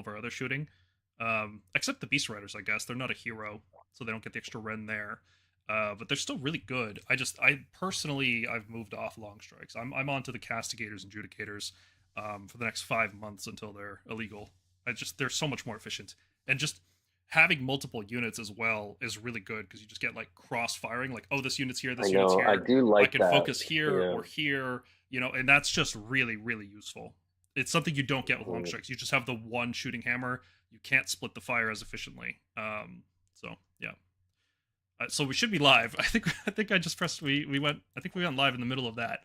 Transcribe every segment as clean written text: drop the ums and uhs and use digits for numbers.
of our other shooting. Except the Beast Riders, I guess. They're not a hero, so they don't get the extra Ren there. But they're still really good. I've moved off long strikes. I'm on to the castigators and judicators for the next 5 months until they're illegal. They're so much more efficient, and just having multiple units as well is really good because you just get like cross firing. Like, oh, this unit's here, this unit's here. I do like I can focus here or here, and that's just really, really useful. It's something you don't get with long strikes. You just have the one shooting hammer. You can't split the fire as efficiently. So yeah. So we should be live. I think I just pressed. We went live in the middle of that.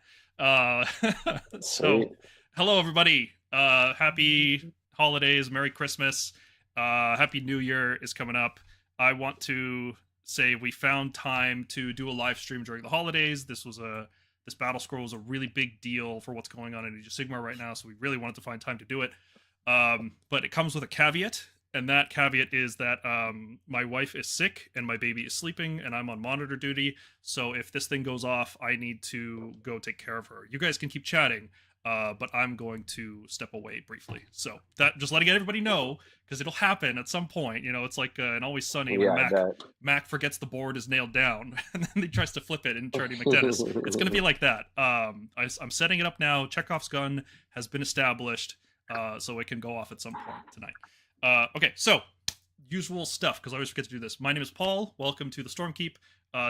So hello everybody. Happy holidays, Merry Christmas. Happy New Year is coming up. I want to say we found time to do a live stream during the holidays. This Battlescroll was a really big deal for what's going on in Age of Sigmar right now, so we really wanted to find time to do it. But it comes with a caveat, and that caveat is that my wife is sick and my baby is sleeping and I'm on monitor duty. So if this thing goes off, I need to go take care of her. You guys can keep chatting, but I'm going to step away briefly. So that, just letting everybody know, because it'll happen at some point. It's like an Always Sunny where Mac forgets the board is nailed down and then he tries to flip it in Charity McDennis. It's going to be like that. I'm setting it up now. Chekhov's gun has been established, so it can go off at some point tonight. Okay, so usual stuff, because I always forget to do this. My name is Paul. Welcome to the Stormkeep.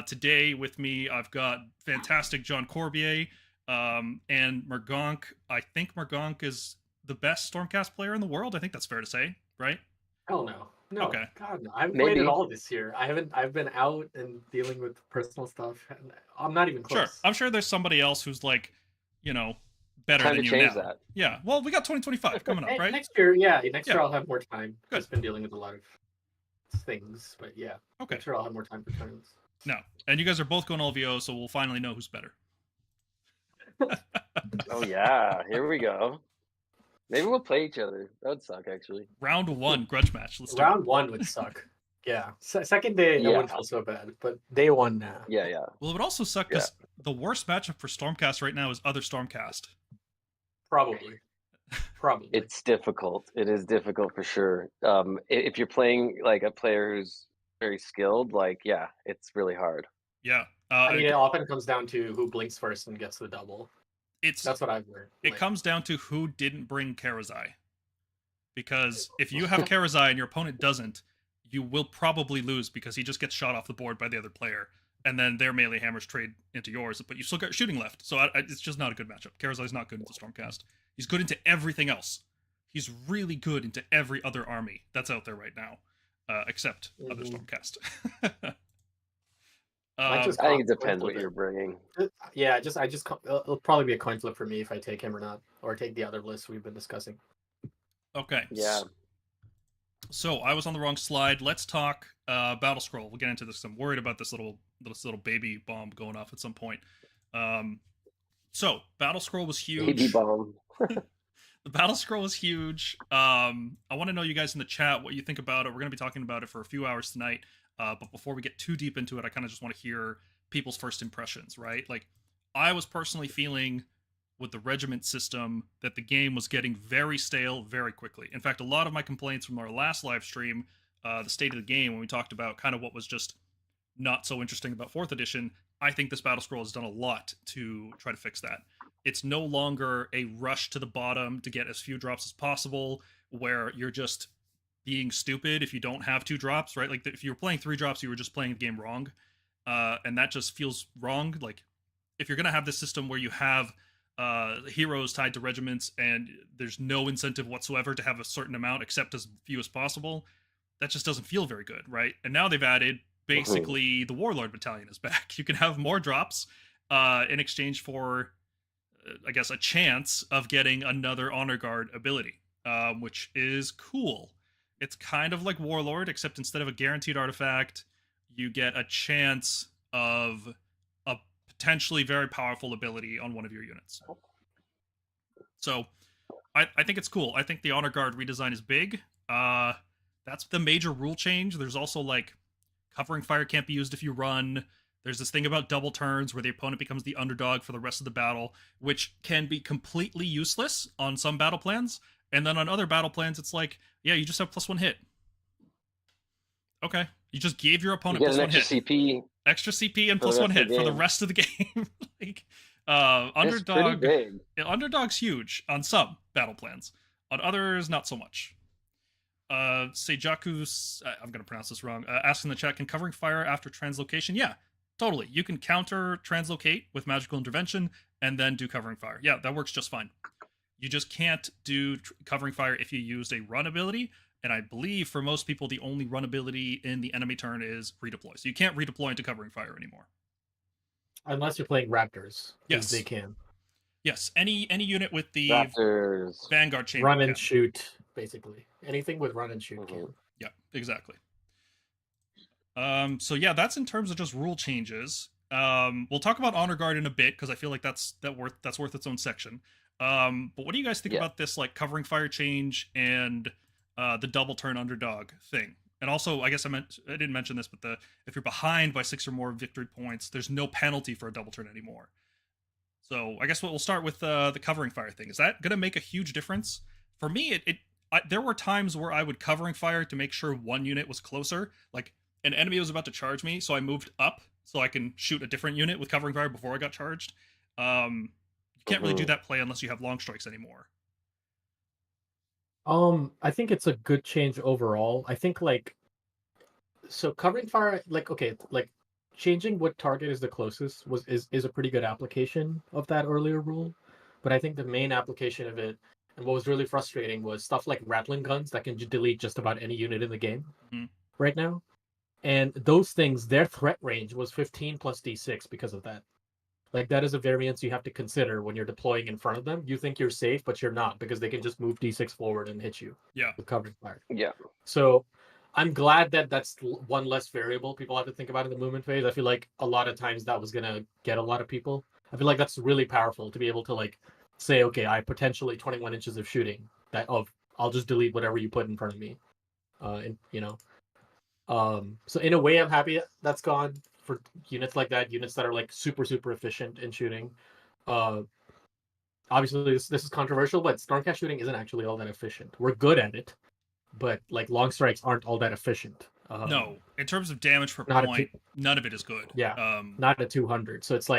Today with me, I've got fantastic John Corbier and Mergonk. I think Mergonk is the best Stormcast player in the world. I think that's fair to say, right? Hell no. No. Okay. God, no. I haven't played it all this year. I've been out and dealing with personal stuff. I'm not even close. Sure. I'm sure there's somebody else who's like, better than you now. That. Yeah. Well, we got 2025 coming up, right? Next year, next year I'll have more time. Good. I've been dealing with a lot of things, but yeah. Okay. Next year I'll have more time for tournaments. No. And you guys are both going LVO, so we'll finally know who's better. Oh yeah, here we go. Maybe we'll play each other. That would suck, actually. Round 1 grudge match. Let's do Round 1 would suck. Yeah. Second day, it wouldn't feel so bad, but day 1 now. Yeah. Well, it would also suck because the worst matchup for Stormcast right now is other Stormcast. Probably. It's difficult. It is difficult for sure. If you're playing like a player who's very skilled, it's really hard. Yeah. It often comes down to who blinks first and gets the double. That's what I've learned. It comes down to who didn't bring Karazai. Because if you have Karazai and your opponent doesn't, you will probably lose because he just gets shot off the board by the other player. And then their melee hammers trade into yours, but you still got shooting left. So it's just not a good matchup. Karazai's not good into Stormcast. He's good into everything else. He's really good into every other army that's out there right now, except other Stormcast. I think it depends what you're bringing. Yeah, it'll probably be a coin flip for me if I take him or not, or take the other list we've been discussing. Okay. Yeah. So I was on the wrong slide. Let's talk Battlescroll. We'll get into this. I'm worried about this little baby bomb going off at some point. So Battlescroll was huge. Baby bomb. The Battlescroll was huge. I want to know, you guys in the chat, what you think about it. We're going to be talking about it for a few hours tonight. But before we get too deep into it, I kind of just want to hear people's first impressions, right? Like, I was personally feeling with the regiment system that the game was getting very stale very quickly. In fact, a lot of my complaints from our last live stream, the state of the game, when we talked about kind of what was just not so interesting about 4th edition, I think this Battlescroll has done a lot to try to fix that. It's no longer a rush to the bottom to get as few drops as possible, where you're just being stupid if you don't have 2 drops, right? Like, if you were playing 3 drops, you were just playing the game wrong. And that just feels wrong. Like, if you're going to have this system where you have heroes tied to regiments and there's no incentive whatsoever to have a certain amount except as few as possible, that just doesn't feel very good, right? And now they've added, basically, the Warlord Battalion is back. You can have more drops in exchange for, I guess, a chance of getting another Honor Guard ability, which is cool. It's kind of like Warlord, except instead of a guaranteed artifact, you get a chance of a potentially very powerful ability on one of your units. So, I think it's cool. I think the Honor Guard redesign is big. That's the major rule change. There's also, like, covering fire can't be used if you run. There's this thing about double turns where the opponent becomes the underdog for the rest of the battle, which can be completely useless on some battle plans, And then on other battle plans, it's like, yeah, you just have +1 hit. Okay, you just gave your opponent You get an +1 extra hit, CP, extra CP, and for the +1 rest of the hit for the game. rest of the game. Like, It's pretty big. underdog's huge on some battle plans. On others, not so much. Seijaku's, I'm gonna pronounce this wrong. Asks in the chat, can covering fire after translocation? Yeah, totally. You can counter translocate with magical intervention and then do covering fire. Yeah, that works just fine. You just can't do covering fire if you used a run ability. And I believe for most people, the only run ability in the enemy turn is redeploy. So you can't redeploy into covering fire anymore. Unless you're playing Raptors. Yes. They can. Yes. Any unit with the Raptors. Vanguard chamber Run and can. shoot, basically. Anything with run and shoot can. Yeah, exactly. So yeah, that's in terms of just rule changes. We'll talk about Honor Guard in a bit because I feel like that's worth its own section. But what do you guys think about this like covering fire change and the double turn underdog thing? And also, I guess I didn't mention this, but if you're behind by 6 or more victory points, there's no penalty for a double turn anymore. So I guess we'll start with the covering fire thing. Is that going to make a huge difference? For me, there were times where I would covering fire to make sure one unit was closer. Like an enemy was about to charge me, so I moved up so I can shoot a different unit with covering fire before I got charged. You can't really do that play unless you have long strikes anymore. I think it's a good change overall. I think so covering fire, changing what target is the closest is a pretty good application of that earlier rule. But I think the main application of it and what was really frustrating was stuff like rattling guns that can delete just about any unit in the game right now. And those things, their threat range was 15 plus D6 because of that. Like, that is a variance you have to consider when you're deploying in front of them. You think you're safe, but you're not, because they can just move D6 forward and hit you with covering fire. Yeah. So I'm glad that that's one less variable people have to think about in the movement phase. I feel like a lot of times that was going to get a lot of people. I feel like that's really powerful to be able to say, okay, I potentially 21 inches of shooting I'll just delete whatever you put in front of me. So in a way, I'm happy that's gone for units like that, units that are super, super efficient in shooting. Obviously, this is controversial, but Stormcast shooting isn't actually all that efficient. We're good at it, but long strikes aren't all that efficient. No, in terms of damage per point, none of it is good. Yeah, not at 200. So it's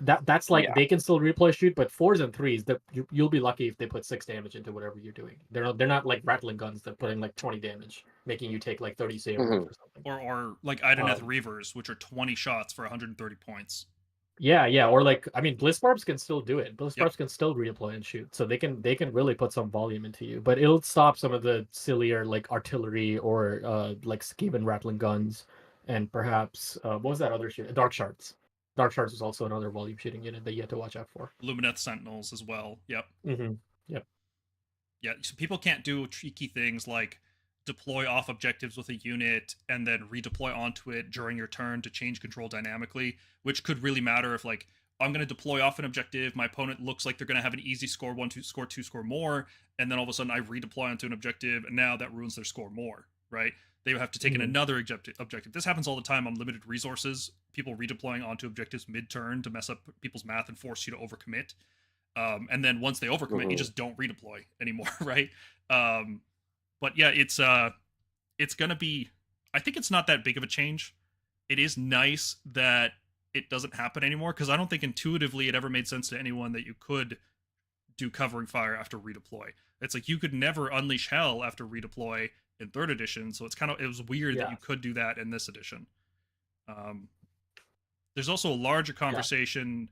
that's they can still replay shoot, but 4s and 3s, you'll be lucky if they put 6 damage into whatever you're doing. They're not like rattling guns that putting 20 damage, making you take 30 save or something. Or like Ideneth Reavers, which are 20 shots for 130 points. Yeah, or Bliss Barbs can still do it. Bliss Barbs can still redeploy and shoot, so they can really put some volume into you. But it'll stop some of the sillier artillery or Skaven rattling guns, and perhaps what was that other shit? Dark Shards. Dark Shards is also another volume shooting unit that you have to watch out for. Lumineth Sentinels as well. Yep. Yep. Yeah, so people can't do tricky things like deploy off objectives with a unit and then redeploy onto it during your turn to change control dynamically, which could really matter if I'm going to deploy off an objective, my opponent looks like they're going to have an easy score 1, 2, score 2, score more, and then all of a sudden I redeploy onto an objective, and now that ruins their score more, right? They would have to take in another objective. This happens all the time on limited resources. People redeploying onto objectives mid-turn to mess up people's math and force you to overcommit. And then once they overcommit, you just don't redeploy anymore, right? But yeah, it's going to be... I think it's not that big of a change. It is nice that it doesn't happen anymore, because I don't think intuitively it ever made sense to anyone that you could do covering fire after redeploy. It's you could never unleash hell after redeploy in 3rd edition, so it was weird that you could do that in this edition. There's also a larger conversation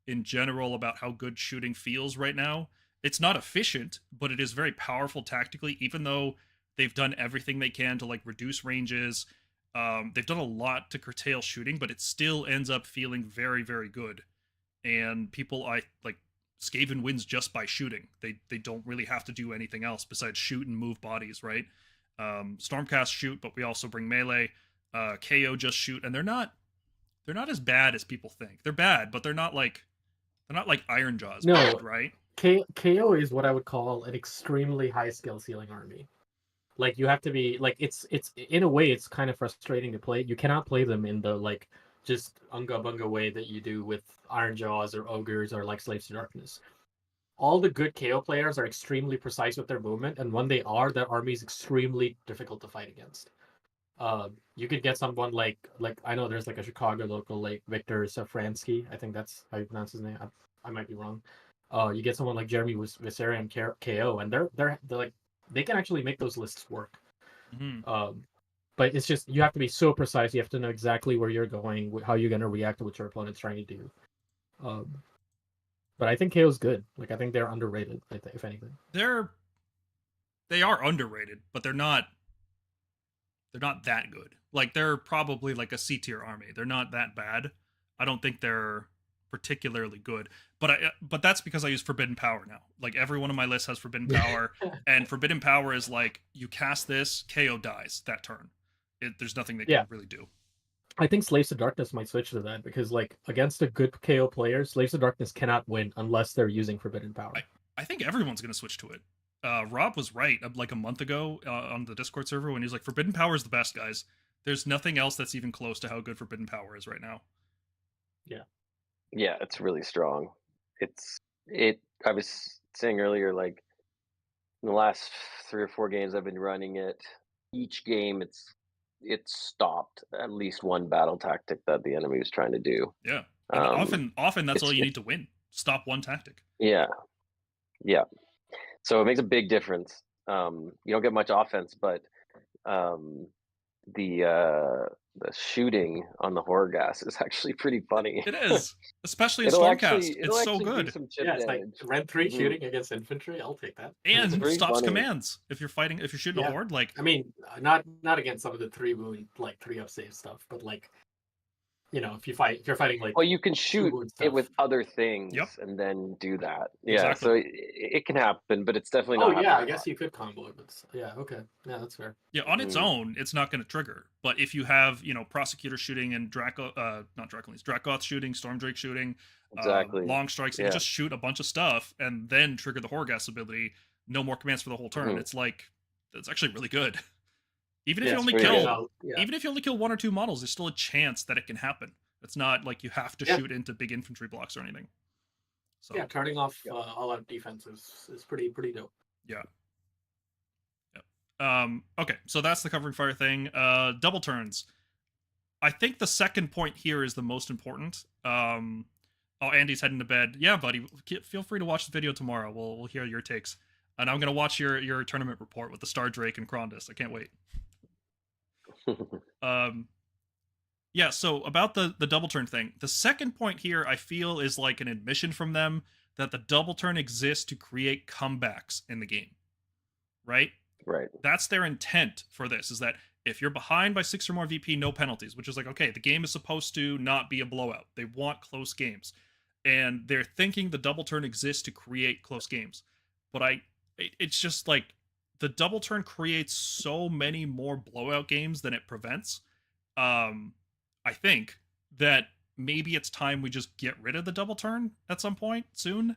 in general about how good shooting feels right now. It's not efficient, but it is very powerful tactically, even though they've done everything they can to reduce ranges. They've done a lot to curtail shooting, but it still ends up feeling very, very good. And Skaven wins just by shooting. They don't really have to do anything else besides shoot and move bodies, right? Stormcast shoot, but we also bring melee. KO just shoot, and they're not as bad as people think. They're bad, but they're not like Iron Jaws bad, right? KO is what I would call an extremely high skill ceiling army. You have to be it's in a way it's kind of frustrating to play. You cannot play them in the just unga bunga way that you do with Iron Jaws or Ogres or Slaves to Darkness. all the good KO players are extremely precise with their movement, and when they are, their army is extremely difficult to fight against. You could get someone like I know there's like a Chicago local like Victor Safransky. I think that's how you pronounce his name. I might be wrong. You get someone like Jeremy Viserion KO, and they're like they can actually make those lists work. Mm-hmm. But it's just you have to be so precise. You have to know exactly where you're going, how you're going to react to what your opponent's trying to do. But I think KO's good. Like I think they're underrated. If anything, they are underrated, but they're not that good. Like they're probably like a C tier army. They're not that bad. I don't think they're particularly good. But that's because I use Forbidden Power now. Like every one of my lists has Forbidden Power, and Forbidden Power is like you cast this, KO dies that turn. There's nothing they can really do. I think Slaves to Darkness might switch to that because, like, against a good KO player, Slaves to Darkness cannot win unless they're using Forbidden Power. I think everyone's going to switch to it. Rob was right like a month ago on the Discord server when he was like, Forbidden Power is the best, guys. There's nothing else that's even close to how good Forbidden Power is right now. Yeah. Yeah, it's really strong. I was saying earlier, like, in the last 3 or 4 games I've been running it, each game it's stopped at least one battle tactic that the enemy was trying to do. Yeah. And often that's all you need to win. Stop one tactic. Yeah. Yeah. So it makes a big difference. You don't get much offense, but the shooting on the horror gas is actually pretty funny. It is, especially in Stormcast. It's so good. Yeah, it's like Red 3 shooting against infantry. I'll take that. And stops commands if you're shooting a horde. Like, I mean, not against some of the 3 wound like 3-up save stuff, but like, you know, if you're fighting like, well, you can shoot it with other things and then do that. Yeah, exactly. so it can happen, but it's definitely not. Oh yeah, I guess you could combo it. But yeah, okay, yeah, that's fair. Yeah, on its own, it's not going to trigger. But if you have, Prosecutor shooting and Dracoth shooting, Stormdrake shooting, long strikes, you can just shoot a bunch of stuff and then trigger the Horgas ability. No more commands for the whole turn. It's actually really good. Even if you only kill 1 or 2 models, there's still a chance that it can happen. It's not like you have to shoot into big infantry blocks or anything. So yeah, turning off all out defense is pretty dope. Yeah. Okay, so that's the covering fire thing. Double turns. I think the second point here is the most important. Andy's heading to bed. Yeah, buddy, feel free to watch the video tomorrow. We'll hear your takes. And I'm gonna watch your tournament report with the Star Drake and Krondus. I can't wait. Yeah, so about the double turn thing, the second point here I feel is like an admission from them that the double turn exists to create comebacks in the game, right? That's their intent for this, is that if you're behind by 6 or more VP, no penalties, which is like, okay, the game is supposed to not be a blowout. They want close games, and they're thinking the double turn exists to create close games. But it's just like the double turn creates so many more blowout games than it prevents. I think that maybe it's time we just get rid of the double turn at some point soon.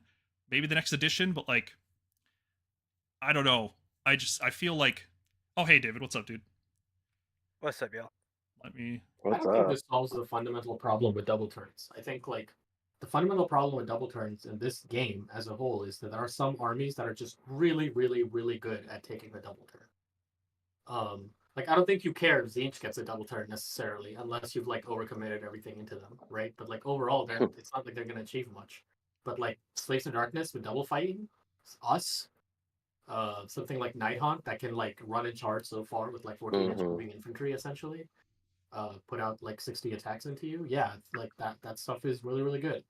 Maybe the next edition, but like, I don't know. I feel like, oh, hey, David, what's up, dude? What's up, y'all? I don't think this solves the fundamental problem with double turns. I think like the fundamental problem with double turns in this game as a whole is that there are some armies that are just really, really, really good at taking the double turn. Like, I don't think you care if Tzeentch gets a double turn necessarily, unless you've like overcommitted everything into them, right? But like overall, it's not like they're gonna achieve much. But like Slaves to Darkness with double fighting, us, something like Nighthaunt that can like run and charge so far with like 14 inch moving infantry essentially, put out like 60 attacks into you. Yeah, like that stuff is really, really good.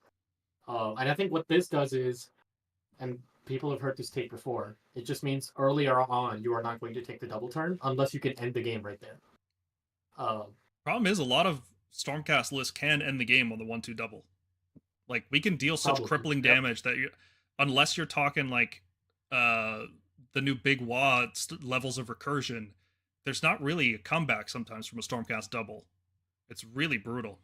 And I think what this does is, and people have heard this take before, it just means earlier on you are not going to take the double turn unless you can end the game right there. Problem is, a lot of Stormcast lists can end the game on the 1-2 double. Like, we can deal such crippling damage that unless you're talking like the new Big Wa levels of recursion, there's not really a comeback sometimes from a Stormcast double. It's really brutal.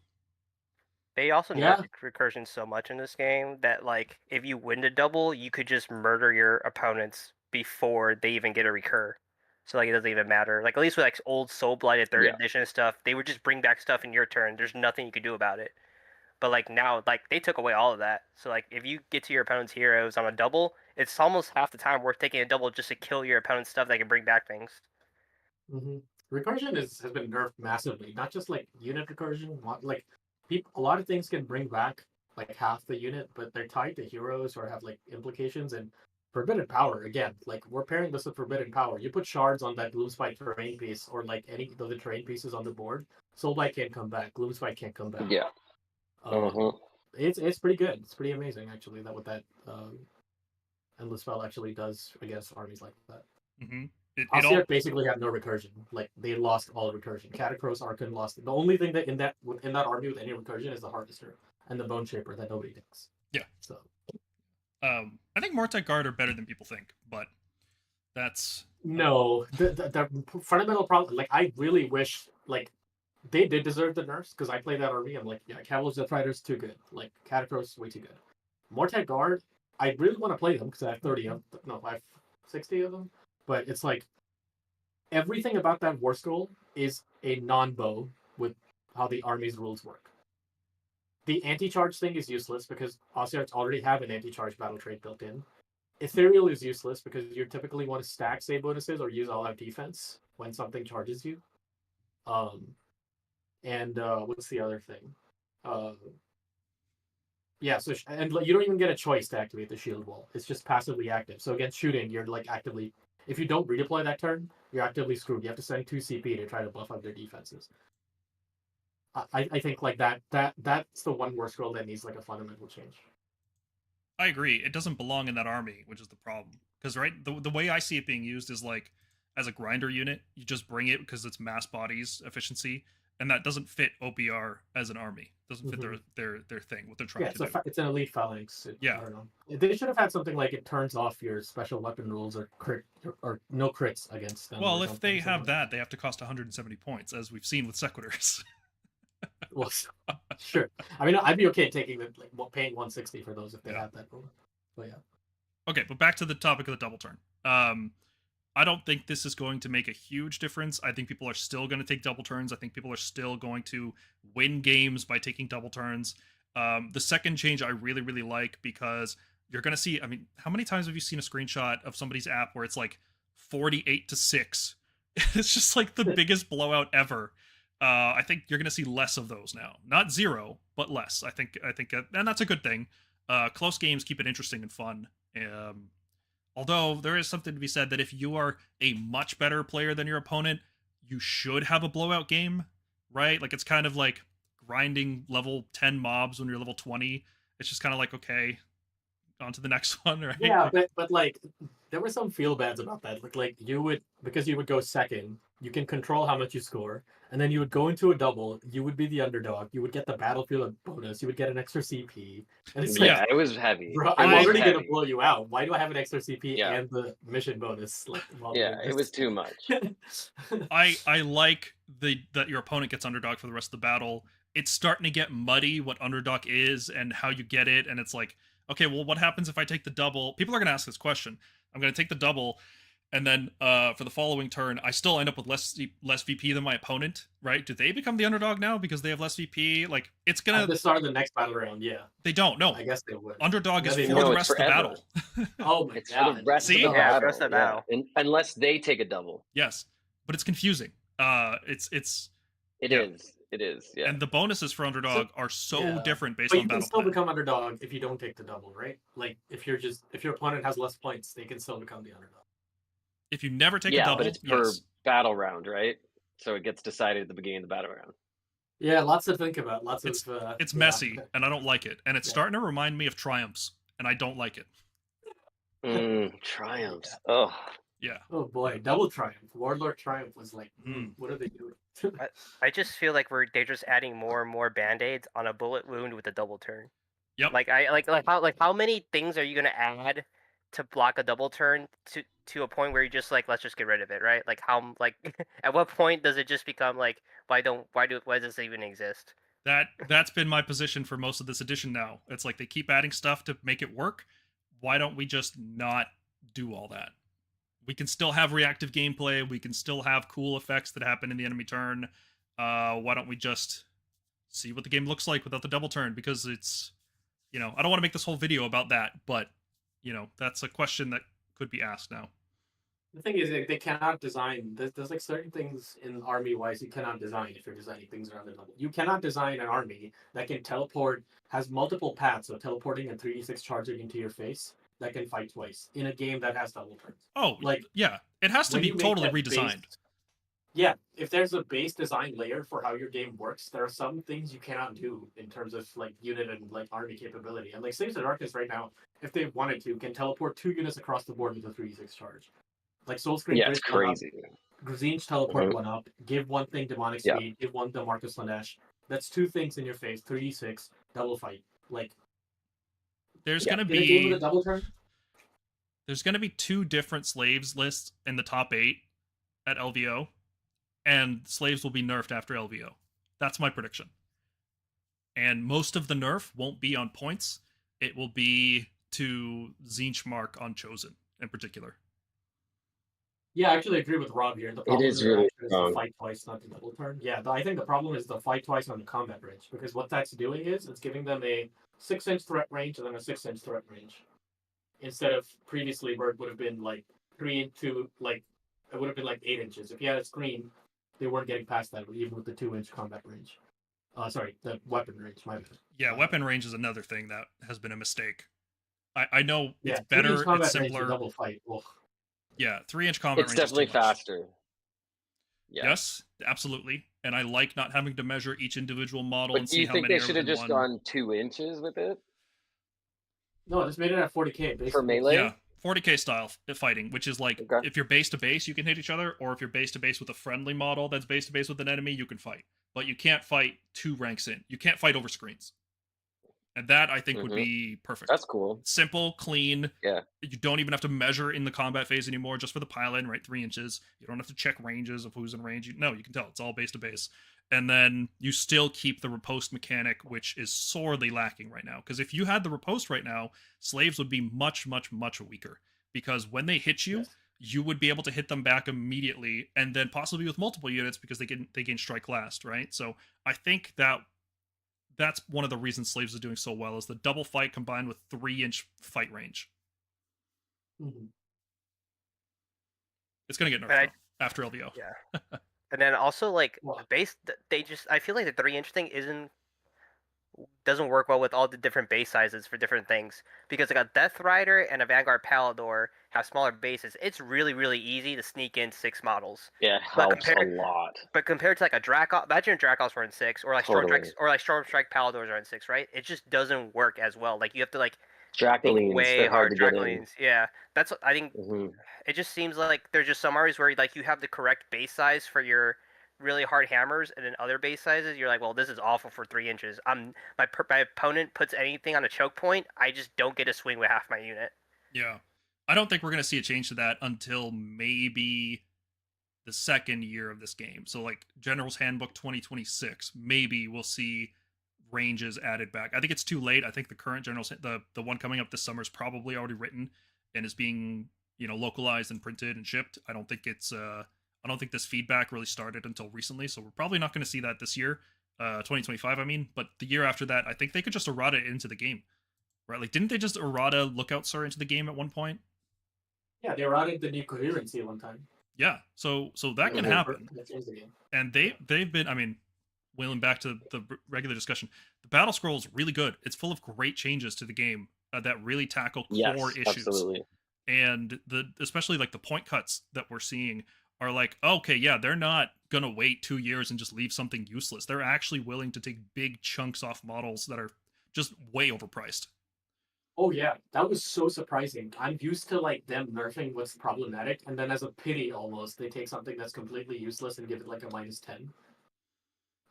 They also nerfed recursion so much in this game that, like, if you win the double, you could just murder your opponents before they even get a recur. So, like, it doesn't even matter. Like, at least with, like, old Soul Blighted 3rd edition stuff, they would just bring back stuff in your turn. There's nothing you could do about it. But like now, like they took away all of that. So like if you get to your opponent's heroes on a double, it's almost half the time worth taking a double just to kill your opponent's stuff that can bring back things. Mm-hmm. Recursion has been nerfed massively. Not just like unit recursion. Like a lot of things can bring back like half the unit, but they're tied to heroes or have like implications. And Forbidden Power again, like we're pairing this with Forbidden Power. You put shards on that Gloomspite terrain piece, or like any of the terrain pieces on the board. Soulbite can't come back. Gloomspite can't come back. Yeah. It's pretty good. It's pretty amazing actually that what that endless spell actually does against armies like that. Mm-hmm. It basically had no recursion. Like they lost all recursion. Catacross Archon lost. The only thing that in that army with any recursion is the Harvester and the Bone Shaper that nobody takes. Yeah. So I think Mortek Guard are better than people think, but that's no. The fundamental problem. Like I really wish like they did deserve the nerfs because I played that army. I'm like, yeah, Cavalry's Death Rider's too good. Like Catacross way too good. Mortek Guard, I really want to play them because I have 30 of them. No, I have 60 of them. But it's like everything about that War Scroll is a non-bow with how the army's rules work. The anti-charge thing is useless because Ossiarchs already have an anti-charge battle trait built in. Ethereal is useless because you typically want to stack save bonuses or use all-out defense when something charges you. And what's the other thing? Yeah, so and you don't even get a choice to activate the shield wall. It's just passively active. So against shooting, you're like actively. If you don't redeploy that turn, you're actively screwed. You have to send 2 CP to try to buff up their defenses. I think like that's the one War Scroll that needs like a fundamental change. I agree. It doesn't belong in that army, which is the problem. Because right, the way I see it being used is like as a grinder unit. You just bring it because it's mass bodies efficiency, and that doesn't fit OBR as an army. Doesn't fit their thing. What they're trying to do. It's an elite phalanx. Yeah. I don't know. They should have had something like it turns off your special weapon rules or crit or no crits against them. Well, if they have that, they have to cost 170 points, as we've seen with Sequitors. Well, sure. I mean, I'd be okay taking paying 160 for those if they have that rule. But yeah. Okay, but back to the topic of the double turn. I don't think this is going to make a huge difference. I think people are still going to take double turns. I think people are still going to win games by taking double turns. The second change I really, really like because you're going to see, I mean, how many times have you seen a screenshot of somebody's app where it's like 48-6? It's just like the biggest blowout ever. I think you're going to see less of those now. Not zero, but less. I think, and that's a good thing. Close games keep it interesting and fun. Although there is something to be said that if you are a much better player than your opponent, you should have a blowout game, right? Like it's kind of like grinding level 10 mobs when you're level 20. It's just kind of like, okay, on to the next one, right? Yeah, but like there were some feel bads about that. Like you would, because you would go second, you can control how much you score, and then you would go into a double, you would be the underdog, you would get the battlefield bonus, you would get an extra CP. And it's like, it was heavy. Bro, I'm already gonna blow you out. Why do I have an extra CP and the mission bonus? Like, it was too much. I like that your opponent gets underdog for the rest of the battle. It's starting to get muddy what underdog is and how you get it, and it's like, okay, well, what happens if I take the double? People are going to ask this question. I'm going to take the double, and then for the following turn, I still end up with less VP than my opponent, right? Do they become the underdog now because they have less VP? Like, it's going to... At the start of the next battle round, yeah. They don't, no. I guess they would. Underdog is for the rest of the battle. Oh my God. For the rest of the battle. Yeah. Unless they take a double. Yes, but it's confusing. It is, yeah. And the bonuses for underdog are so different based on battle. But you can still become underdog if you don't take the double, right? Like if your opponent has less points, they can still become the underdog. If you never take a double, but it's per battle round, right? So it gets decided at the beginning of the battle round. Yeah, lots to think about. It's messy, and I don't like it. And it's starting to remind me of Triumphs, and I don't like it. Triumphs. Oh. Yeah. Oh boy, double Triumph. Warlord Triumph was like, what are they doing? I just feel like they're just adding more and more band-aids on a bullet wound with a double turn. Yep. How many things are you gonna add to block a double turn to a point where you just like, let's just get rid of it, right? Like how at what point does it just become like, why does this even exist? That's been my position for most of this edition now. It's like they keep adding stuff to make it work. Why don't we just not do all that? We can still have reactive gameplay. We can still have cool effects that happen in the enemy turn. Why don't we just see what the game looks like without the double turn, because it's, I don't want to make this whole video about that, but that's a question that could be asked now. The thing is, they cannot design. There's like certain things in army-wise you cannot design if you're designing things around the double. You cannot design an army that can teleport, has multiple paths, so teleporting and 3d6 charging into your face, that can fight twice in a game that has double turns. Oh, yeah. It has to be totally redesigned. If there's a base design layer for how your game works, there are some things you cannot do in terms of like unit and like army capability. And like Slaves of Darkness right now, if they wanted to, can teleport 2 units across the board with a 3d6 charge. Like Soul Screen, it's crazy. Grzinch teleport one up, give one thing demonic speed, give one Marcus Lanesh. That's 2 things in your face, 3d6, double fight. Like there's gonna be a game with a double turn. There's gonna be 2 different slaves lists in the top 8 at LVO, and slaves will be nerfed after LVO. That's my prediction. And most of the nerf won't be on points. It will be to Tzeentch mark on Chosen in particular. Yeah, I actually agree with Rob here. The problem is really is the fight twice, not the double turn. Yeah, I think the problem is the fight twice on the combat range, because what that's doing is it's giving them a 6-inch threat range and then a 6-inch threat range, instead of previously where it would have been like 3 into like it would have been like 8 inches. If you had a screen, they weren't getting past that, even with the 2-inch combat range. Sorry, the weapon range. My bad. Yeah, weapon range is another thing that has been a mistake. I know it's 2-inch better, combat it's simpler. Range, double fight. Ugh. Yeah, 3-inch combat It's range. definitely is too much. faster. Yeah. Yes, absolutely. And I like not having to measure each individual model and But do see you how think many they are should have within just one. gone 2 inches with it No, just made it at 40k basically. for melee? Yeah, 40k style fighting, which is like if you're base to base, you can hit each other, or if you're base to base with a friendly model that's base to base with an enemy, you can fight. But you can't fight 2 ranks in. You can't fight over screens. And that, I think, would be perfect. That's cool. Simple, clean. Yeah. You don't even have to measure in the combat phase anymore, just for the pile-in, right? 3 inches. You don't have to check ranges of who's in range. No, you can tell. It's all base to base. And then you still keep the riposte mechanic, which is sorely lacking right now. Because if you had the riposte right now, slaves would be much, much, much weaker. Because when they hit you, you would be able to hit them back immediately, and then possibly with multiple units because they gain strike last, right? So I think that's one of the reasons slaves are doing so well, is the double fight combined with 3-inch fight range. Mm-hmm. It's gonna get nerfed after LVO. Yeah. And then also like base, I feel like the 3-inch thing doesn't work well with all the different base sizes for different things, because like a Death Rider and a Vanguard Palador have smaller bases. It's really, really easy to sneak in 6 models. Yeah, it helps a lot. But compared to like a Drakos, imagine Drakos were in 6, or like Stormstrike Paladors are in 6, right? It just doesn't work as well. Like you have to like Dracolines, way hard to get in. Yeah, that's what I think. It just seems like there's just some armies where like you have the correct base size for your really hard hammers, and then other base sizes you're like, well, this is awful for 3 inches. My opponent puts anything on a choke point, I just don't get to swing with half my unit. Yeah, I don't think we're gonna see a change to that until maybe the second year of this game. So like General's Handbook 2026, maybe we'll see ranges added back. I think it's too late. I think the current General's the one coming up this summer is probably already written and is being localized and printed and shipped. I don't think this feedback really started until recently, so we're probably not going to see that this year, 2025. I mean, but the year after that, I think they could just errata it into the game, right? Like, didn't they just errata Lookout Sir into the game at one point? Yeah, they errated the new coherency one time. Yeah, so that can happen. And they've been, I mean, wheeling back to the regular discussion, the Battlescroll is really good. It's full of great changes to the game that really tackle core issues. Absolutely. And especially like the point cuts that we're seeing are like, okay, yeah, they're not gonna wait 2 years and just leave something useless. They're actually willing to take big chunks off models that are just way overpriced. Oh yeah, that was so surprising. I'm used to like them nerfing what's problematic, and then as a pity almost, they take something that's completely useless and give it like a -10.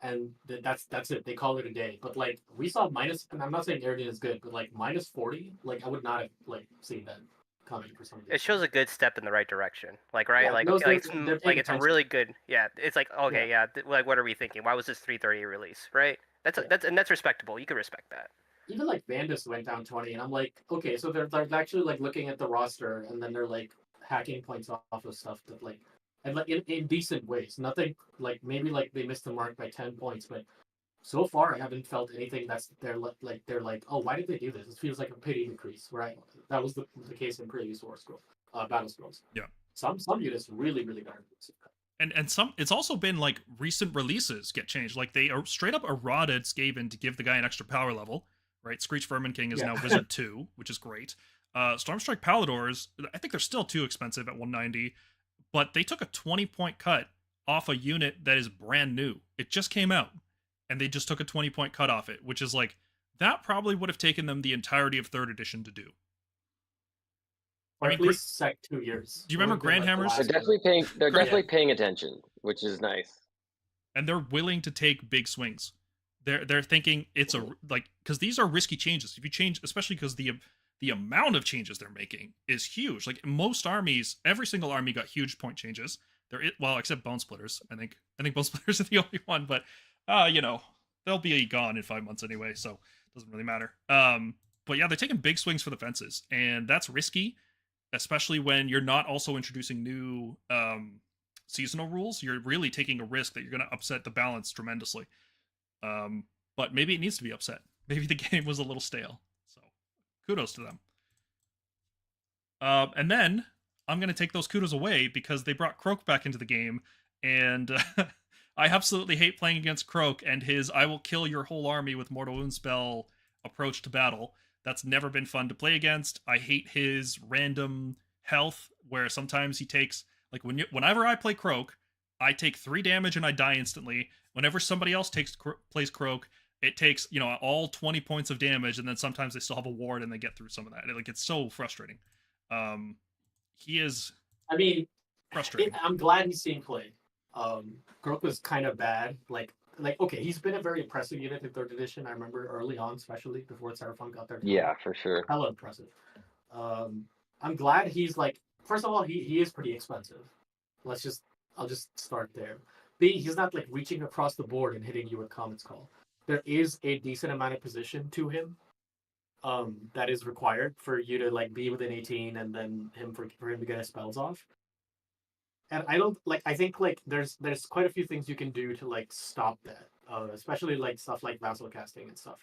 And that's it. They call it a day. But like we saw minus, and I'm not saying Iridian is good, but like -40, like I would not have like seen that coming for some. It shows a good step in the right direction. Like right, Yeah, it's a really good. Yeah, it's like okay, like what are we thinking? Why was this 330 release? Right. That's respectable. You can respect that. Even like Vandus went down 20, and I'm like, okay, so they're actually like looking at the roster, and then they're like hacking points off of stuff that like, and like in decent ways. Nothing like maybe like they missed the mark by 10 points, but so far I haven't felt anything that's they're like, oh, why did they do this? It feels like a pity decrease, right? That was the case in previous War Scroll, Battle Scrolls. Yeah. Some units really got improved. And some, it's also been like recent releases get changed. Like they are straight up eroded Skaven to give the guy an extra power level, right? Screech Vermin King is now Wizard 2, which is great. Stormstrike Paladors, I think they're still too expensive at 190, but they took a 20-point cut off a unit that is brand new. It just came out, and they just took a 20-point cut off it, which is like, that probably would have taken them the entirety of 3rd edition to do. Or at least like 2 years. Do you remember Grandhammers? They're definitely paying attention, which is nice. And they're willing to take big swings. They're thinking it's because these are risky changes. If you change, especially because the amount of changes they're making is huge. Like most armies, every single army got huge point changes. Well, except Bone Splitters. I think Bone Splitters are the only one, but they'll be gone in 5 months anyway, so it doesn't really matter. But yeah, they're taking big swings for the fences, and that's risky, especially when you're not also introducing new seasonal rules. You're really taking a risk that you're going to upset the balance tremendously. But maybe it needs to be upset. Maybe the game was a little stale. So kudos to them. And then I'm going to take those kudos away because they brought Croak back into the game, and I absolutely hate playing against Croak and his I will kill your whole army with Mortal Wound spell approach to battle. That's never been fun to play against. I hate his random health, where sometimes he takes, like whenever I play Croak, I take 3 damage and I die instantly. Whenever somebody else plays Croak, it takes, all 20 points of damage, and then sometimes they still have a ward and they get through some of that. Like, it's so frustrating. He is frustrating. I'm glad he's seeing play. Croak was kind of bad. Okay, he's been a very impressive unit in 3rd edition. I remember early on, especially before Seraphon got there. Yeah, for sure. Hella impressive. I'm glad he's first of all, he is pretty expensive. I'll just start there. B, he's not reaching across the board and hitting you with Comet's Call. There is a decent amount of position to him that is required for you to be within 18 and then for him to get his spells off. And I don't I think there's quite a few things you can do to stop that, especially stuff like vassal casting and stuff.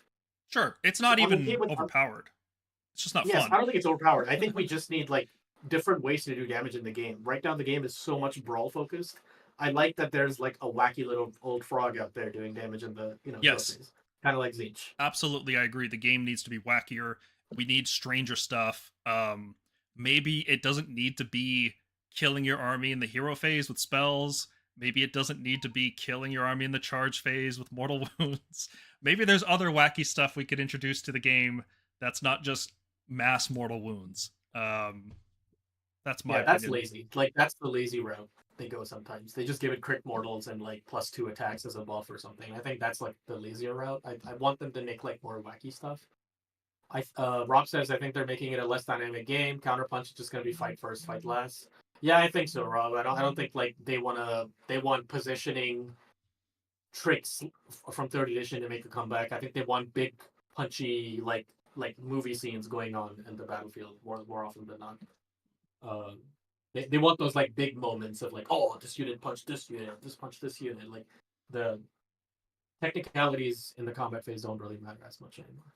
Sure, it's not even overpowered. It's just not fun. I don't think it's overpowered. I think we just need different ways to do damage in the game. Right now, the game is so much brawl focused. I like that there's a wacky little old frog out there doing damage in the yes, kind of like Tzeentch. Absolutely, I agree. The game needs to be wackier. We need stranger stuff. Maybe it doesn't need to be killing your army in the hero phase with spells. Maybe it doesn't need to be killing your army in the charge phase with mortal wounds. Maybe there's other wacky stuff we could introduce to the game that's not just mass mortal wounds. That's my opinion. That's lazy. That's the lazy route they go sometimes. They just give it crit mortals and +2 attacks as a buff or something. I think that's the lazier route. I want them to make more wacky stuff. Rob says I think they're making it a less dynamic game. Counterpunch is just going to be fight first, fight last. Yeah, I think so, Rob. I don't think they want positioning tricks from 3rd edition to make a comeback. I think they want big punchy movie scenes going on in the battlefield more often than not. They want those big moments of this unit punched this unit, this punched this unit. The technicalities in the combat phase don't really matter as much anymore.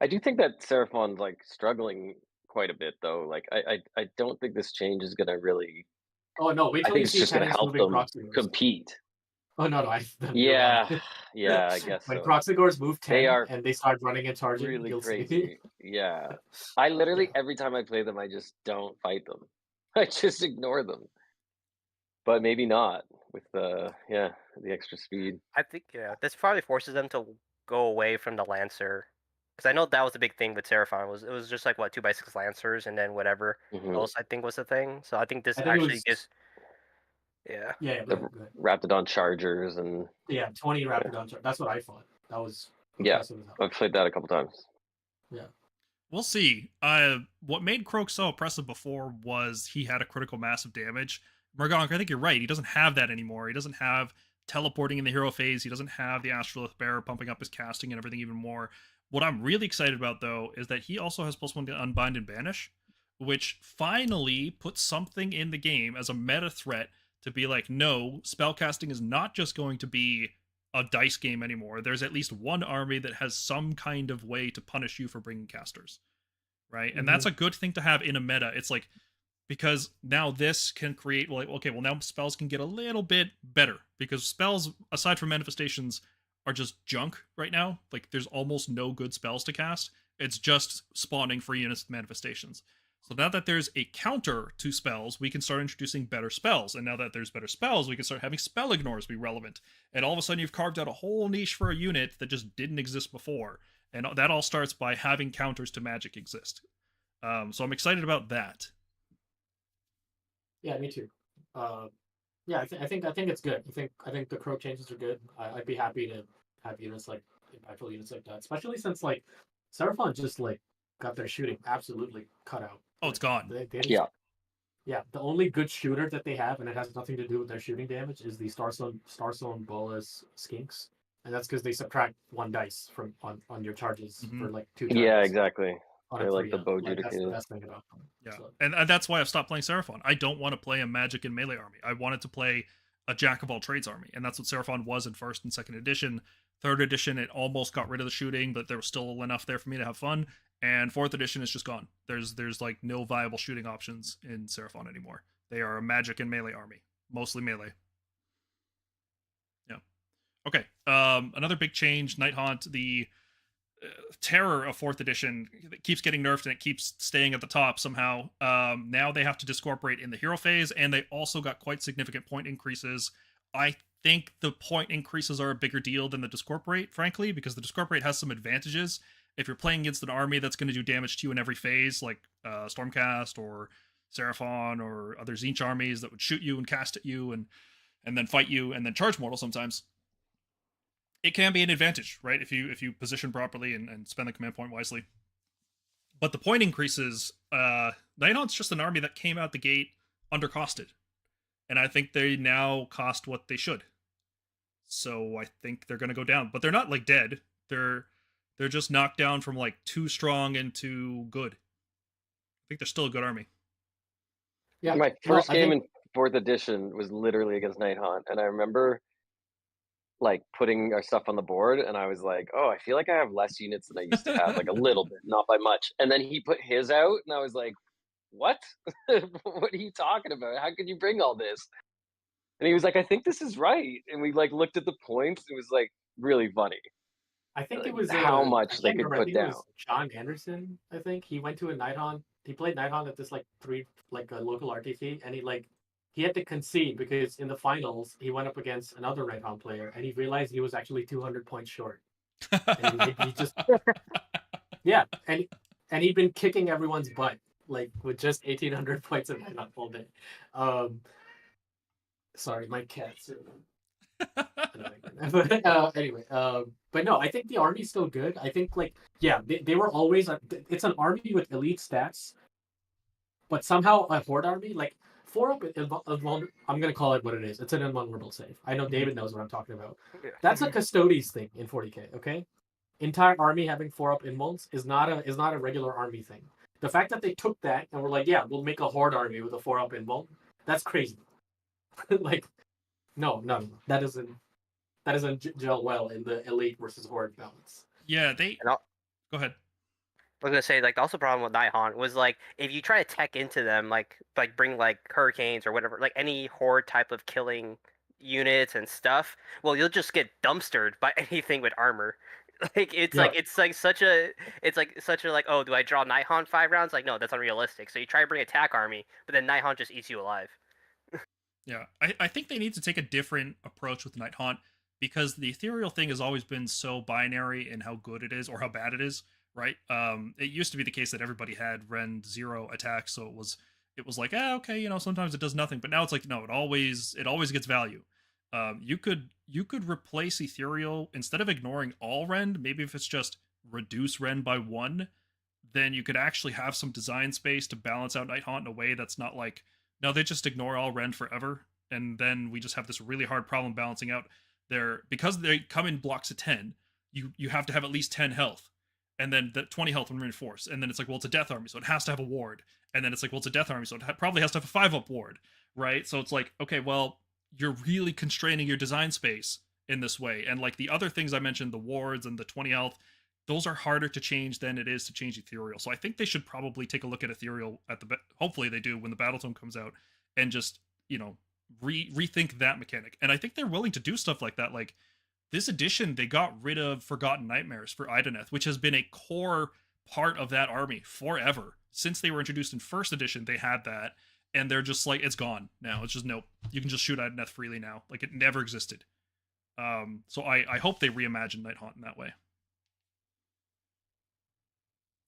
I do think that Seraphon's struggling quite a bit though. I don't think this change is gonna really. Oh no! Wait till you see Tenants help moving them Proxigors. compete. Oh no! Yeah, I guess when so. Proxigors move 10 and they start running and charging, really you'll crazy. See. Yeah, I literally every time I play them, I just don't fight them. I just ignore them. But maybe not with the extra speed. I think this probably forces them to go away from the Lancer. Because I know that was the big thing with Seraphon. It was just 2x6 Lancers and then whatever else I think was the thing. So I think this actually gives. Yeah. Yeah. Raptidon Chargers and. Yeah, 20 Raptidon Chargers. That's what I thought. That was. Yeah, I've played that a couple times. Yeah. We'll see. What made Croak so oppressive before was he had a critical mass of damage. Mergonk, I think you're right. He doesn't have that anymore. He doesn't have teleporting in the hero phase. He doesn't have the Astrolith Bearer pumping up his casting and everything even more. What I'm really excited about, though, is that he also has +1 to Unbind and Banish, which finally puts something in the game as a meta threat to be no, spellcasting is not just going to be a dice game anymore. There's at least one army that has some kind of way to punish you for bringing casters, right? And that's a good thing to have in a meta. It's like, because now this can create, like, okay, well, now spells can get a little bit better, because spells, aside from manifestations, are just junk right now. Like, there's almost no good spells to cast. It's just spawning free units with manifestations. So now that there's a counter to spells, we can start introducing better spells. And now that there's better spells, we can start having spell ignores be relevant. And all of a sudden, you've carved out a whole niche for a unit that just didn't exist before. And that all starts by having counters to magic exist. So I'm excited about that. Yeah, me too. Yeah, I think it's good. I think the Croak changes are good. I'd be happy to have units like impactful units like that, especially since like Seraphon just like got their shooting absolutely cut out. Oh, it's gone. They just, yeah. The only good shooter that they have, and it has nothing to do with their shooting damage, is the Starstone Bolas Skinks, and that's because they subtract 1 dice from on your charges for like 2 times. Yeah, exactly. They're like the bow like, that's the best thing about them. Yeah, so. And that's why I've stopped playing Seraphon. I don't want to play a magic and melee army. I wanted to play a jack of all trades army, and that's what Seraphon was in 1st and 2nd edition. 3rd edition, it almost got rid of the shooting, but there was still enough there for me to have fun. And 4th edition is just gone. There's like no viable shooting options in Seraphon anymore. They are a magic and melee army, mostly melee. Yeah. Okay. Another big change: Nighthaunt, the terror of 4th edition, keeps getting nerfed and it keeps staying at the top somehow. Now they have to discorporate in the hero phase, and they also got quite significant point increases. I think the point increases are a bigger deal than the discorporate, frankly, because the discorporate has some advantages. If you're playing against an army that's going to do damage to you in every phase, like Stormcast or Seraphon or other Tzeentch armies that would shoot you and cast at you and then fight you and then charge mortal sometimes, it can be an advantage, right? If you position properly and spend the command point wisely. But the point increases, Nighthaunt's just an army that came out the gate undercosted. And I think they now cost what they should. So I think they're going to go down. But they're not like dead. They're just knocked down from like too strong into good. I think they're still a good army. Yeah. My first game in 4th edition was literally against Nighthaunt, and I remember like putting our stuff on the board, and I was like, oh, I feel like I have less units than I used to have, like a little bit, not by much. And then he put his out, and I was like, what? What are you talking about? How could you bring all this? And he was like, I think this is right. And we like looked at the points. It was like really funny. I think like, it was how much they could put down. John Anderson, I think he went to a Nighthaunt. He played Nighthaunt at this like a local RTC, and he had to concede because in the finals he went up against another Nighthaunt player, and he realized he was actually 200 points short. And he just yeah, and he'd been kicking everyone's butt like with just 1,800 points of Nighthaunt all day. Sorry, my cats are anyway, but no, I think the army's still good. I think like they were always it's an army with elite stats, but somehow a horde army like 4-up. I'm gonna call it what it is. It's an invulnerable save. I know David knows what I'm talking about. That's a Custodes thing in 40k. Okay, entire army having 4-up invulns is not a regular army thing. The fact that they took that and were like, yeah, we'll make a horde army with a 4-up invuln, that's crazy. Like, no, that doesn't gel well in the elite versus horde balance. Yeah, go ahead. I was gonna say, like, also problem with Nighthaunt was like if you try to tech into them, like bring like hurricanes or whatever, like any horde type of killing units and stuff, well, you'll just get dumpstered by anything with armor. Like it's such a like, oh, do I draw Nighthaunt 5 rounds? Like, no, that's unrealistic. So you try to bring attack army, but then Nighthaunt just eats you alive. Yeah, I think they need to take a different approach with Nighthaunt, because the ethereal thing has always been so binary in how good it is or how bad it is, right? It used to be the case that everybody had Rend 0 attacks, so it was like, okay, sometimes it does nothing, but now it's like, no, it always gets value. You could replace ethereal, instead of ignoring all Rend, maybe if it's just reduce Rend by 1, then you could actually have some design space to balance out Nighthaunt in a way that's not like, no, they just ignore all Rend forever, and then we just have this really hard problem balancing out their, because they come in blocks of 10, you have to have at least 10 health, and then the 20 health when reinforced, and then it's like, well, it's a death army, so it has to have a ward, and then it's like, well, it's a death army, so it probably has to have a 5-up ward, right? So it's like, okay, well, you're really constraining your design space in this way. And like the other things I mentioned, the wards and the 20 health, those are harder to change than it is to change ethereal. So I think they should probably take a look at ethereal at the hopefully they do when the battle tome comes out, and just, you know, rethink that mechanic. And I think they're willing to do stuff like that. Like this edition, they got rid of Forgotten Nightmares for Ideneth, which has been a core part of that army forever. Since they were introduced in first edition, they had that, and they're just like, it's gone now. It's just, nope, you can just shoot Ideneth freely now. Like it never existed. So I hope they reimagine Nighthaunt in that way.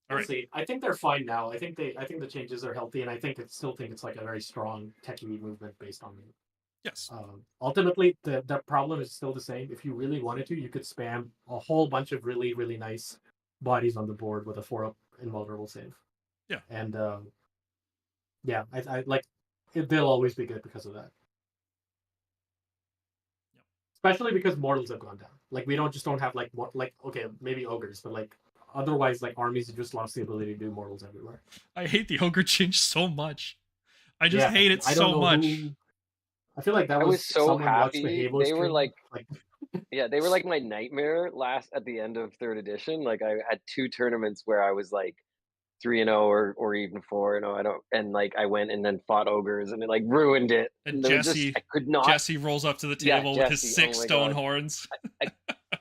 We'll see. I think they're fine now. I think the changes are healthy, and I still think it's like a very strong techie movement based on me. Yes. Ultimately, the problem is still the same. If you really wanted to, you could spam a whole bunch of really, really nice bodies on the board with a 4-up invulnerable save. Yeah. And yeah, I like they'll always be good because of that. Yep. Especially because mortals have gone down. Like we don't have like okay, maybe ogres, but like otherwise, like armies have just lost the ability to do mortals everywhere. I hate the ogre change so much. I just hate it so much. I feel like that was so happy. They were like yeah, they were like my nightmare at the end of third edition. Like I had 2 tournaments where I was like 3-0 or even 4-0. And like I went and then fought ogres, and it like ruined it. And Jesse, I could not. Jesse rolls up to the table with his 6 stone horns.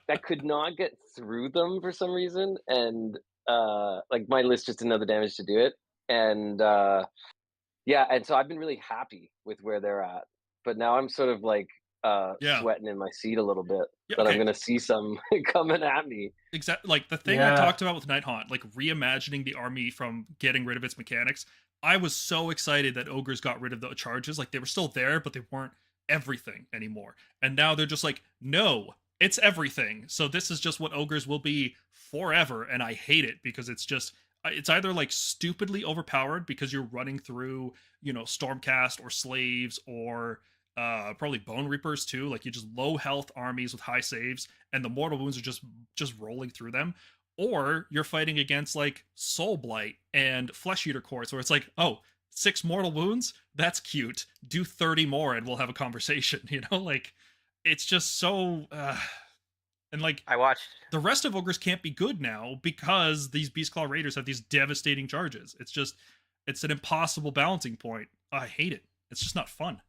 I could not get through them for some reason, and like my list just didn't have the damage to do it. And yeah, and so I've been really happy with where they're at. But now I'm sort of like sweating in my seat a little bit that I'm gonna see some coming at me. Exactly, like the thing I talked about with Nighthaunt, like reimagining the army from getting rid of its mechanics. I was so excited that ogres got rid of the charges. Like they were still there, but they weren't everything anymore. And now they're just like, no, it's everything. So this is just what ogres will be forever, and I hate it because it's just, it's either like stupidly overpowered because you're running through, you know, Stormcast or slaves or probably Bone Reapers too. Like you just low health armies with high saves, and the mortal wounds are just rolling through them. Or you're fighting against like Soul Blight and Flesh Eater Courts, where it's like, oh, 6 mortal wounds, that's cute. Do 30 more and we'll have a conversation. You know, like it's just so. And like I watched the rest of ogres can't be good now because these Beastclaw Raiders have these devastating charges. It's an impossible balancing point. I hate it. It's just not fun.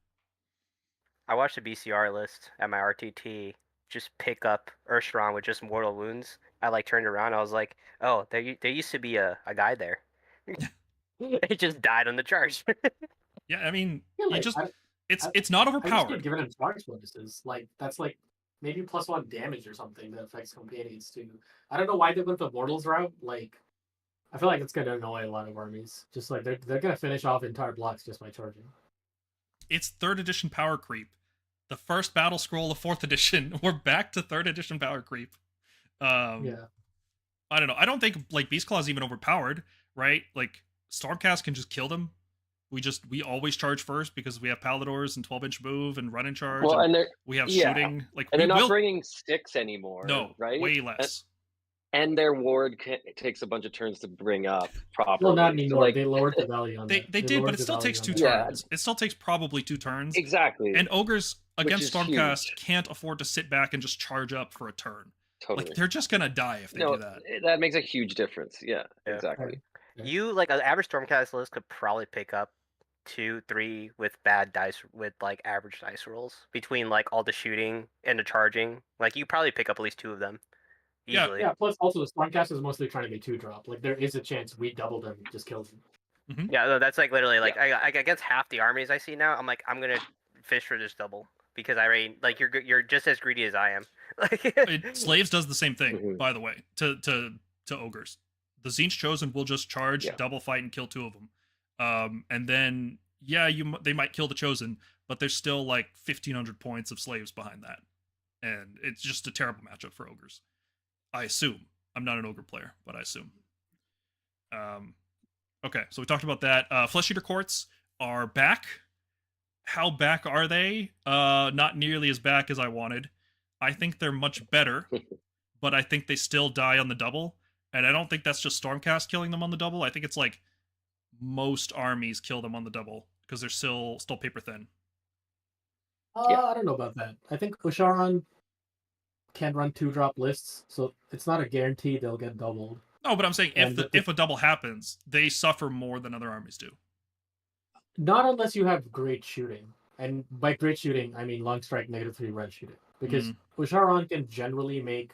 I watched the BCR list at my RTT just pick up Urstron with just mortal wounds. I like turned around. I was like, oh, there used to be a guy there. It just died on the charge. Yeah, I mean, like, it's not overpowered. I given him charge bonuses. Like that's like maybe +1 damage or something that affects companions too. I don't know why they went the mortals route. Like I feel like it's gonna annoy a lot of armies. Just like they're gonna finish off entire blocks just by charging. It's 3rd edition power creep. The first battle scroll of 4th edition. We're back to 3rd edition power creep. Yeah. I don't know. I don't think like Beastclaw is even overpowered, right? Like Stormcast can just kill them. We always charge first because we have Paladors and 12-inch move and run in charge. Well, and we have shooting. Like and they're not bringing 6 anymore. No, right? Way less. And their ward takes a bunch of turns to bring up properly. Well, not anymore. So, like, they lowered the value on that. They did, but it still takes 2 turns. It still takes probably 2 turns. Exactly. And ogres against Stormcast can't afford to sit back and just charge up for a turn. Totally. Like they're just gonna die if they do that. That makes a huge difference. Yeah. Exactly. You like an average Stormcast list could probably pick up 2, 3 with bad dice, with like average dice rolls between like all the shooting and the charging. Like you probably pick up at least 2 of them. Easily. Yeah. Plus, also the Stormcast is mostly trying to get 2-drop. Like there is a chance we double them, just kill them. Mm-hmm. Yeah, that's like literally like I guess half the armies I see now. I'm like I'm gonna fish for this double because I already like you're just as greedy as I am. Like Slaves does the same thing, by the way, to ogres. The Tzeentch Chosen will just charge, double fight, and kill 2 of them. And then they might kill the Chosen, but there's still like 1,500 points of slaves behind that, and it's just a terrible matchup for ogres. I assume. I'm not an ogre player, but I assume. Okay, so we talked about that. Flesh Eater Courts are back. How back are they? Not nearly as back as I wanted. I think they're much better, but I think they still die on the double. And I don't think that's just Stormcast killing them on the double. I think it's like most armies kill them on the double because they're still paper thin. I don't know about that. I think Usharan can run 2-drop lists, so it's not a guarantee they'll get doubled. No, but I'm saying And if a double happens, they suffer more than other armies do. Not unless you have great shooting. And by great shooting, I mean long strike, -3 red shooting. Because Usharon can generally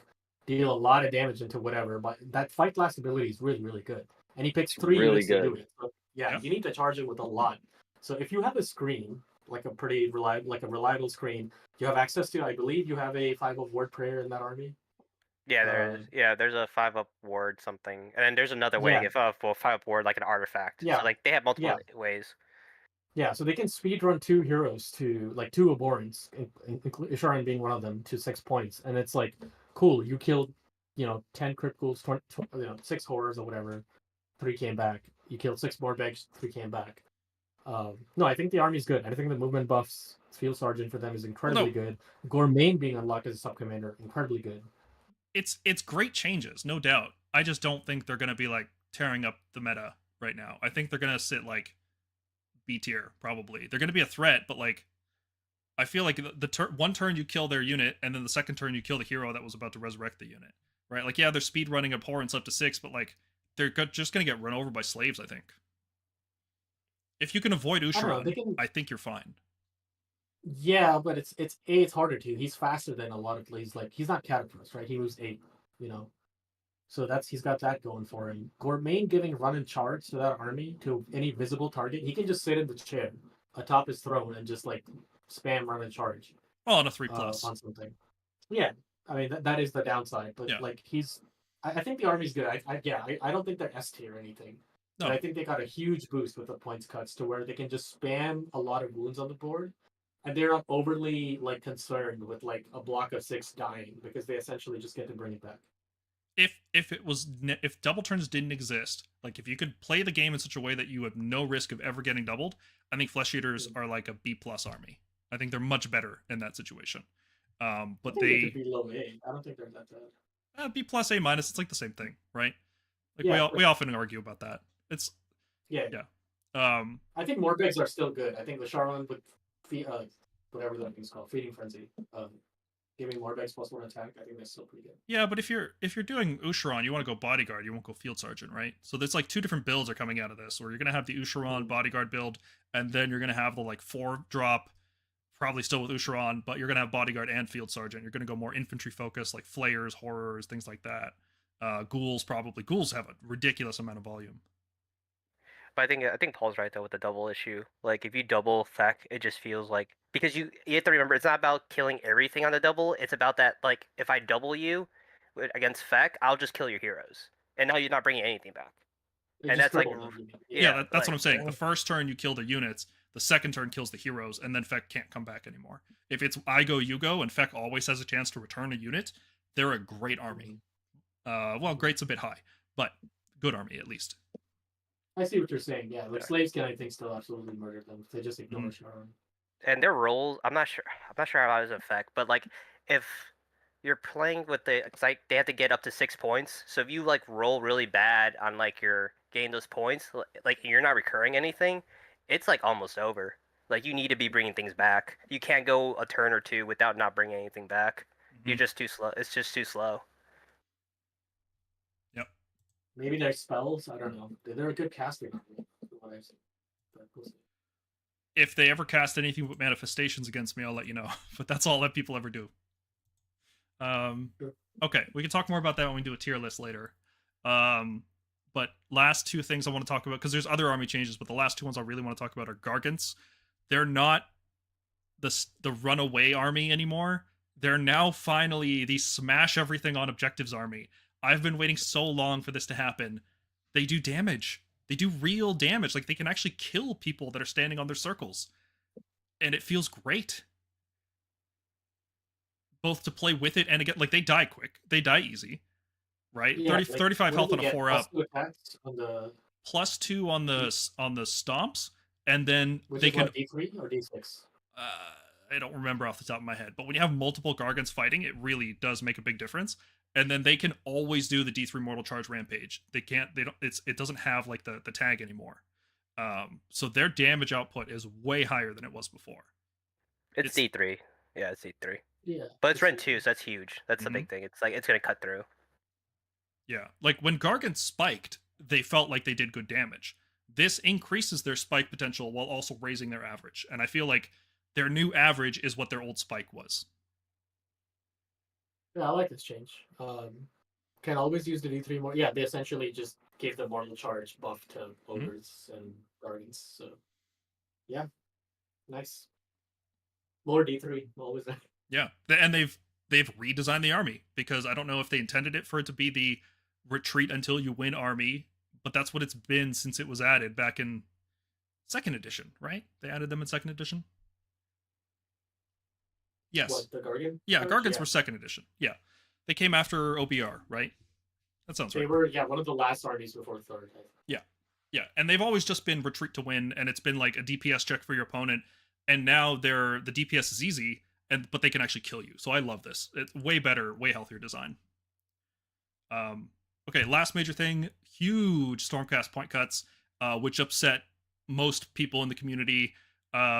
deal a lot of damage into whatever, but that fight last ability is really, really good. And he picks 3 really units good. to do it. So, yeah, you need to charge it with a lot. So if you have a screen, like a pretty reliable screen, you have access to, I believe you have a 5 of ward prayer in that army. Yeah, there's a 5-up ward something, and then there's another way if 5-up ward like an artifact. Yeah. So like they have multiple ways. Yeah, so they can speedrun 2 heroes to, like, 2 abhorrents, Isharan being one of them, to 6 points. And it's like, cool, you killed, 10 crit ghouls, 6 horrors or whatever, 3 came back. You killed 6 more begs, 3 came back. No, I think the army's good. I think the movement buffs, Field Sergeant for them is incredibly good. Gourmain being unlocked as a sub-commander, incredibly good. It's great changes, no doubt. I just don't think they're going to be, like, tearing up the meta right now. I think they're going to sit, like, B tier, probably. They're going to be a threat, but, like, I feel like one turn you kill their unit, and then the second turn you kill the hero that was about to resurrect the unit, right? Like, yeah, they're speed running abhorrence up to 6, but, like, they're just going to get run over by slaves, I think. If you can avoid Usharan, I think you're fine. Yeah, but it's harder to. He's faster than a lot of plays. Like, he's not Catapult, right? He moves 8, So he's got that going for him. Gourmain giving run and charge to that army, to any visible target. He can just sit in the chair atop his throne and just, like, spam run and charge. Oh, on a 3+ on something. Yeah, I mean that is the downside, but like I think the army's good. I don't think they're S tier or anything. No. But I think they got a huge boost with the points cuts to where they can just spam a lot of wounds on the board, and they're not overly, like, concerned with, like, a block of 6 dying, because they essentially just get to bring it back. If double turns didn't exist, like, if you could play the game in such a way that you have no risk of ever getting doubled, I think Flesh Eaters are like a B+ army. I think they're much better in that situation. But they could be low A. I don't think they're that bad. B+, A-, it's like the same thing, right? Like, we often argue about that. It's yeah. I think Morbegs are still good. I think the Sharon with whatever that thing's called, Feeding Frenzy, giving Morbegs +1 attack, I think that's still pretty good. Yeah, but if you're doing Usharon, you want to go Bodyguard, you won't go Field Sergeant, right? So there's, like, 2 different builds are coming out of this, where you're gonna have the Usharon Bodyguard build, and then you're gonna have the, like, 4-drop, probably still with Usharon, but you're gonna have Bodyguard and Field Sergeant. You're gonna go more infantry focused, like Flayers, Horrors, things like that. Ghouls probably. Ghouls have a ridiculous amount of volume. But I think Paul's right though with the double issue. Like, if you double Feck, it just feels like, because you have to remember, it's not about killing everything on the double. It's about that, like, if I double you against Feck, I'll just kill your heroes, and now you're not bringing anything back. And that's like, that's what I'm saying. The first turn you kill the units, the second turn kills the heroes, and then Feck can't come back anymore. If it's I go, you go, and Feck always has a chance to return a unit, they're a great army. Well, great's a bit high, but good army at least. I see what you're saying. Yeah, like, slaves can, I think, still absolutely murder them if they just ignore Sharon. And their roles, I'm not sure how it affect, but, like, if you're playing with it's like they have to get up to 6 points. So if you, like, roll really bad on, like, your gain those points, like, you're not recurring anything, it's, like, almost over. Like, you need to be bringing things back. You can't go a turn or 2 without not bringing anything back. You're just too slow. It's just too slow. Yep. Maybe their spells, I don't know. They're a good casting. If they ever cast anything but manifestations against me, I'll let you know. But that's all that people ever do. Okay, we can talk more about that when we do a tier list later. But last 2 things I want to talk about, because there's other army changes, but the last 2 ones I really want to talk about are Gargants. They're not the runaway army anymore. They're now finally the smash everything on objectives army. I've been waiting so long for this to happen. They do damage. They do real damage. Like, they can actually kill people that are standing on their circles. And it feels great. Both to play with it and again, like, they die quick. They die easy. Right? Yeah, 35 health on a 4-up. +2 on the stomps. And then they can... D3 or D6? I don't remember off the top of my head. But when you have multiple Gargants fighting, it really does make a big difference. And then they can always do the D3 Mortal Charge Rampage. It doesn't have, like, the tag anymore. So their damage output is way higher than it was before. It's D3. Yeah, it's D3. Yeah. But it's Rend 2, so that's huge. That's the Mhm. big thing. It's like it's gonna cut through. Yeah, like when Gargant spiked, they felt like they did good damage. This increases their spike potential while also raising their average, and I feel like their new average is what their old spike was. Yeah, I like this change. Can always use the D3 more. Yeah, they essentially just gave the mortal charge buff to ogres and guardians. So, yeah, nice. More D3, always. Yeah, and they've redesigned the army because I don't know if they intended it for it to be the retreat until you win army, but that's what it's been since it was added back in second edition, right? They added them in second edition. Yes. What, the Gargant? Yeah, charge? Gargants were second edition. Yeah, they came after OBR, right? That sounds They right. were, one of the last armies before third. Yeah, and they've always just been retreat to win, and it's been like a DPS check for your opponent, and now the DPS is easy, but they can actually kill you. So I love this. It's way better, way healthier design. Okay, last major thing: huge Stormcast point cuts, which upset most people in the community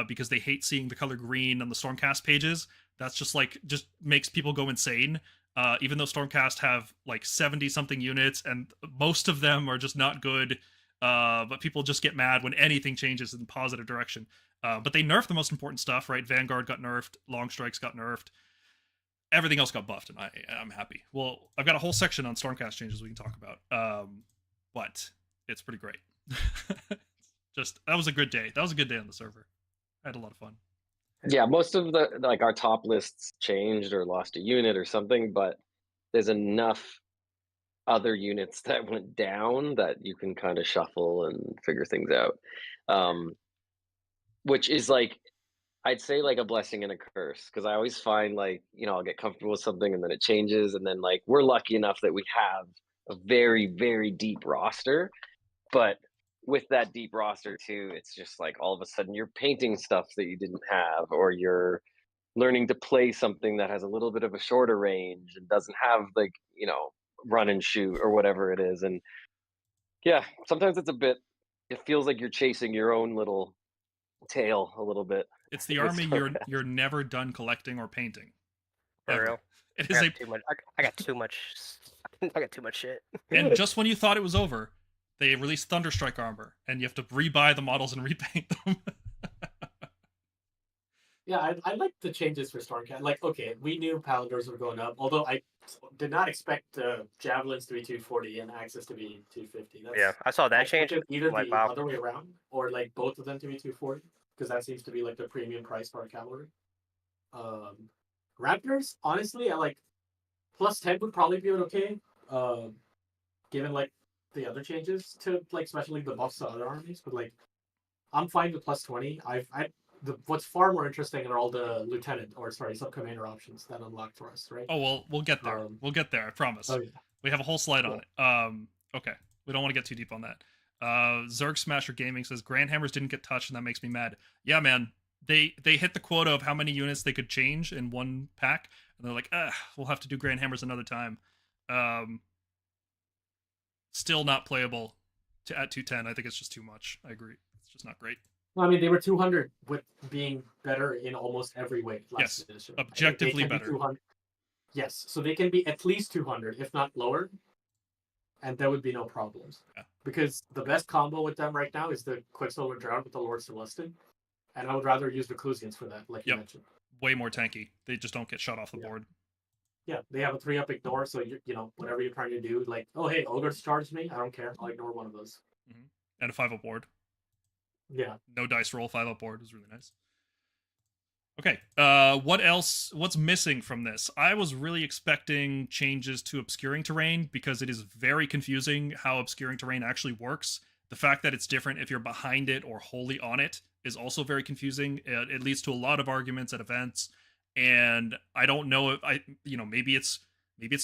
because they hate seeing the color green on the Stormcast pages. That's just makes people go insane. Even though Stormcast have like 70 something units, and most of them are just not good. But people just get mad when anything changes in positive direction. But they nerfed the most important stuff, right? Vanguard got nerfed, Long Strikes got nerfed, everything else got buffed, and I'm happy. Well, I've got a whole section on Stormcast changes we can talk about, but it's pretty great. Just that was a good day. That was a good day on the server. I had a lot of fun. Yeah, most of the like our top lists changed or lost a unit or something, but there's enough other units that went down that you can kind of shuffle and figure things out. Which is like I'd say like a blessing and a curse, because I always find like, I'll get comfortable with something and then it changes, and then like we're lucky enough that we have a very, very deep roster. But with that deep roster too, it's just like all of a sudden you're painting stuff that you didn't have, or you're learning to play something that has a little bit of a shorter range and doesn't have like, run and shoot or whatever it is. And yeah, sometimes it feels like you're chasing your own little tail a little bit. It's the with army Stormcast. you're never done collecting or painting. For Ever. real. It I is got too much. I got too much. I got too much shit. and just when you thought it was over, they released Thunderstrike armor, and you have to rebuy the models and repaint them. Yeah, I like the changes for Stormcast. Like, okay, we knew Paladins were going up, although I did not expect Javelins to be 240 and Axis to be 250. Yeah, I saw that change. Either Like, the wow. other way around, or like both of them to be 240, because that seems to be like the premium price for our cavalry. Raptors, honestly, I like plus 10 would probably be okay, given like the other changes to like especially the buffs to other armies. But like, I'm fine with plus 20. What's far more interesting are all the sub commander options that unlock for us, right? Oh well, we'll get there. We'll get there. I promise. Oh yeah. We have a whole slide on it. Okay, we don't want to get too deep on that. Zerg Smasher Gaming says Grand Hammers didn't get touched, and that makes me mad. Yeah, man, they hit the quota of how many units they could change in one pack, and they're like, we'll have to do Grand Hammers another time. Still not playable at 210. I think it's just too much. I agree. It's just not great. Well, I mean, they were 200 with being better in almost every way. Yes, edition. objectively better. Yes, so they can be at least 200, if not lower, and there would be no problems. Yeah. Because the best combo with them right now is the Quicksilver Drought with the Lord Celestin, and I would rather use the Clusians for that, like you mentioned. Way more tanky. They just don't get shot off the board. Yeah, they have a 3-up ignore, so whatever you're trying to do, like, oh hey, Ogres charged me, I don't care, I'll ignore one of those. Mm-hmm. And a 5-up board. Yeah. No dice roll, 5-up board is really nice. Okay, what else? What's missing from this? I was really expecting changes to obscuring terrain because it is very confusing how obscuring terrain actually works. The fact that it's different if you're behind it or wholly on it is also very confusing. It leads to a lot of arguments at events, and I don't know if maybe it's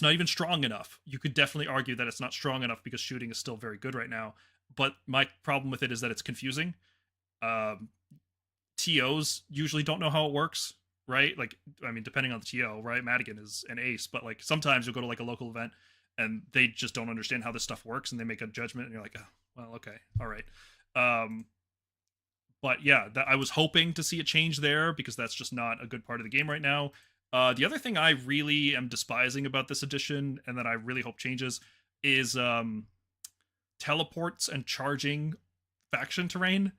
not even strong enough. You could definitely argue that it's not strong enough because shooting is still very good right now. But my problem with it is that it's confusing. TOs usually don't know how it works, right? Like, I mean, depending on the TO, right? Madigan is an ace, but like sometimes you'll go to like a local event and they just don't understand how this stuff works and they make a judgment and you're like, oh, well, okay, all right. But yeah, I was hoping to see a change there because that's just not a good part of the game right now. The other thing I really am despising about this edition, and that I really hope changes, is teleports and charging faction terrain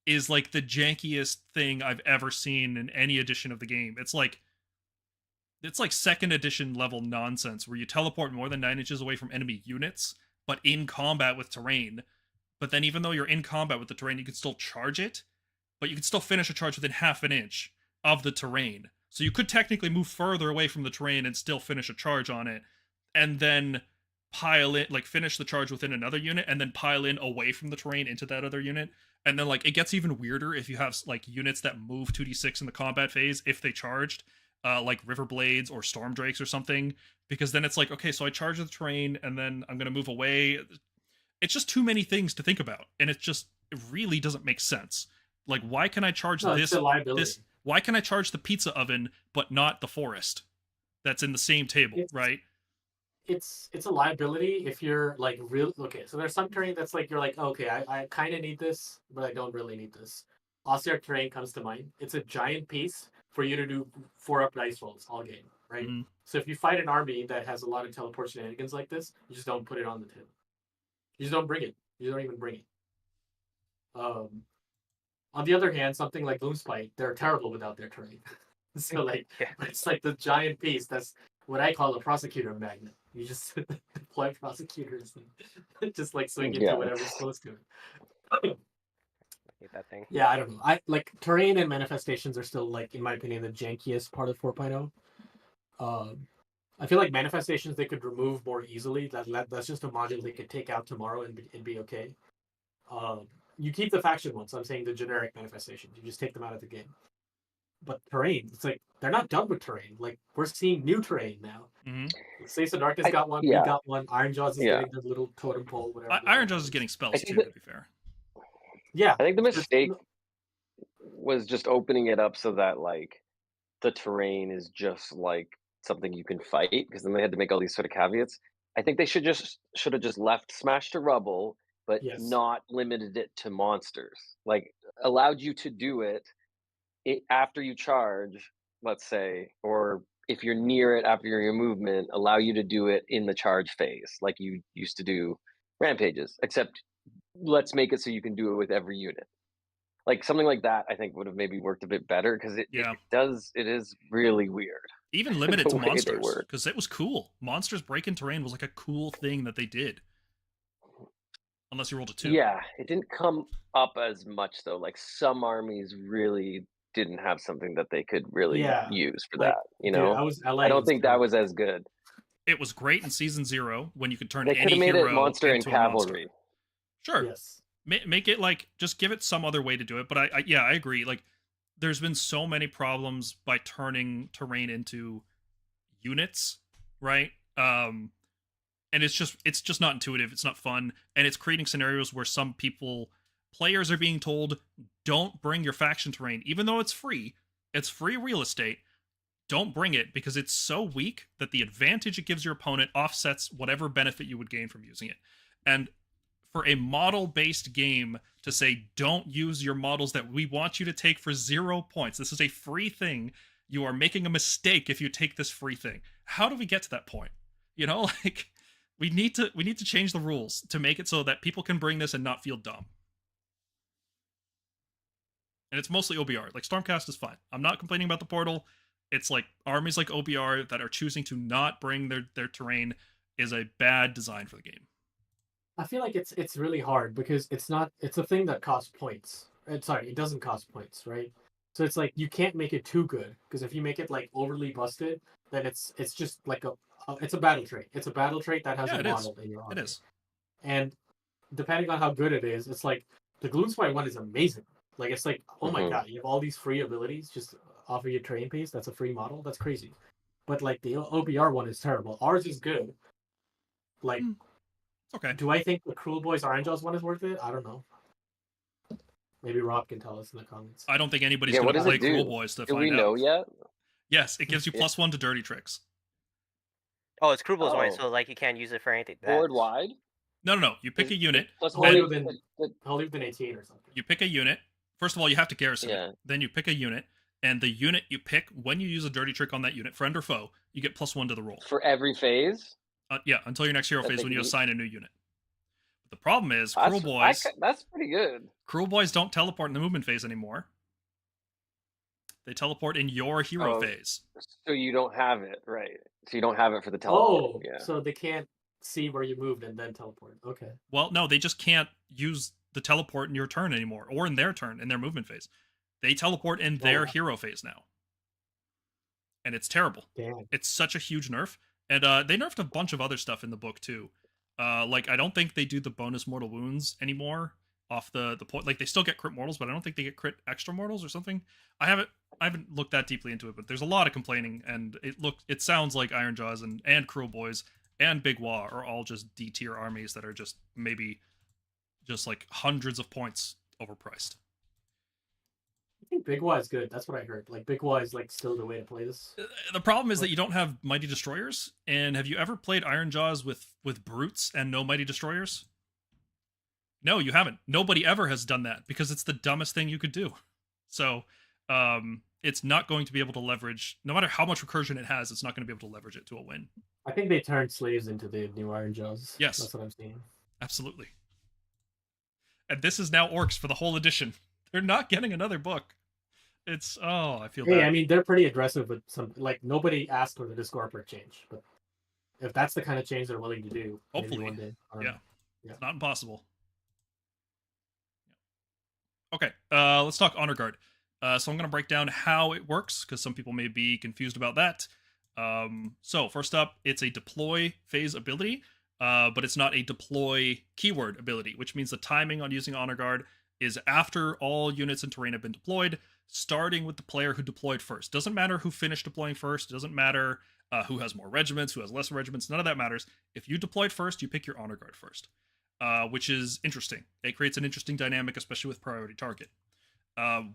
is like the jankiest thing I've ever seen in any edition of the game. It's like second edition level nonsense where you teleport more than 9 inches away from enemy units, but in combat with terrain. But then even though you're in combat with the terrain, you can still charge it, but you can still finish a charge within half an inch of the terrain. So you could technically move further away from the terrain and still finish a charge on it, and then pile it, like finish the charge within another unit, and then pile in away from the terrain into that other unit. And then like it gets even weirder if you have like units that move 2d6 in the combat phase if they charged, like River Blades or Storm Drakes or something, because then it's like, okay, so I charge the terrain and then I'm gonna move away. It's just too many things to think about, and it really doesn't make sense. Like, why can I charge this? Why can I charge the pizza oven but not the forest that's in the same table, right? It's a liability if you're like real. Okay, so there's some terrain that's like you're like, okay, I kind of need this, but I don't really need this. Austere terrain comes to mind. It's a giant piece for you to do 4-up dice rolls all game, right? Mm-hmm. So if you fight an army that has a lot of teleport shenanigans like this, you just don't put it on the table. You just don't bring it. You don't even bring it. On the other hand, something like Gloomspite, they're terrible without their terrain. So like, it's like the giant piece. That's what I call a prosecutor magnet. You just deploy prosecutors and just like swing into whatever's close to it. That thing. Yeah, I don't know. I like terrain and manifestations are still like, in my opinion, the jankiest part of 4.0. I feel like manifestations they could remove more easily. That's just a module they could take out tomorrow and it'd be okay. You keep the faction ones. I'm saying the generic manifestations. You just take them out of the game. But terrain, it's like they're not done with terrain. Like we're seeing new terrain now. Mm-hmm. Slaves of Darkness got one. We got one. Ironjaws is getting the little totem pole. Whatever. Ironjaws is getting spells too. To be fair. Yeah, I think the mistake was just opening it up so that like the terrain is just like something you can fight, because then they had to make all these sort of caveats. I think they should have just left Smash to Rubble, but not limited it to monsters. Like allowed you to do it after you charge, let's say, or if you're near it after your movement, allow you to do it in the charge phase, like you used to do rampages, except let's make it so you can do it with every unit. Like something like that, I think would have maybe worked a bit better, because it is really weird. Even limited to monsters, because it was cool. Monsters breaking terrain was like a cool thing that they did. Unless you rolled a 2. Yeah, it didn't come up as much though. Like some armies really didn't have something that they could really use for that. You know, dude, I don't think that was as good. It was great in Season 0 when you could turn any hero into a monster and cavalry. Sure. Yes. Make it like, just give it some other way to do it. But I agree. Like, there's been so many problems by turning terrain into units, right? And it's just not intuitive. It's not fun, and it's creating scenarios where players are being told, don't bring your faction terrain, even though it's free. It's free real estate. Don't bring it, because it's so weak that the advantage it gives your opponent offsets whatever benefit you would gain from using it. And for a model-based game to say, don't use your models that we want you to take for 0 points. This is a free thing. You are making a mistake if you take this free thing. How do we get to that point? You know, like, we need to change the rules to make it so that people can bring this and not feel dumb. And it's mostly OBR. Like, Stormcast is fine. I'm not complaining about the portal. It's like armies like OBR that are choosing to not bring their terrain is a bad design for the game. I feel like it's really hard because it's a thing that costs points. It doesn't cost points, right? So it's like you can't make it too good, because if you make it like overly busted, then it's just like it's a battle trait. It's a battle trait that has a model in your army. It is. And depending on how good it is, it's like the Gloomspite one is amazing. Like it's like, oh my god, you have all these free abilities just off of your terrain piece. That's a free model. That's crazy. But like the OBR one is terrible. Ours is good. Like, okay. Do I think the Cruel Boys Orange's one is worth it? I don't know. Maybe Rob can tell us in the comments. I don't think anybody's going to play Cruel Boys to find out. Do we know yet? Yes, it gives you +1 to dirty tricks. Oh, it's Cruel Boys one, so like you can't use it for anything. Board wide? No. You pick a unit. Holier than 18 or something. You pick a unit. First of all, you have to garrison it. Then you pick a unit. and the unit you pick when you use a dirty trick on that unit, friend or foe, you get +1 to the roll. For every phase? Yeah, until your next hero That phase they when can you eat? assign a new unit. But the problem is, That's pretty good. Cruel Boys don't teleport in the movement phase anymore. They teleport in your hero phase. So you don't have it, right? So you don't have it for the teleport. Oh, Yeah. so they can't see where you moved and then teleport. Okay. Well, no, they just can't use the teleport in your turn anymore, or in their turn, in their movement phase. They teleport in their hero phase now. And it's terrible. Damn. It's such a huge nerf. And they nerfed a bunch of other stuff in the book, too. Like, I don't think they do the bonus mortal wounds anymore off the point. Like, they still get crit mortals, but I don't think they get crit extra mortals or something. I haven't looked that deeply into it, but there's a lot of complaining, and it sounds like Ironjaws and Cruel Boys and Big Wa are all just D tier armies that are just maybe just like hundreds of points overpriced. I think Big Wa is good. That's what I heard. Like Big Wa is like still the way to play this. The problem is that you don't have Mighty Destroyers. And have you ever played Ironjaws with brutes and no Mighty Destroyers? No, you haven't. Nobody ever has done that because it's the dumbest thing you could do. So it's not going to be able to leverage, no matter how much recursion it has, it's not going to be able to leverage it to a win. I think they turned slaves into the new Ironjaws. Yes. That's what I'm seeing. Absolutely. And this is now orcs for the whole edition. They're not getting another book. It's, I feel bad. I mean, they're pretty aggressive with some, like, nobody asked for the Discorper change, but if that's the kind of change they're willing to do, hopefully one day. Yeah. It's not impossible. Okay, let's talk Honor Guard. So I'm going to break down how it works, because some people may be confused about that. So first up, it's a deploy phase ability, but it's not a deploy keyword ability, which means the timing on using Honor Guard is after all units in terrain have been deployed, starting with the player who deployed first. Doesn't matter who finished deploying first. Doesn't matter who has more regiments, who has less regiments. None of that matters. If you deployed first, you pick your Honor Guard first, which is interesting. It creates an interesting dynamic, especially with priority target.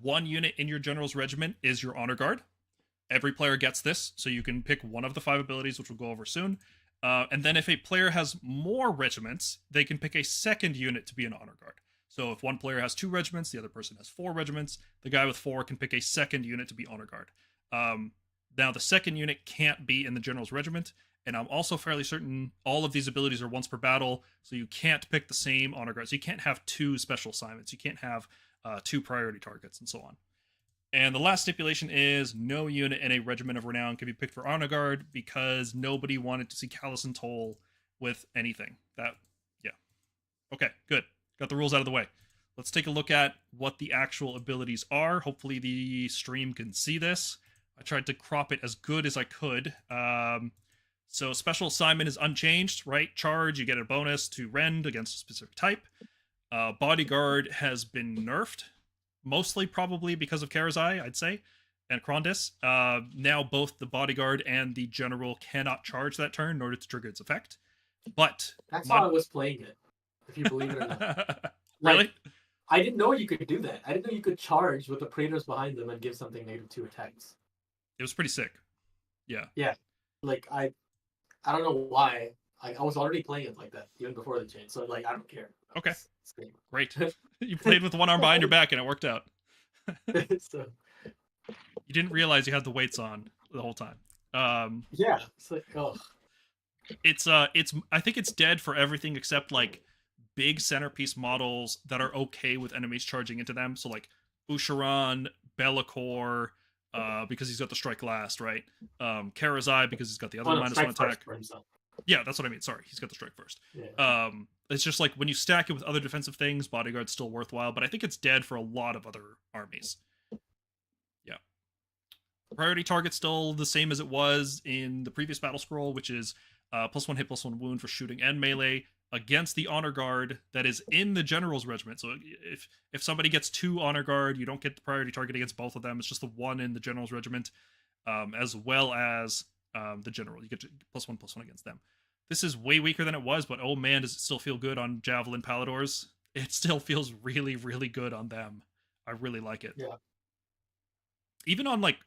One unit in your general's regiment is your Honor Guard. Every player gets this, so you can pick one of the 5 abilities, which we'll go over soon. And then if a player has more regiments, they can pick a second unit to be an Honor Guard. So if one player has 2 regiments, the other person has 4 regiments, the guy with 4 can pick a second unit to be Honor Guard. Now, the second unit can't be in the general's regiment, and I'm also fairly certain all of these abilities are once per battle, so you can't pick the same Honor Guards. You can't have 2 special assignments. You can't have 2 priority targets, and so on. And the last stipulation is no unit in a regiment of renown can be picked for Honor Guard because nobody wanted to see Callous and Toll with anything. Okay, good. Got the rules out of the way. Let's take a look at what the actual abilities are. Hopefully the stream can see this. I tried to crop it as good as I could. So special assignment is unchanged, right? Charge, you get a bonus to rend against a specific type. Bodyguard has been nerfed, mostly probably because of Karazai, I'd say, and Krondis. Now both the Bodyguard and the General cannot charge that turn in order to trigger its effect. But that's how I was playing it, if you believe it or not. Really? I didn't know you could do that. I didn't know you could charge with the Praetors behind them and give something -2 attacks. It was pretty sick. Yeah. Yeah. Like, I don't know why. I was already playing it like that, even before the change. So, like, I don't care. Okay. Great. You played with one arm behind your back and it worked out. So, you didn't realize you had the weights on the whole time. Yeah. It's like, oh. It's I think it's dead for everything except like big centerpiece models that are okay with enemies charging into them. So like Usharan, Be'lakor, because he's got the strike last, right? Karazai because he's got the other -1 attack. Yeah, that's what I mean. Sorry, he's got the strike first. Yeah. It's just like when you stack it with other defensive things, Bodyguard's still worthwhile, but I think it's dead for a lot of other armies. Yeah. Priority target's still the same as it was in the previous Battlescroll, which is +1 hit, +1 wound for shooting and melee against the Honor Guard that is in the General's regiment. So if somebody gets 2 Honor Guard, you don't get the priority target against both of them. It's just the one in the General's regiment, as well as the General. You get +1/+1 against them. This is way weaker than it was, but oh man, does it still feel good on Javelin Paladors. It still feels really, really good on them. I really like it. Yeah. Even on, like,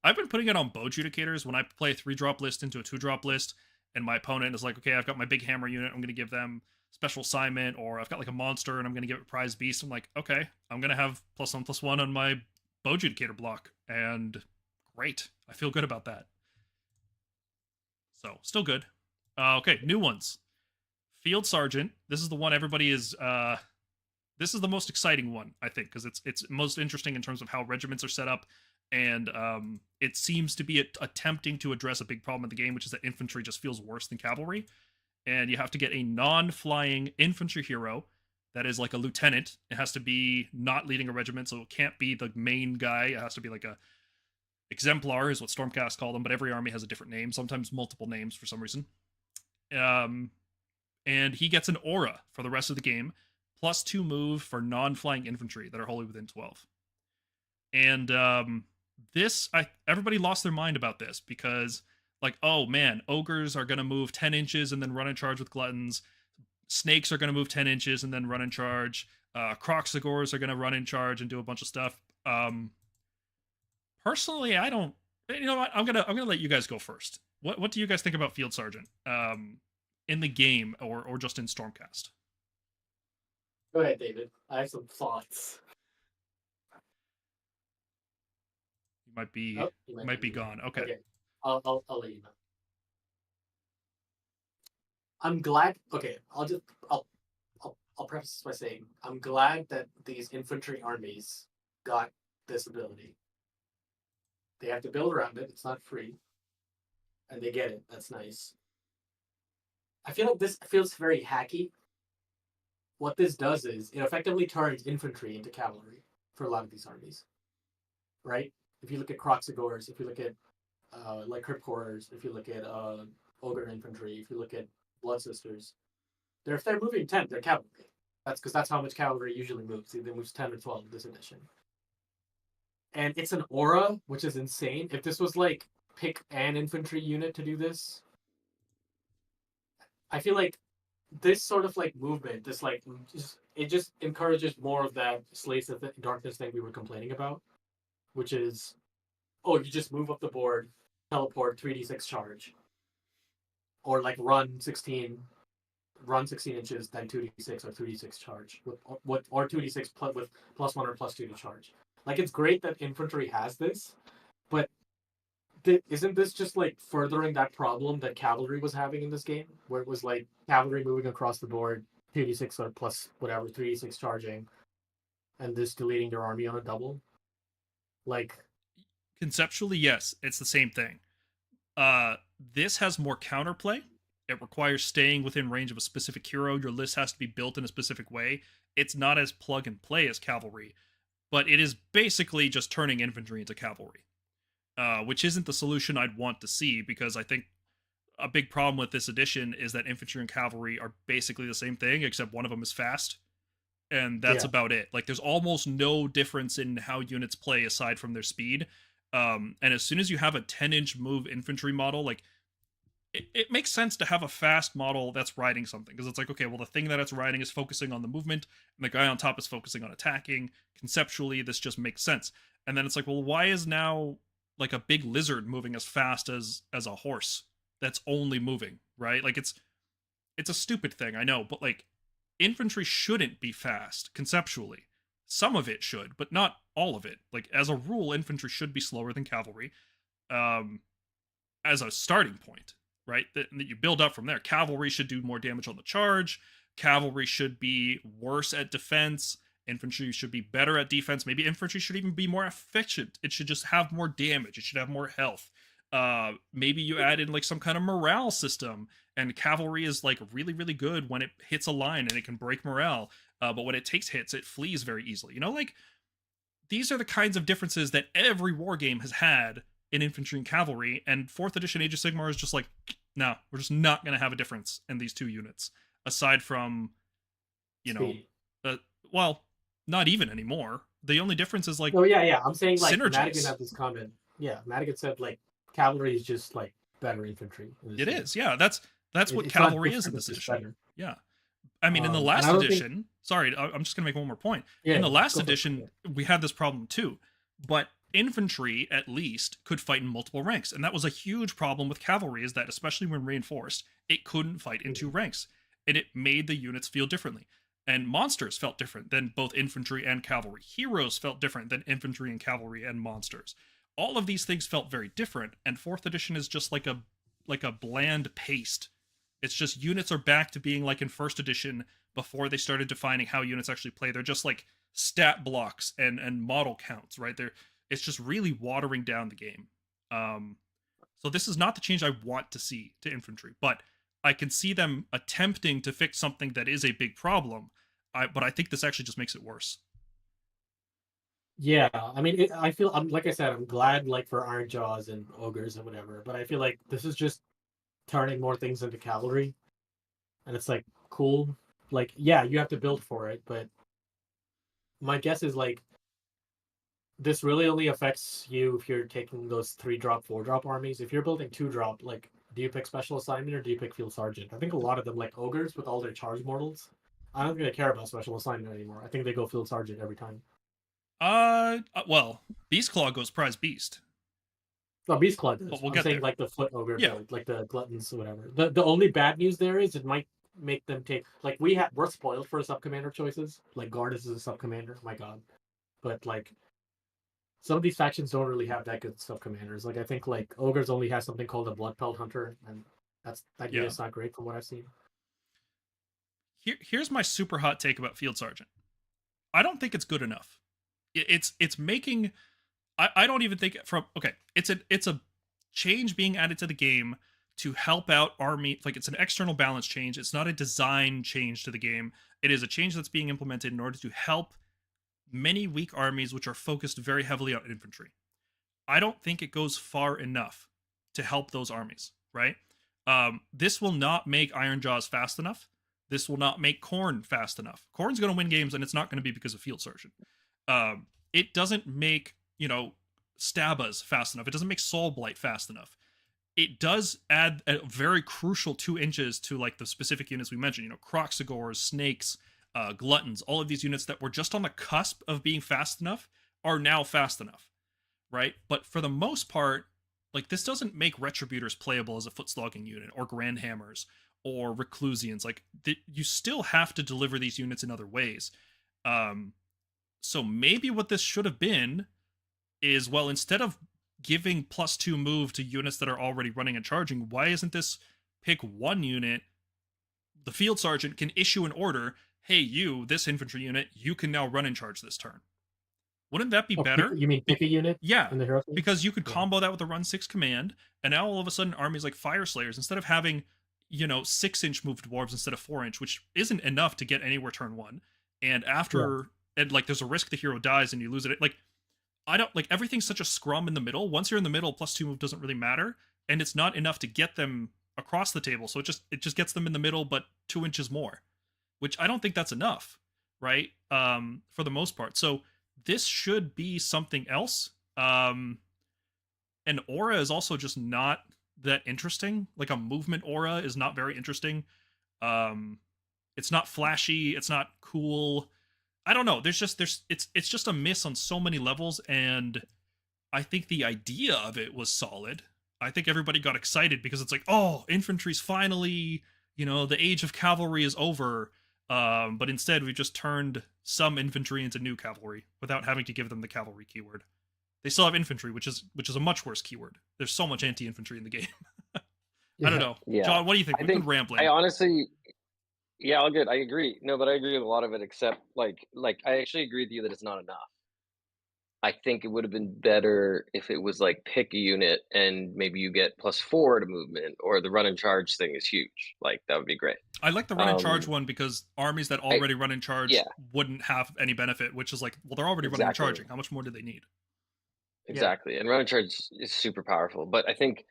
I've been putting it on bow judicators when I play a 3-drop list into a 2-drop list, and my opponent is like, okay, I've got my big hammer unit, I'm going to give them special assignment, or I've got like a monster and I'm going to give it prize beast. I'm like, okay, I'm going to have +1/+1 on my bow adjudicator block, and great. I feel good about that. So still good. Okay, new ones. Field Sergeant. This is the one everybody is. This is the most exciting one, I think, because it's most interesting in terms of how regiments are set up, and it seems to be attempting to address a big problem in the game, which is that infantry just feels worse than cavalry, and you have to get a non-flying infantry hero that is like a lieutenant. It has to be not leading a regiment, so it can't be the main guy. It has to be like a exemplar, is what Stormcast call them, but every army has a different name, sometimes multiple names for some reason. And he gets an aura for the rest of the game, +2 move for non-flying infantry that are wholly within 12. And everybody lost their mind about this because, like, oh man, ogres are going to move 10 inches and then run in charge with gluttons. Snakes are going to move 10 inches and then run in charge. Croaks are going to run in charge and do a bunch of stuff. Personally, I don't. You know what? I'm gonna let you guys go first. What do you guys think about Field Sergeant in the game or just in Stormcast? Go ahead, David. I have some thoughts. You might be gone. Okay. I'll let you know. I'm glad. Okay, I'll preface this by saying I'm glad that these infantry armies got this ability. They have to build around it. It's not free, and they get it. That's nice. I feel like this feels very hacky. What this does is it effectively turns infantry into cavalry for a lot of these armies, right? If you look at Ogres, if you look at like Crypt Horrors, if you look at Ogre infantry, if you look at Blood Sisters, if they're moving 10, they're cavalry. That's because that's how much cavalry usually moves. It moves 10 or 12 this edition. And it's an aura, which is insane. If this was like pick an infantry unit to do this, I feel like this sort of like movement, this like it just encourages more of that Slaves of Darkness thing we were complaining about, which is, oh, you just move up the board, teleport 3d6 charge, or like run 16 inches, then 2d6 or 3d6 charge or 2d6 with +1 or +2 to charge. Like, it's great that infantry has this, but isn't this just like furthering that problem that cavalry was having in this game, where it was like cavalry moving across the board, 2d6 or plus whatever, 3d6 charging, and this deleting your army on a double? Like, conceptually, yes, it's the same thing. This has more counterplay. It requires staying within range of a specific hero. Your list has to be built in a specific way. It's not as plug and play as cavalry, but it is basically just turning infantry into cavalry, which isn't the solution I'd want to see, because I think a big problem with this edition is that infantry and cavalry are basically the same thing, except one of them is fast, and that's about it. Like, there's almost no difference in how units play aside from their speed. And as soon as you have a 10-inch move infantry model, like, it makes sense to have a fast model that's riding something, because it's like, okay, well, the thing that it's riding is focusing on the movement, and the guy on top is focusing on attacking. Conceptually, this just makes sense. And then it's like, well, why is now like a big lizard moving as fast as a horse that's only moving, right? Like, it's a stupid thing, I know, but like, infantry shouldn't be fast conceptually. Some of it should, but not all of it. Like, as a rule, infantry should be slower than cavalry, as a starting point, right? That you build up from there. Cavalry should do more damage on the charge. Cavalry should be worse at defense. Infantry should be better at defense. Maybe infantry should even be more efficient. It should just have more damage. It should have more health. Maybe you add in like some kind of morale system, and cavalry is like really, really good when it hits a line and it can break morale. But when it takes hits, it flees very easily. You know, like, these are the kinds of differences that every war game has had in infantry and cavalry, and 4th edition Age of Sigmar is just like, no, we're just not going to have a difference in these two units, aside from, you know, well, not even anymore. The only difference is like, oh yeah, I'm saying like synergies. Madigan had this comment. Yeah, Madigan said like cavalry is just like better infantry. It is, yeah. That's what cavalry is in this edition. Yeah. I mean, in the last edition, sorry, I'm just going to make one more point. Yeah, in the last edition, we had this problem too, but infantry, at least, could fight in multiple ranks, and that was a huge problem with cavalry, is that, especially when reinforced, it couldn't fight in 2 ranks, and it made the units feel differently. And monsters felt different than both infantry and cavalry. Heroes felt different than infantry and cavalry and monsters. All of these things felt very different, and 4th edition is just like a bland paste. It's just units are back to being like in 1st edition before they started defining how units actually play. They're just like stat blocks and model counts, right? It's just really watering down the game. So this is not the change I want to see to infantry, but I can see them attempting to fix something that is a big problem. But I think this actually just makes it worse. Yeah, I mean, I feel like I said, I'm glad like for Iron Jaws and Ogres and whatever, but I feel like this is just turning more things into cavalry, and it's like cool. Like, yeah, you have to build for it, but my guess is like this really only affects you if you're taking those 3-drop, 4-drop armies. If you're building 2-drop, like, do you pick special assignment or do you pick field sergeant? I think a lot of them, like Ogres with all their charge mortals, I don't really care about special assignment anymore. I think they go field sergeant every time. Well, Beastclaw goes prize beast. No, beastclaw does. But we'll I'm get saying there. like the foot ogre Yeah. build, like the gluttons or whatever. The only bad news there is it might make them take like we're spoiled for sub commander choices. Like Gardas is a sub commander, my god. But like some of these factions don't really have that good sub commanders. Like I think like Ogres only has something called a Bloodpelt Hunter, and that unit's not great from what I've seen. Here's my super hot take about Field Sergeant. I don't think it's good enough. It's making. I don't even think it's a change being added to the game to help out army. Like it's an external balance change. It's not a design change to the game. It is a change that's being implemented in order to help many weak armies which are focused very heavily on infantry. I don't think it goes far enough to help those armies, right? This will not make Iron Jaws fast enough. This will not make Khorne fast enough. Khorne's going to win games, and it's not going to be because of Field Sergeant. It doesn't make, Stabas fast enough. It doesn't make Soul Blight fast enough. It does add a very crucial 2 inches to like the specific units we mentioned. Croxagores, Snakes, Gluttons. All of these units that were just on the cusp of being fast enough are now fast enough, right? But for the most part, like this doesn't make Retributors playable as a foot slogging unit or Grand Hammers or Reclusians. Like you still have to deliver these units in other ways. So maybe what this should have been is, well, instead of giving +2 move to units that are already running and charging, why isn't this pick 1 unit? The Field Sergeant can issue an order, hey, this infantry unit, you can now run and charge this turn. Wouldn't that be better? You mean pick a unit? Yeah, in the hero because you could combo that with a run 6 command, and now all of a sudden armies like Fire Slayers, instead of having 6-inch move dwarves instead of 4-inch, which isn't enough to get anywhere turn 1, and after and like there's a risk the hero dies and you lose it. Like I don't like everything's such a scrum in the middle. Once you're in the middle, +2 move doesn't really matter, and it's not enough to get them across the table. So it just gets them in the middle, but 2 inches more, which I don't think that's enough, right? For the most part. So this should be something else. And aura is also just not that interesting. Like a movement aura is not very interesting. It's not flashy. It's not cool. I don't know. It's just a miss on so many levels, and I think the idea of it was solid. I think everybody got excited because it's like, oh, infantry's finally, the age of cavalry is over. But instead, we've just turned some infantry into new cavalry without having to give them the cavalry keyword. They still have infantry, which is a much worse keyword. There's so much anti-infantry in the game. I don't know. Yeah. John, what do you think? We've been rambling. I honestly, yeah, all good. I agree. No, but I agree with a lot of it, except like I actually agree with you that it's not enough. I think it would have been better if it was like pick a unit and maybe you get +4 to movement, or the run and charge thing is huge. Like that would be great. I like the run and charge one because armies that already run and charge wouldn't have any benefit, which is like, well, they're already running and charging. How much more do they need? Exactly. And run and charge is super powerful. But I think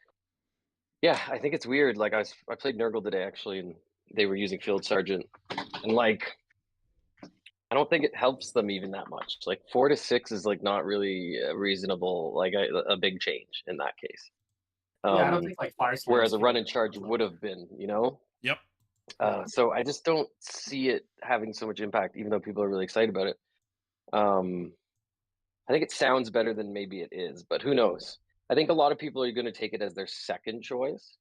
it's weird. Like I played Nurgle today actually, and they were using Field Sergeant, and like I don't think it helps them even that much. Like 4 to 6 is like not really reasonable, like a big change in that case. I don't think like Fire Slayers, whereas a run and charge would have been, Yep. So I just don't see it having so much impact, even though people are really excited about it. I think it sounds better than maybe it is, but who knows? I think a lot of people are going to take it as their second choice.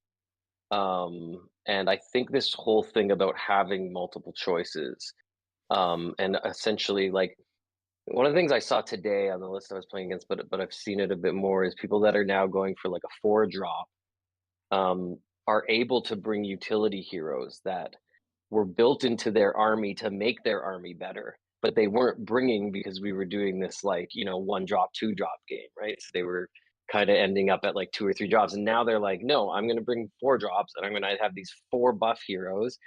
And I think this whole thing about having multiple choices And essentially, like, one of the things I saw today on the list I was playing against, but I've seen it a bit more, is people that are now going for like a 4-drop are able to bring utility heroes that were built into their army to make their army better, but they weren't bringing because we were doing this, like, 1-drop, 2-drop game, right? So they were kind of ending up at like 2 or 3 drops, and now they're like, no, I'm going to bring 4 drops, and I'm going to have these 4 buff heroes.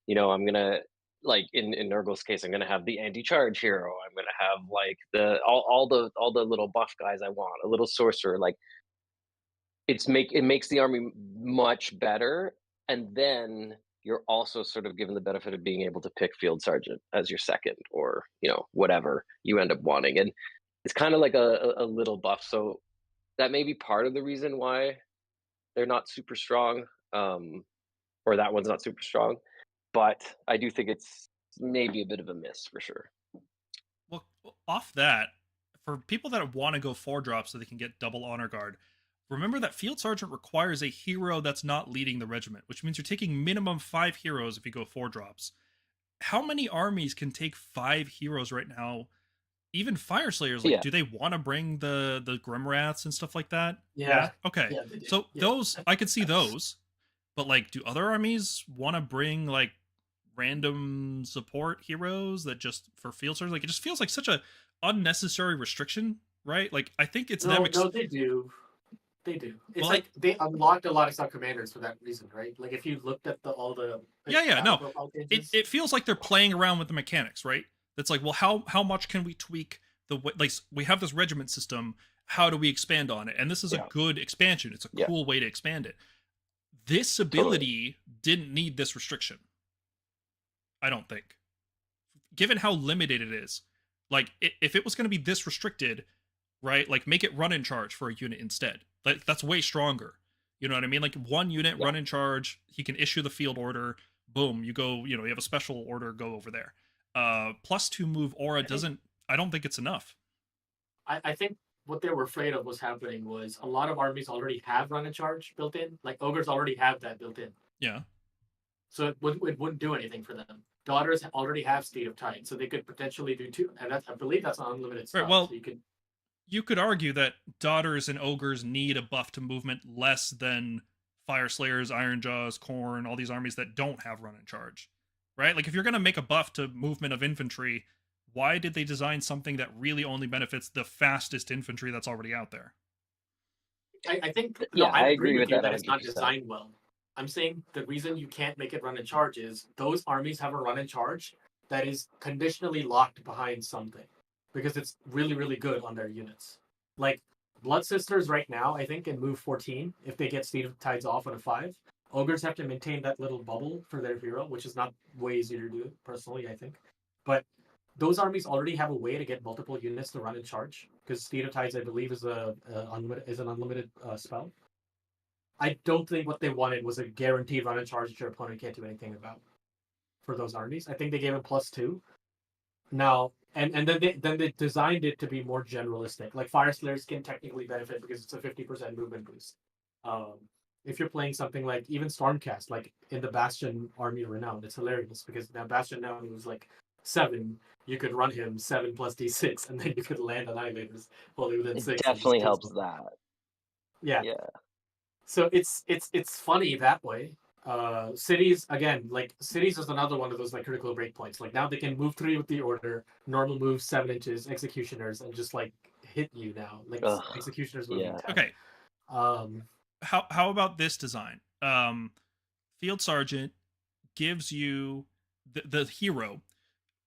I'm going to, like, in Nurgle's case, I'm going to have the anti-charge hero. I'm going to have like all the little buff guys I want, a little sorcerer. Like, it makes the army much better, and then you're also sort of given the benefit of being able to pick field sergeant as your second, or whatever you end up wanting, and it's kind of like a little buff. So that may be part of the reason why they're not super strong, or that one's not super strong, but I do think it's maybe a bit of a miss for sure. Well, off that, for people that want to go 4-drop so they can get double honor guard, remember that Field Sergeant requires a hero that's not leading the regiment, which means you're taking minimum 5 heroes if you go 4-drops. How many armies can take 5 heroes right now? Even Fire Slayers, like, do they want to bring the Grimwraths and stuff like that? Yeah. Okay. Yeah, they do. So Yeah. those, I could see those, but like, do other armies want to bring like random support heroes that just for field sergeants? Like, it just feels like such a unnecessary restriction, right? Like, I think it's them. No, they do. They do. It's Well, like they unlocked a lot of sub commanders for that reason, right? Like if you looked at all the no, it feels like they're playing around with the mechanics, right? That's like, well, how much can we tweak the way? Like, we have this regiment system. How do we expand on it? And this is a good expansion. It's a cool way to expand it. This ability didn't need this restriction, I don't think. Given how limited it is, like, if it was going to be this restricted, right? Like, make it run in charge for a unit instead. Like, that's way stronger. You know what I mean? Like, 1 unit run in charge. He can issue the field order. Boom, you go. You have a special order. Go over there. +2 move aura doesn't. I don't think it's enough. I think what they were afraid of was happening was a lot of armies already have run in charge built in. Like ogres already have that built in. Yeah. So it wouldn't do anything for them. Daughters already have Steed of Tide, so they could potentially do 2. And I believe that's an unlimited spell. Right, well, so you could argue that Daughters and Ogres need a buff to movement less than Fire Slayers, Iron Jaws, Khorne, all these armies that don't have run in charge, right? Like, if you're going to make a buff to movement of infantry, why did they design something that really only benefits the fastest infantry that's already out there? I think I agree with you that it's not designed well. I'm saying the reason you can't make it run in charge is those armies have a run in charge that is conditionally locked behind something because it's really, really good on their units. Like Blood Sisters right now, I think in move 14, if they get Steed of Tides off on a 5, Ogres have to maintain that little bubble for their hero, which is not way easier to do, personally, I think. But those armies already have a way to get multiple units to run in charge because Steed of Tides, I believe, is an unlimited spell. I don't think what they wanted was a guaranteed run in charge that your opponent can't do anything about for those armies. I think they gave him +2. Now, and then they designed it to be more generalistic. Like Fire Slayers can technically benefit because it's a 50% movement boost. If you're playing something like even Stormcast, like in the Bastion Army Renowned, it's hilarious because now Bastion now was like 7. You could run him 7 plus D6, and then you could land Annihilators fully within 6. It definitely helps that. Yeah. So it's funny that way. Cities again, like cities is another one of those like critical breakpoints. Like now they can move 3 with the order, normal move 7 inches, executioners, and just like hit you now. Like executioners moving 10. Okay. How about this design? Field Sergeant gives you the hero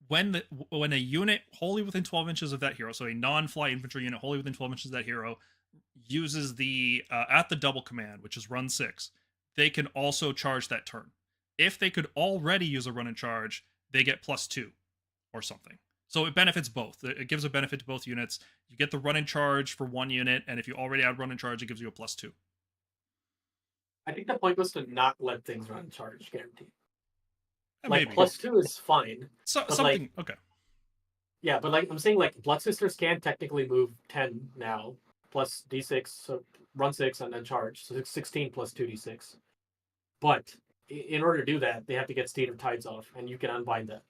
when a unit wholly within 12 inches of that hero, so a non-fly infantry unit wholly within 12 inches of that hero, uses the at the double command, which is run 6, they can also charge that turn. If they could already use a run and charge, they get +2 or something. So it benefits both. It gives a benefit to both units. You get the run and charge for 1 unit, and if you already have run and charge, it gives you a +2. I think the point was to not let things run and charge guaranteed. Like maybe. +2 is fine. So, something like, okay. Yeah, but like I'm saying, like Blood Sisters can technically move 10 now, plus D6, so run 6 and then charge, so 16 plus 2d6. But in order to do that, they have to get Steed of Tides off, and you can unbind that.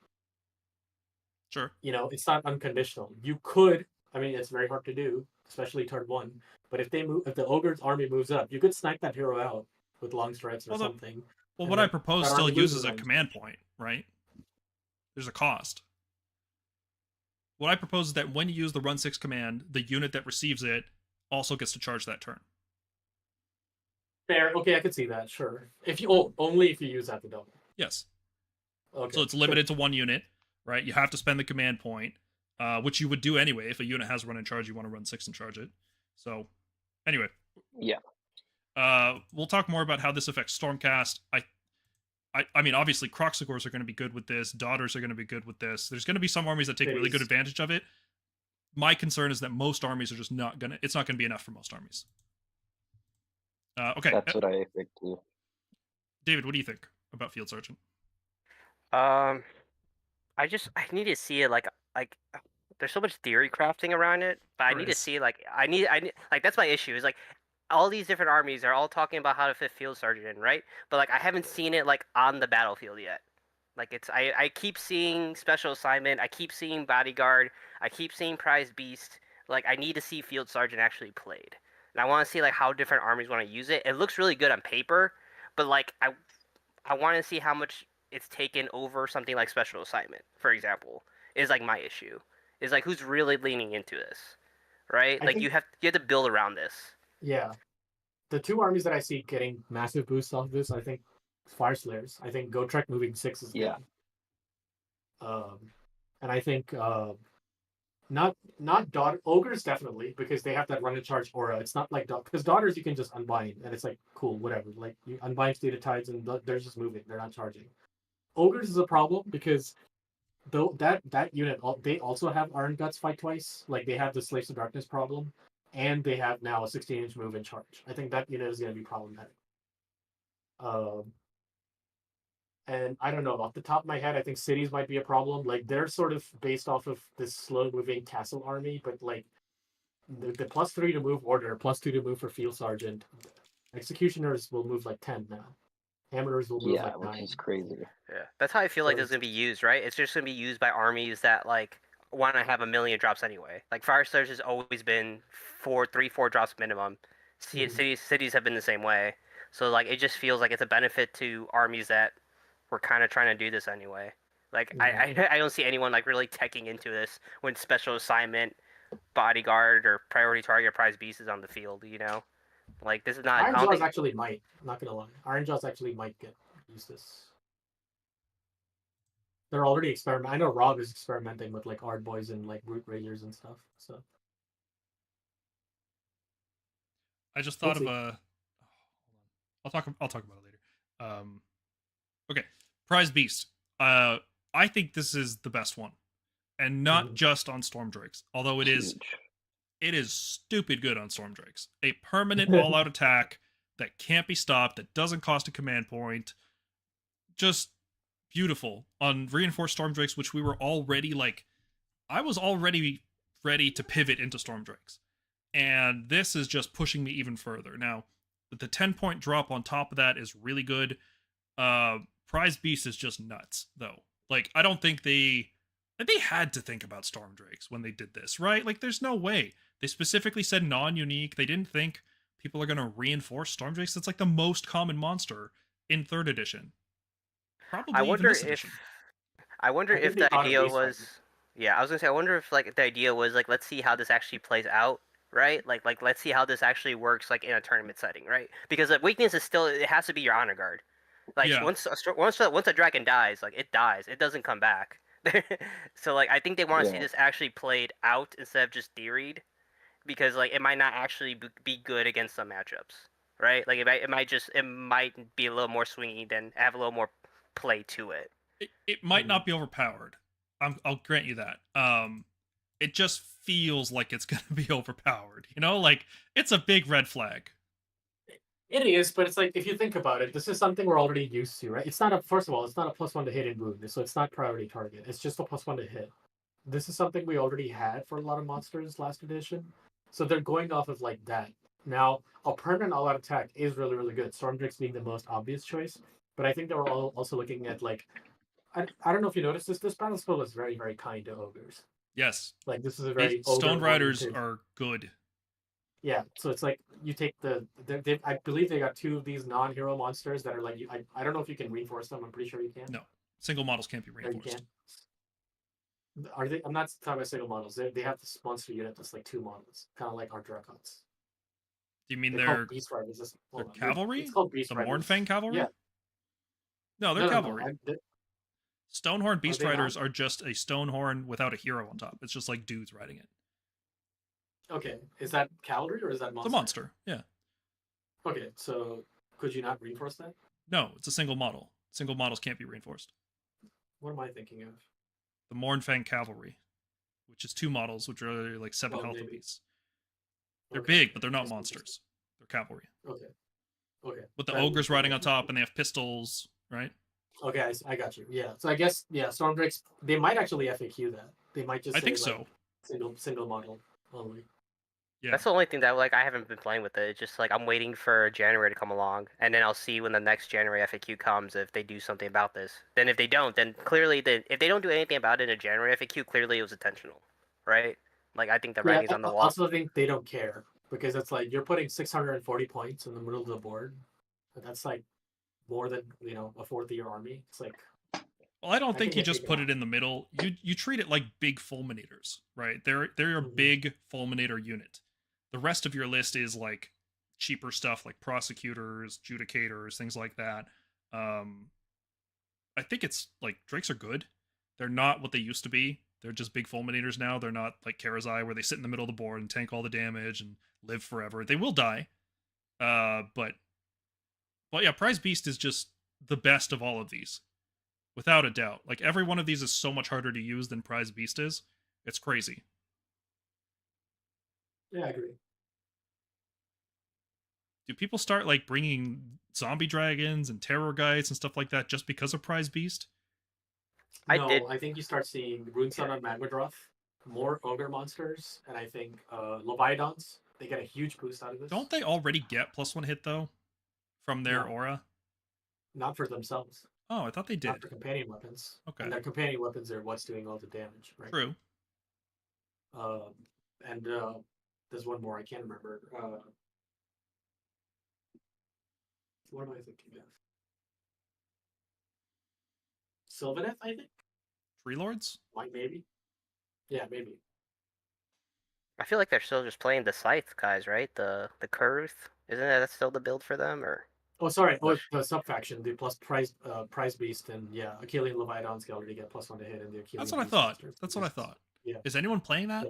Sure. It's not unconditional. You could, I mean, it's very hard to do, especially turn 1. But if the ogre's army moves up, you could snipe that hero out with long strikes or something. Well, and what I then propose that still army uses loses a on command charge. point, right? There's a cost. What I propose is that when you use the run 6 command, the unit that receives it also gets to charge that turn. Fair. Okay, I could see that. Sure. Only if you use that to double. Yes. Okay. So it's limited to 1 unit, right? You have to spend the command point, which you would do anyway. If a unit has run and charge, you want to run 6 and charge it. So, anyway. Yeah. We'll talk more about how this affects Stormcast. I mean, obviously, Croxagores are going to be good with this. Daughters are going to be good with this. There's going to be some armies that take really good advantage of it. My concern is that most armies are just not going to... It's not going to be enough for most armies. Okay. That's what I think too. David, what do you think about Field Sergeant? I need to see it like there's so much theory crafting around it, but I need to see I need like that's my issue is like all these different armies are all talking about how to fit Field Sergeant in, right? But like I haven't seen it like on the battlefield yet. Like I keep seeing Special Assignment, I keep seeing Bodyguard, I keep seeing Prize Beast. Like I need to see Field Sergeant actually played. And I want to see like how different armies want to use it. It looks really good on paper, but like I want to see how much it's taken over something like Special Assignment, for example, is like my issue. Is like who's really leaning into this, right? You have to build around this. Yeah, the 2 armies that I see getting massive boosts off this, I think, Fire Slayers. I think Gotrek moving 6 is good. And I think not Ogres definitely, because they have that run and charge aura. It's not like because Daughters you can just unbind and it's like cool, whatever. Like you unbind State of Tides and they're just moving. They're not charging. Ogres is a problem because though that unit they also have Iron Guts fight twice. Like they have the Slaves of Darkness problem, and they have now a 16-inch move and charge. I think that unit is going to be problematic. And I don't know, off the top of my head, I think cities might be a problem. Like they're sort of based off of this slow-moving castle army, but like the +3 to move order, +2 to move for Field Sergeant. Executioners will move like 10 now. Hammerers will move like 9. Which is crazy. Yeah, that's how I feel like this is gonna be used, right? It's just gonna be used by armies that like want to have a million drops anyway. Like Fire Stars has always been 4 drops minimum. Cities have been the same way. So like it just feels like it's a benefit to armies that were kind of trying to do this anyway. Like I don't see anyone like really teching into this when Special Assignment, Bodyguard, or Priority Target or Prize Beast is on the field. Like this is not. Iron Jaws actually might. I'm not gonna lie. Iron Jaws actually might use this. They're already experimenting. I know Rob is experimenting with like Ard Boys and like Root Raiders and stuff. So I just thought of a. I'll talk about it later. Okay, Prize Beast. I think this is the best one, and not just on Storm Drakes. Although it is stupid good on Storm Drakes. A permanent all-out attack that can't be stopped, that doesn't cost a command point. Just beautiful on Reinforced Storm Drakes, which we were already like... I was already ready to pivot into Storm Drakes. And this is just pushing me even further. Now, the 10-point drop on top of that is really good. Prize Beast is just nuts, though. Like, I don't think they had to think about Storm Drakes when they did this, right? Like, there's no way. They specifically said non-unique. They didn't think people are going to reinforce Storm Drakes. That's like the most common monster in 3rd edition. Probably I wonder even this edition. I wonder if the idea was... Yeah, I was going to say, I wonder if like the idea was like, let's see how this actually plays out, right? Like let's see how this actually works like in a tournament setting, right? Because like weakness is still... It has to be your honor guard. Like once a dragon dies, like it dies. It doesn't come back. So like I think they want to see this actually played out instead of just theoried, because like it might not actually be good against some matchups, right? Like it might be a little more swingy than have a little more play to it. It might not be overpowered. I'll grant you that. It just feels like it's gonna be overpowered. Like it's a big red flag. It is, but it's like if you think about it, this is something we're already used to, right? First of all, it's not a +1 to hit and wound, so it's not priority target. It's just a +1 to hit. This is something we already had for a lot of monsters last edition, so they're going off of like that. Now, a permanent all-out attack is really, really good. Storm Drakes being the most obvious choice, but I think they were also looking at like I don't know if you noticed this. This Battlescroll is very, very kind to ogres. Yes. Like this is a very Stone Riders ogre-oriented. are good. Yeah, so it's like you take I believe they got 2 of these non-hero monsters that are like I don't know if you can reinforce them. I'm pretty sure you can. No. Single models can't be No, you reinforced. can't. Are they? I'm not talking about single models. They have this monster unit that's like 2 models, kind of like our Dragons. Do you mean They're they're called Beast Riders. cavalry? It's called Beast The Riders. Mournfang cavalry? Yeah. No, they're cavalry. No, Stonehorn Beast they Riders not? are just a Stonehorn without a hero on top. It's just like dudes riding it. Okay, is that cavalry or is that monster? It's a monster, yeah. Okay, so could you not reinforce that? No, it's a single model. Single models can't be reinforced. What am I thinking of? The Mournfang Cavalry, which is 2 models, which are like 7 health maybe. apiece. They're Okay. big, but they're not monsters. They're cavalry. Okay. Okay. With the ogres riding on top, and they have pistols, right? Okay, I got you. Yeah. So I guess Stormdrakes, they might actually FAQ that. They might just I say, think like, so. single model only. Yeah. That's the only thing that like I haven't been playing with it. It's just like I'm waiting for January to come along, and then I'll see when the next January FAQ comes if they do something about this. Then if they don't, then clearly if they don't do anything about it in a January FAQ, clearly it was intentional, right? Like I think the writing's on the I wall. also think they don't care because it's like you're putting 640 points in the middle of the board. That's like more than a 4th-year army. It's like. Well, I don't I think can you get just taken put out. it in the middle. You treat it like big fulminators, right? They're your Mhm. big fulminator unit. The rest of your list is like cheaper stuff like prosecutors, judicators, things like that. I think it's like Drakes are good. They're not what they used to be. They're just big fulminators now. They're not like Karazai where they sit in the middle of the board and tank all the damage and live forever. They will die. But yeah, Prize Beast is just the best of all of these. Without a doubt. Like every one of these is so much harder to use than Prize Beast is. It's crazy. Yeah, I agree. Do people start like bringing zombie dragons and terror guides and stuff like that just because of Prize Beast? No, I think you start seeing Runesun on Magmadroth, more ogre monsters, and I think Leviathans. They get a huge boost out of this. Don't they already get +1 hit though? From their aura? Not for themselves. Oh, I thought they did. Not for companion weapons. Okay. And their companion weapons are what's doing all the damage, right? True. And there's one more I can't remember. What am I thinking of? Sylvaneth, I think. Tree Lords? Maybe. Yeah, maybe. I feel like they're still just playing the Scythe guys, right? The Kurth. Isn't that still the build for them, or? Oh, sorry. Oh, the sub faction, the plus prize beast, and yeah, Achillean Leviathans can already get +1 to hit, and the Achillean. That's what I thought. That's what I thought. Yeah. Is anyone playing that?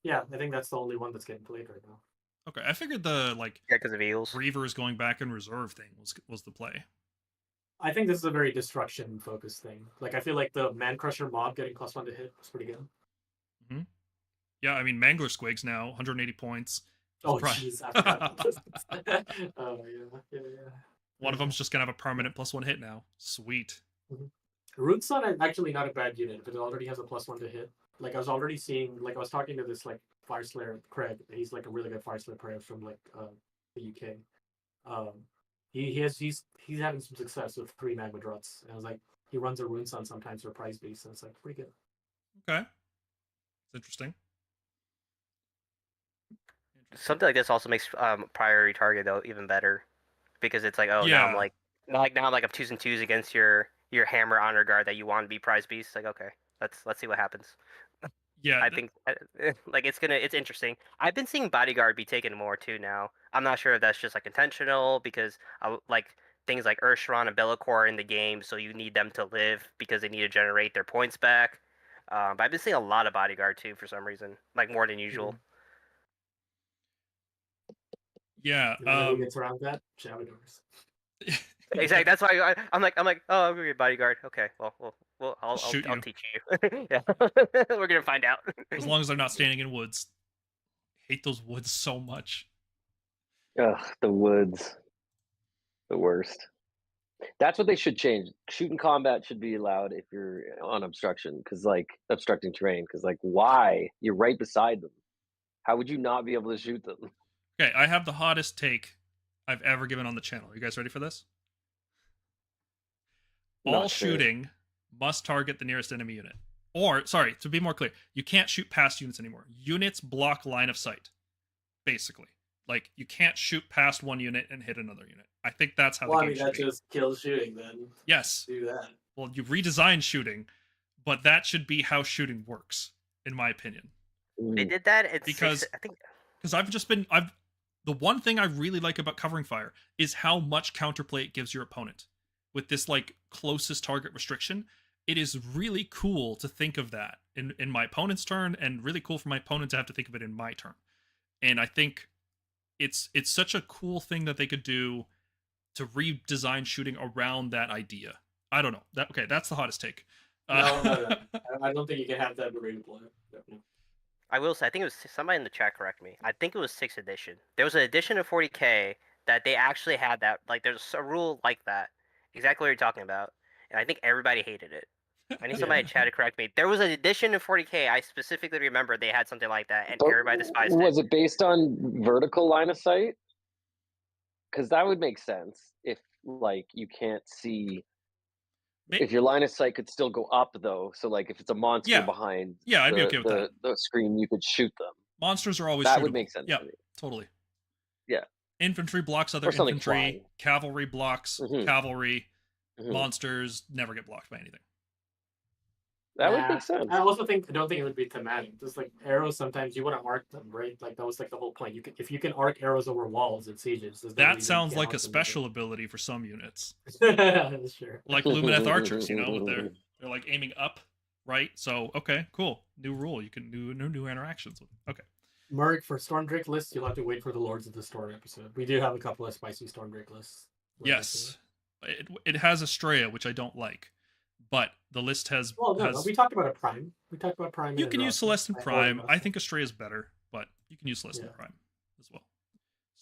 Yeah, I think that's the only one that's getting played right now. Okay, I figured the like because of eels. Reavers going back in reserve thing was the play. I think this is a very destruction focused thing. Like I feel like the Man Crusher mob getting +1 to hit was pretty good. Mm-hmm. Yeah, I mean Mangler Squigs now 180 points. Oh jeez, oh yeah. One of them's just gonna have a permanent +1 hit now. Sweet. Mm-hmm. Runesun is actually not a bad unit, but it already has a +1 to hit. Like I was already seeing, like I was talking to this like Fire Slayer Craig. He's like a really good Fire Slayer player from like the UK. He's having some success with 3 Magmadroths. And I was like, he runs a Runesun sometimes for Prize Beast, and it's like pretty good. Okay, it's interesting. Something like this also makes priority target though even better, because it's like now I'm like up 2s and 2s against your hammer honor guard that you want to be Prize Beast. Like okay, let's see what happens. Yeah, I think like it's interesting. I've been seeing bodyguard be taken more too now. I'm not sure if that's just like intentional because like things like Urshron and Bellicor are in the game, so you need them to live because they need to generate their points back. But I've been seeing a lot of bodyguard too for some reason, like more than usual. Yeah. Who gets around that? Shabadors. Exactly. That's why I'm like, oh, I'm gonna get bodyguard. Okay, well, I'll teach you. Yeah, we're gonna find out. As long as they're not standing in woods. I hate those woods so much. Ugh, the woods. The worst. That's what they should change. Shooting combat should be allowed if you're on obstruction, because like obstructing terrain. Because like, why? You're right beside them. How would you not be able to shoot them? Okay, I have the hottest take I've ever given on the channel. Are you guys ready for this? all Not sure. shooting must target the nearest enemy unit. Or, sorry, to be more clear, you can't shoot past units anymore. Units block line of sight, basically. Like, you can't shoot past one unit and hit another unit. I think that's how Well, the I game mean, that should be. just kills shooting then. Yes. Do that. Well, you redesigned shooting, but that should be how shooting works, in my opinion. They did that at Because- six, I think. Because the one thing I really like about covering fire is how much counterplay it gives your opponent. With this like closest target restriction, it is really cool to think of that in my opponent's turn, and really cool for my opponent to have to think of it in my turn. And I think it's such a cool thing that they could do to redesign shooting around that idea. I don't know. That's the hottest take. No. I don't think you can have that readable. No. I will say, I think it was somebody in the chat correct me. I think it was 6th edition. There was an edition of 40k that they actually had that. Like, there's a rule like that, exactly what you're talking about, and I think everybody hated it. I need somebody in chat to correct me. There was an edition of 40k. I specifically remember they had something like that, and But everybody despised was it. it based on vertical line of sight? Because that would make sense if, like, you can't see. If your line of sight could still go up, though, so like if it's a monster Yeah. behind Yeah, I'd be okay with that. the screen, you could shoot them. Monsters are always That shootable. would make sense. Yeah, To me. totally. Yeah. Infantry blocks other Or something infantry. flying. Cavalry blocks Mhm. cavalry. Mhm. Monsters never get blocked by anything. That would make sense. I also don't think it would be thematic. Just like arrows, sometimes you want to arc them, right? Like that was like the whole point. If you can arc arrows over walls in sieges, there's no That reason you sounds can't like arc a them special ability for some units, over- Sure. like Lumineth archers. You know, with they're like aiming up, right? So okay, cool. New rule. You can do new interactions with it. Okay. Merc, for Stormdrake lists, you'll have to wait for the Lords of the Storm episode. We do have a couple of spicy Stormdrake lists. Yes, it has Estrella, which I don't like, but the list has. Well, no, has we talked about a Prime. We talked about Prime. you can use Celestin Prime. I think. think Estrella is better, but you can use Celestin Prime as well.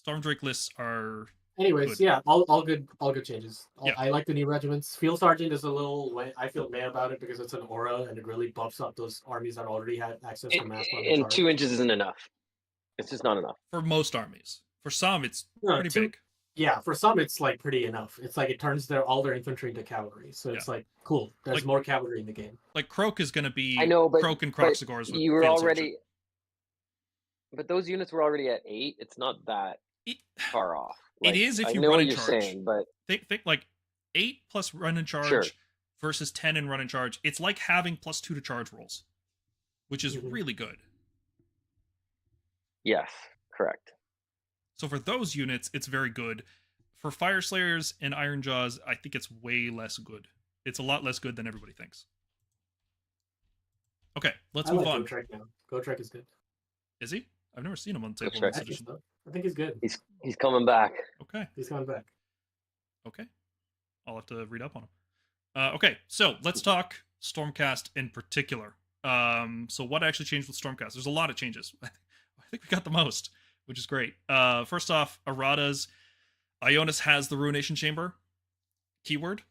Stormdrake lists are. Anyways, good. yeah, all good changes. Yeah. I like the new regiments. Field Sergeant is a little. I feel mad about it because it's an aura and it really buffs up those armies that already had access to mass weapon And charge. 2 inches isn't enough. It's just not enough. For most armies. For some, it's No, pretty 2 big. Yeah, for some it's like pretty enough. It's like it turns all their infantry into cavalry. So it's like cool. There's Like- more cavalry in the game. Like Croak is going to be. I know, but Croak and but Croxagores with you were Field already. Sergeant. But those units were already at 8. It's not that It, far off. It is if I you know run what in you're charge. saying, but think like 8 plus run and charge Sure. versus 10 and run and charge. It's like having +2 to charge rolls, which is Mhm. really good. yes, correct. So for those units, it's very good. For Fire Slayers and Iron Jaws, I think it's way less good. It's a lot less good than everybody thinks. Okay, let's I move like on. Gotrek now. Gotrek is good. Is he? I've never seen him on the table in Gotrek. this I think edition. so. I think he's good. He's coming back. Okay, He's coming back. okay. I'll have to read up on him. Okay, so let's talk Stormcast in particular. So what actually changed with Stormcast? There's a lot of changes. I think we got the most, which is great. First off, Ionis has the Ruination Chamber keyword.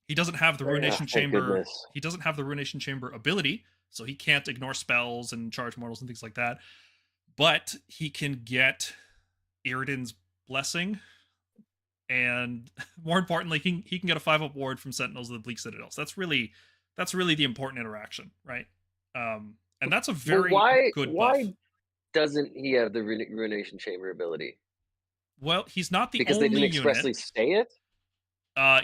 He doesn't have the Ruination thank Chamber. goodness. He doesn't have the Ruination Chamber ability, so he can't ignore spells and charge mortals and things like that. But he can get Iridan's Blessing, and more importantly, he can get a 5-up ward from Sentinels of the Bleak Citadels. That's really the important interaction, right? And that's a very good buff. Why doesn't he have the Ruination Chamber ability? Well, he's not the Because only they didn't expressly unit. say it?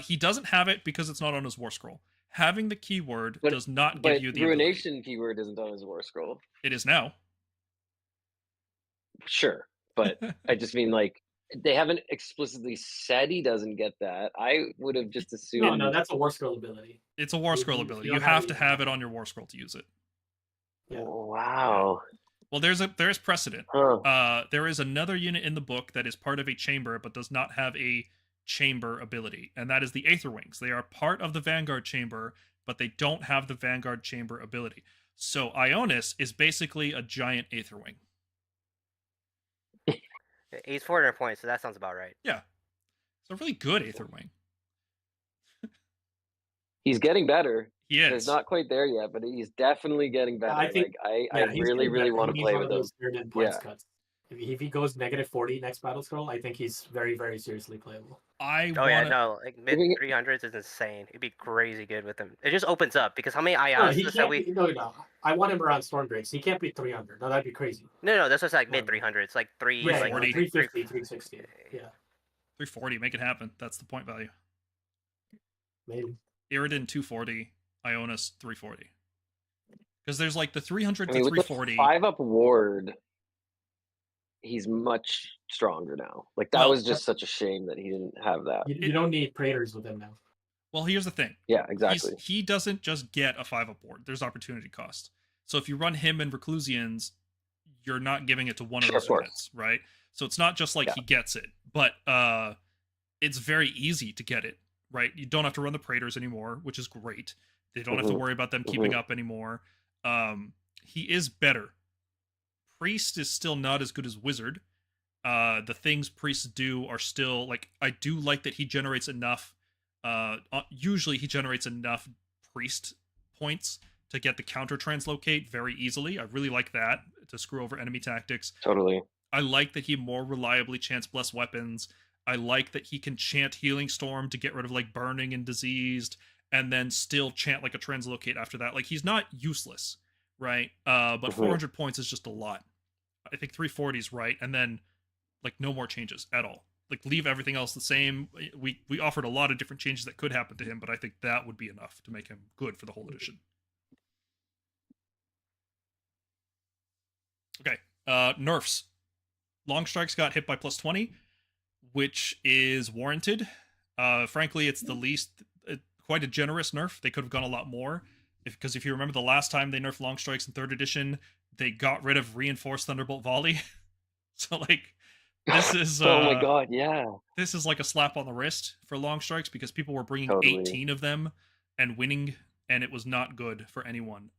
He doesn't have it because it's not on his war scroll. Having the keyword But- does not But give you the ability. Ruination keyword isn't on his war scroll. It is now. Sure, but I just mean like they haven't explicitly said he doesn't get that. I would have just assumed. No, that's a war scroll ability. It's a war scroll You ability. don't You have have it to yet. have it on your war scroll to use it. Yeah. Wow. Well, there's precedent. Huh. There is another unit in the book that is part of a chamber but does not have a chamber ability, and that is the Aetherwings. They are part of the Vanguard chamber, but they don't have the Vanguard chamber ability. So Ionis is basically a giant Aetherwing. He's 400 points, so that sounds about right. Yeah. It's a really good Aetherwing. He's getting better. He is. He's not quite there yet, but he's definitely getting better. I think- I Yeah, he's really, getting really better. want He to needs play one with of him. those Iridan Blitz Yeah. cuts. If he goes -40 next Battlescroll, I think he's very, very seriously playable. Like mid 300s is insane. It'd be crazy good with him. It just opens up because how many No, IOs he that can't we? be, no. I want him around Stormbreaks. He can't be 300. No, that'd be crazy. No, that's just like mid Whatever. 300s, like three, Yeah, like 340. 350, 360. Yeah, 340, make it happen. That's the point value. maybe. Iridan 240, Ionis 340. Because there's like the 300 I mean, to with the 340. 5-up ward, he's much stronger now. Like that Well, was just such a shame that he didn't have that. You don't need Praetors with him now. Well, here's the thing. Yeah, exactly. He doesn't just get a 5-up ward. There's opportunity cost. So if you run him and Reclusians, you're not giving it to one of those units, right? So it's not just like he gets it, but it's very easy to get it, right? You don't have to run the Praetors anymore, which is great. They don't have to worry about them keeping up anymore. He is better. Priest is still not as good as Wizard. The things priests do are still like, I do like that he generates enough. Usually he generates enough priest points to get the counter translocate very easily. I really like that to screw over enemy tactics. Totally. I like that he more reliably chants blessed weapons. I like that he can chant Healing Storm to get rid of like burning and diseased, and then still chant like a translocate after that. Like he's not useless, right? But 400 points is just a lot. I think 340 is right, and then like no more changes at all. Like leave everything else the same. We offered a lot of different changes that could happen to him, but I think that would be enough to make him good for the whole edition. Okay, nerfs. Long strikes got hit by +20, which is warranted. Frankly, it's the least, quite a generous nerf. They could have gone a lot more. Because if you remember the last time they nerfed long strikes in 3rd edition, they got rid of reinforced Thunderbolt Volley. So like, this is oh my god, yeah. This is like a slap on the wrist for long strikes because people were bringing 18 of them and winning, and it was not good for anyone.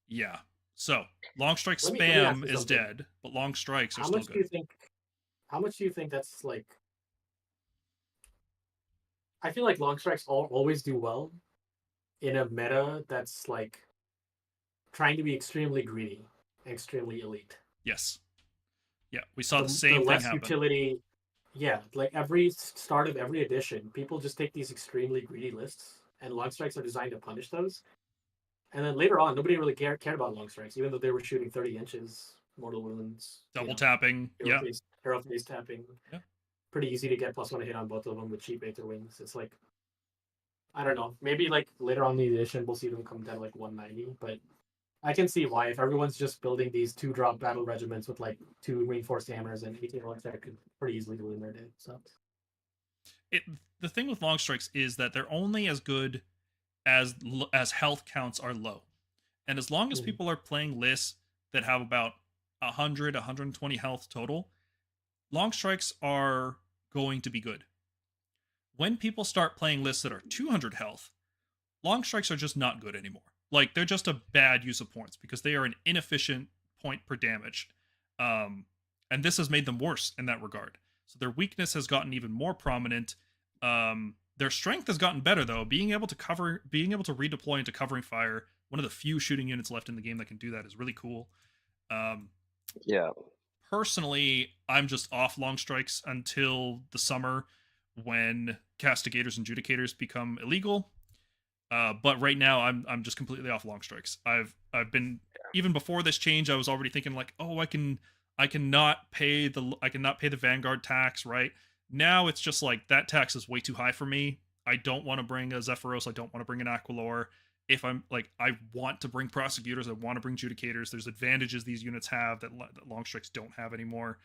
Yeah. So long strike spam is dead, but long strikes are still good. How much do you think that's like? I feel like long strikes always do well in a meta that's like trying to be extremely greedy, extremely elite. Yes. Yeah, we saw the same thing happen. Utility, yeah, like every start of every edition, people just take these extremely greedy lists, and long strikes are designed to punish those. And then later on, nobody really cared about long strikes, even though they were shooting 30 inches, mortal wounds, double tapping, hero face tapping. Yeah, pretty easy to get +1 hit on both of them with cheap Aether Wings. It's like, I don't know, maybe like later on in the edition, we'll see them come down to like 190, but I can see why. If everyone's just building these 2-drop battle regiments with like 2 reinforced hammers and 18 long strike, could pretty easily win their day. So the thing with long strikes is that they're only as good as health counts are low, and as long as people are playing lists that have about 100, 120 health total, long strikes are going to be good. When people start playing lists that are 200 health, long strikes are just not good anymore. Like, they're just a bad use of points because they are an inefficient point per damage. And this has made them worse in that regard. So their weakness has gotten even more prominent. Their strength has gotten better, though. Being able to redeploy into covering fire, one of the few shooting units left in the game that can do that, is really cool. Yeah. Personally, I'm just off long strikes until the summer when castigators and judicators become illegal. But right now, I'm just completely off long strikes. I've been, even before this change, I was already thinking like, oh, I cannot pay the Vanguard tax, right? Now it's just like that tax is way too high for me. I don't want to bring a Zephyros. I don't want to bring an Aquilor. If I'm like, I want to bring prosecutors. I want to bring judicators. There's advantages these units have that long strikes don't have anymore.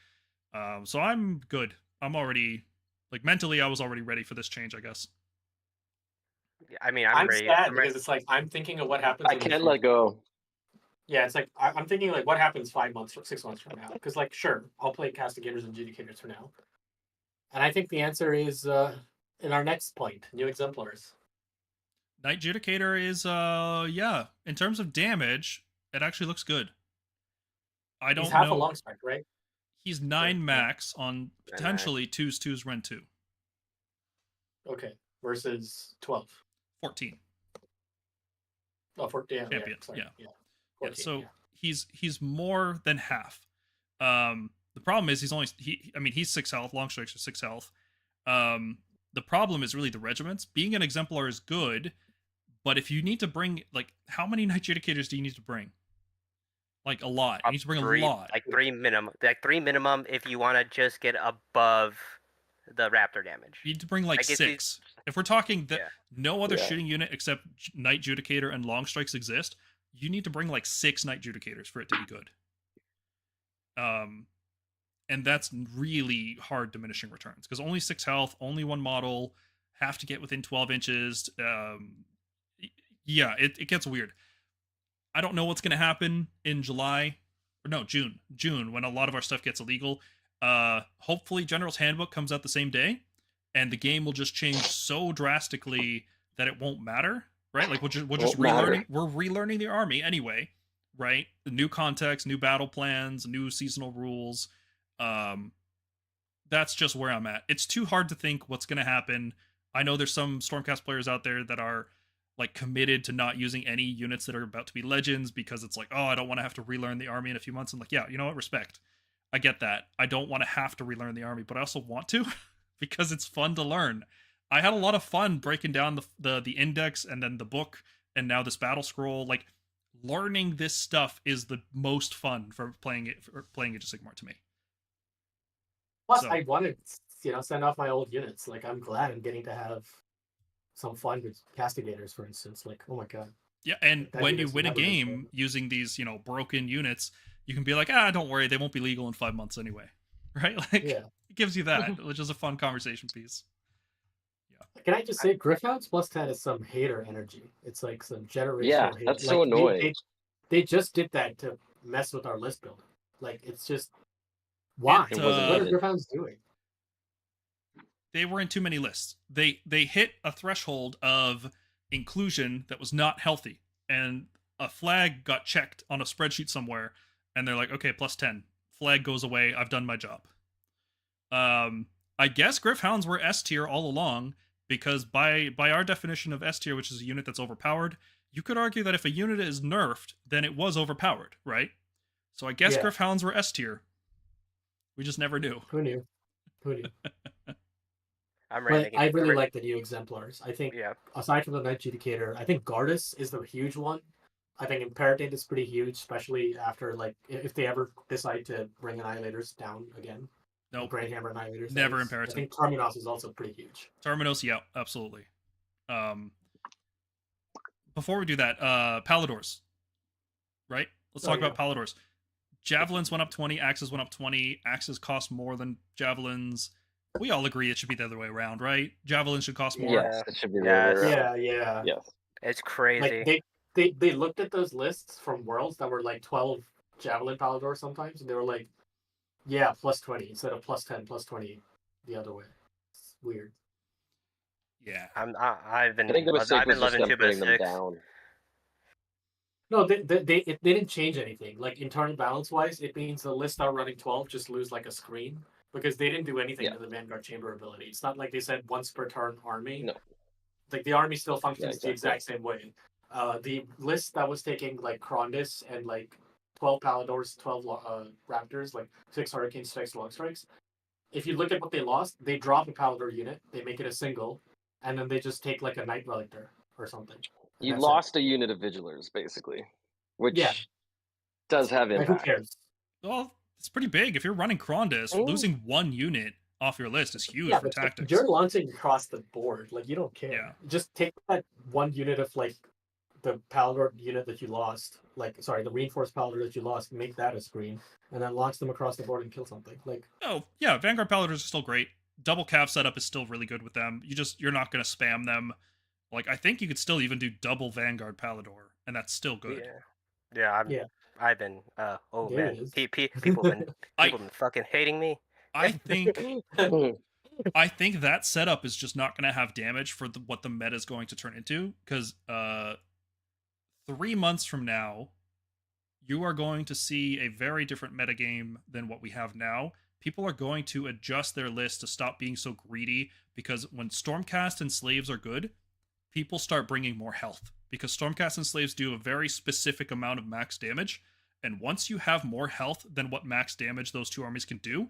So I'm good. I'm already, like, mentally, I was already ready for this change, I guess. I mean, I'm ready. Sad because it's like I'm thinking of what happens. I can't let go. Yeah, it's like I'm thinking like what happens 5 months or 6 months from now. Because like, sure, I'll play castigators and judicators for now, and I think the answer is in our next point, new exemplars. Knight Judicator is yeah. In terms of damage, it actually looks good. I don't know. He's half a long strike, right? He's 9 max on potentially 2's Ren 2. Okay, versus 12. 14. Oh, 14. Champion. Yeah. 14, so he's more than half. The problem is he's 6 health. Long strikes are 6 health. The problem is really the regiments. Being an exemplar is good, but if you need to bring, like, how many Knight Judicators do you need to bring? Like, a lot. You need to bring a lot. Like 3 minimum. Like 3 minimum if you want to just get above the Raptor damage. You need to bring like 6. If we're talking that no other Yeah. shitting unit except Knight Judicator and Long Strikes exist, you need to bring like 6 Knight Judicators for it to be good. And that's really hard diminishing returns because only 6 health, only 1 model, have to get within 12 inches. Yeah, it gets weird. I don't know what's going to happen in June, when a lot of our stuff gets illegal. Hopefully General's Handbook comes out the same day, and the game will just change so drastically that it won't matter, right? Like we're just relearning the army anyway, right? The new context, new battle plans, new seasonal rules. That's just where I'm at. It's too hard to think what's going to happen. I know there's some Stormcast players out there that are like committed to not using any units that are about to be legends because it's like, oh, I don't want to have to relearn the army in a few months. I'm like, yeah, you know what? Respect. I get that. I don't want to have to relearn the army, but I also want to because it's fun to learn. I had a lot of fun breaking down the index and then the book and now this battle scroll. Like, learning this stuff is the most fun for playing Age of Sigmar to me. Plus, I wanted send off my old units. Like, I'm glad I'm getting to have some fun with castigators, for instance. Like, oh my god. Yeah, and when you win a game using these, broken units, you can be like, don't worry, they won't be legal in 5 months anyway. Right? Like, it gives you that, which is a fun conversation piece. Yeah. Can I just say, Gryph-hounds +10 is some hater energy. It's like some generational hate. Yeah, that's so annoying. They just did that to mess with our list builder. Like, it's just, why? What are Gryph-hounds doing? They were in too many lists. They hit a threshold of inclusion that was not healthy, and a flag got checked on a spreadsheet somewhere, and they're like, okay, +10. Flag goes away. I've done my job. I guess Gryph-hounds were S tier all along, because by our definition of S tier, which is a unit that's overpowered, you could argue that if a unit is nerfed, then it was overpowered, right? So I guess Gryph-hounds were S tier. We just never knew. Who knew? I really like the new exemplars. I think, aside from the Knight Judicator, I think Gardas is the huge one. I think Imperative is pretty huge, especially after, like, if they ever decide to bring Annihilators down again. Nope. Great Hammer Annihilators. Never Imperative. I think Terminos is also pretty huge. Terminos, yeah, absolutely. Before we do that, Paladors. Right? Let's talk about Paladors. Javelins went up 20, axes went up 20. Axes cost more than javelins. We all agree it should be the other way around, right? Javelins should cost more. Yes, it should be the other way around. Yeah. Yes. It's crazy. Like, they looked at those lists from Worlds that were like 12 Javelin Palador sometimes, and they were like, yeah, +20 instead of +10, +20 the other way. It's weird. Yeah. I've been loving 2 by 6. No, they didn't change anything. Like, in turn balance wise, it means the lists that are running 12 just lose like a screen. Because they didn't do anything to the Vanguard Chamber ability. It's not like they said once per turn army. No. Like, the army still functions the exact same way. The list that was taking, like, Krondis and, like, 12 Paladors, 12 Raptors, like, 6 Hurricane Strikes, Long Strikes. If you look at what they lost, they drop a Palador unit, they make it a single, and then they just take, like, a Night Relictor or something. You lost a unit of Vigilers, basically. Which does have impact. Like, who cares? Well, it's pretty big. If you're running Krondis, losing 1 unit off your list is huge for tactics. You're launching across the board. Like, you don't care. Yeah. Just take that 1 unit of, like, the Palador unit that you lost. Like, sorry, the reinforced Palador that you lost, make that a screen, and then launch them across the board and kill something. Like, oh, yeah, Vanguard Paladors are still great. Double Cav setup is still really good with them. You're not going to spam them. Like, I think you could still even do double Vanguard Palador, and that's still good. I've been man, people been fucking hating me. I think that setup is just not going to have damage for what the meta is going to turn into, because 3 months from now, you are going to see a very different metagame than what we have now. People are going to adjust their list to stop being so greedy, because when Stormcast and Slaves are good, people start bringing more health, because Stormcast and Slaves do a very specific amount of max damage, And once you have more health than what max damage those two armies can do,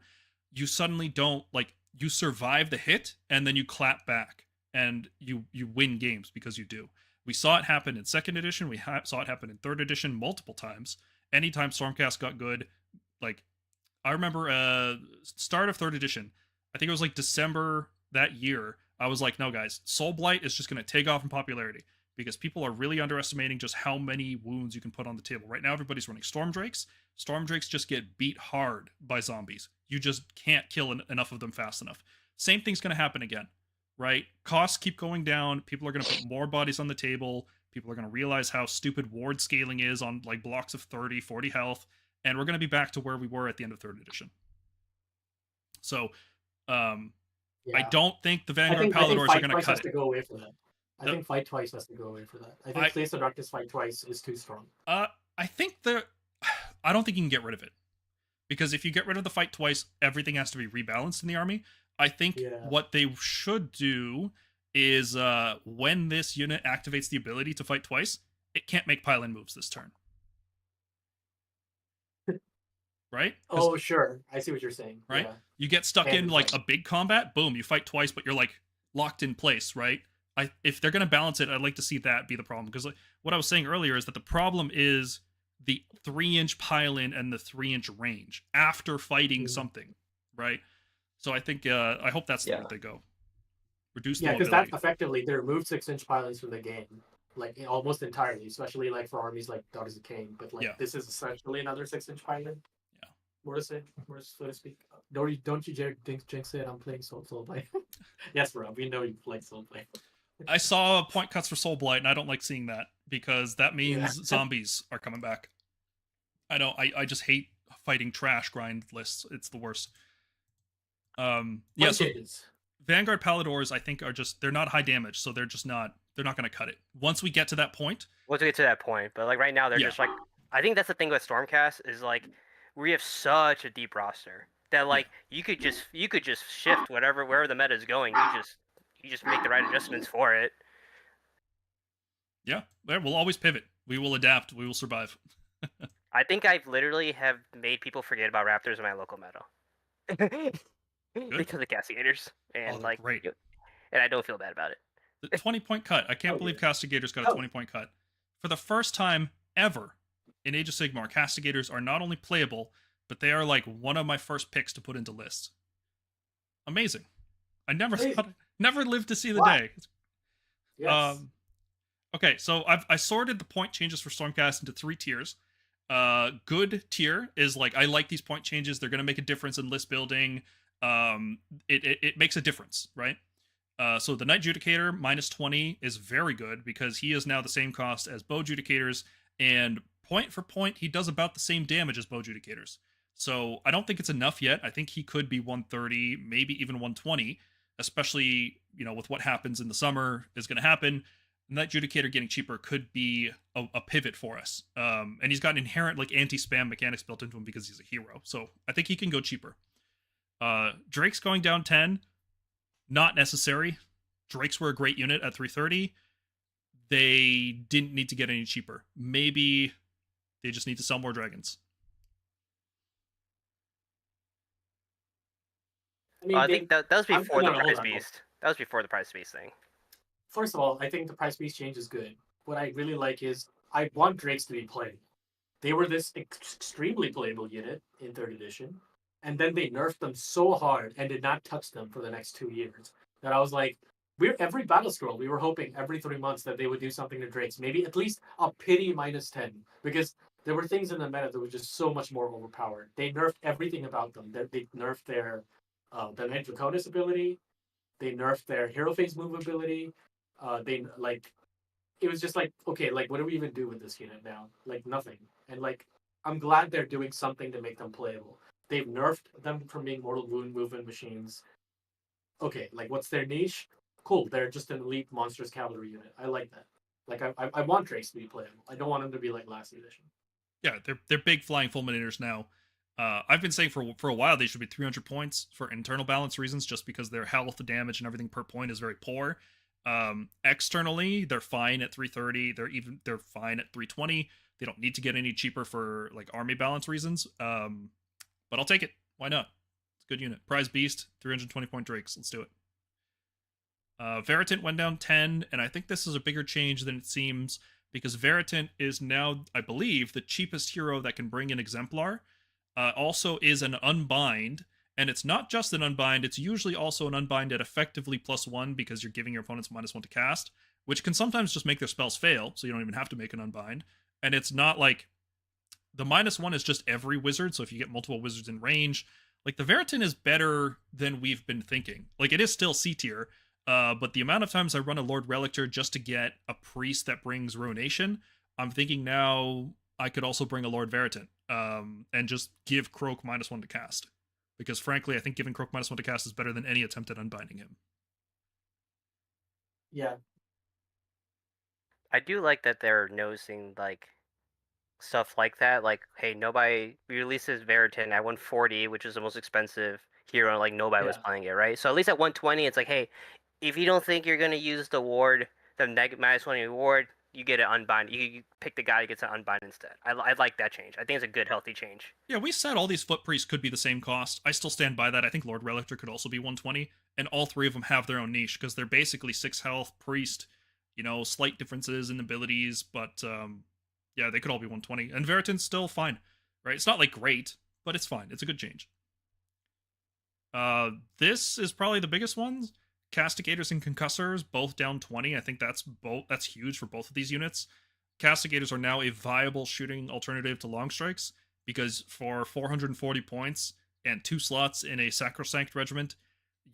you suddenly don't, like, you survive the hit and then you clap back and you win games because you do. We saw it happen in 2nd edition. We saw it happen in 3rd edition multiple times. Anytime Stormcast got good, like, I remember start of 3rd edition, I think it was like December that year, I was like, no guys, Soul Blight is just going to take off in popularity because people are really underestimating just how many wounds you can put on the table. Right now everybody's running Storm Drakes. Storm Drakes just get beat hard by zombies. You just can't kill enough of them fast enough. Same thing's going to happen again, right? Costs keep going down. People are going to put more bodies on the table. People are going to realize how stupid ward scaling is on like blocks of 30, 40 health. And we're going to be back to where we were at the end of 3rd edition. So, I don't think the Vanguard Paladors are going to cut it. To go away for that. I think Fight Twice has to go away for that. I think Place of Darkness Fight Twice is too strong. I don't think you can get rid of it. Because if you get rid of the Fight Twice, everything has to be rebalanced in the army. I think what they should do is when this unit activates the ability to fight twice, it can't make pile-in moves this turn. Right? Oh, sure. I see what you're saying. Right? Yeah. You get stuck in like a big combat, boom, you fight twice, but you're like locked in place, right? If they're going to balance it, I'd like to see that be the problem. Because like, what I was saying earlier is that the problem is the 3-inch pile-in and the 3-inch range after fighting something, right? So I think, I hope that's the route they go. Reduce the mobility. Because that effectively, they removed 6-inch pile-ins from the game, like almost entirely, especially like for armies like Daughters of Cain. But like this is essentially another 6-inch pile-in. More to say, so to speak. Don't you jinx it? I'm playing Soul Blight. Yes, bro. We know you play Soul Blight. I saw point cuts for Soul Blight, and I don't like seeing that because that means zombies are coming back. I just hate fighting trash grind lists. It's the worst. So Vanguard Paladors, I think, they're not high damage, so they're not going to cut it. Once we get to that point. But like right now, they're just like, I think that's the thing with Stormcast is like, we have such a deep roster that like you could just shift wherever the meta is going. You just make the right adjustments for it. Yeah, we'll always pivot. We will adapt. We will survive. I think I've literally have made people forget about Raptors in my local meta because of Castigators and great. And I don't feel bad about it. The 20-point cut. I can't believe Castigators got a 20-point cut for the first time ever. In Age of Sigmar, Castigators are not only playable, but they are like one of my first picks to put into lists. Amazing. I never lived to see the day. Yes. Okay, so I sorted the point changes for Stormcast into 3 tiers. Good tier is like, I like these point changes. They're going to make a difference in list building. It makes a difference, right? So the Knight Judicator -20 is very good because he is now the same cost as Bow Judicators, and point for point, he does about the same damage as Bow Judicators. So I don't think it's enough yet. I think he could be 130, maybe even 120, especially, with what happens in the summer is going to happen. Knight Judicator getting cheaper could be a pivot for us. And he's got inherent like anti-spam mechanics built into him because he's a hero. So I think he can go cheaper. Drake's going down 10. Not necessary. Drakes were a great unit at 330. They didn't need to get any cheaper. Maybe they just need to sell more dragons. I think that was before the Prize Beast. That was before the Prize Beast thing. First of all, I think the Prize Beast change is good. What I really like is I want Drakes to be played. They were this extremely playable unit in 3rd edition, and then they nerfed them so hard and did not touch them for the next 2 years that I was like, every Battlescroll, we were hoping every 3 months that they would do something to Drakes, maybe at least a pity -10, because there were things in the meta that were just so much more overpowered. They nerfed everything about them. They nerfed their the Knight Draconis ability. They nerfed their Hero Phase move ability. It was just like, okay, like what do we even do with this unit now? Like nothing. And like, I'm glad they're doing something to make them playable. They've nerfed them from being mortal wound movement machines. Okay, like what's their niche? Cool, they're just an elite monstrous cavalry unit. I like that. Like I want Drakes to be playable. I don't want them to be like last edition. Yeah, they're big flying fulminators now. I've been saying for a while they should be 300 points for internal balance reasons, just because their health, damage, and everything per point is very poor. Externally, they're fine at 330. They're fine at 320. They don't need to get any cheaper for like army balance reasons. But I'll take it. Why not? It's a good unit. Prize Beast, 320 point Drakes. Let's do it. Veritant went down 10, and I think this is a bigger change than it seems because Veritant is now, I believe, the cheapest hero that can bring in Exemplar. Also is an Unbind, and it's not just an Unbind, it's usually also an Unbind at effectively +1 because you're giving your opponents -1 to cast, which can sometimes just make their spells fail, so you don't even have to make an Unbind. And it's not like the -1 is just every wizard, so if you get multiple wizards in range, like the Veritant is better than we've been thinking. Like it is still C tier, but the amount of times I run a Lord Relictor just to get a priest that brings Ruination, I'm thinking now I could also bring a Lord Veritant and just give Croak -1 to cast. Because frankly, I think giving Croak -1 to cast is better than any attempt at unbinding him. Yeah. I do like that they're noticing like stuff like that. Like, hey, nobody releases Veritan at 140, which is the most expensive hero. Like nobody was playing it, right? So at least at 120, it's like, hey, if you don't think you're gonna use the ward, the -1 ward, you get an unbind. You pick the guy who gets an unbind instead. I like that change. I think it's a good, healthy change. Yeah, we said all these foot priests could be the same cost. I still stand by that. I think Lord Relictor could also be 120, and all three of them have their own niche because they're basically 6 health priest. You know, slight differences in abilities, but yeah, they could all be 120. And Veritan's still fine, right? It's not like great, but it's fine. It's a good change. This is probably the biggest ones. Castigators and Concussors, both down 20. I think that's huge for both of these units. Castigators are now a viable shooting alternative to long strikes because for 440 points and 2 slots in a Sacrosanct regiment,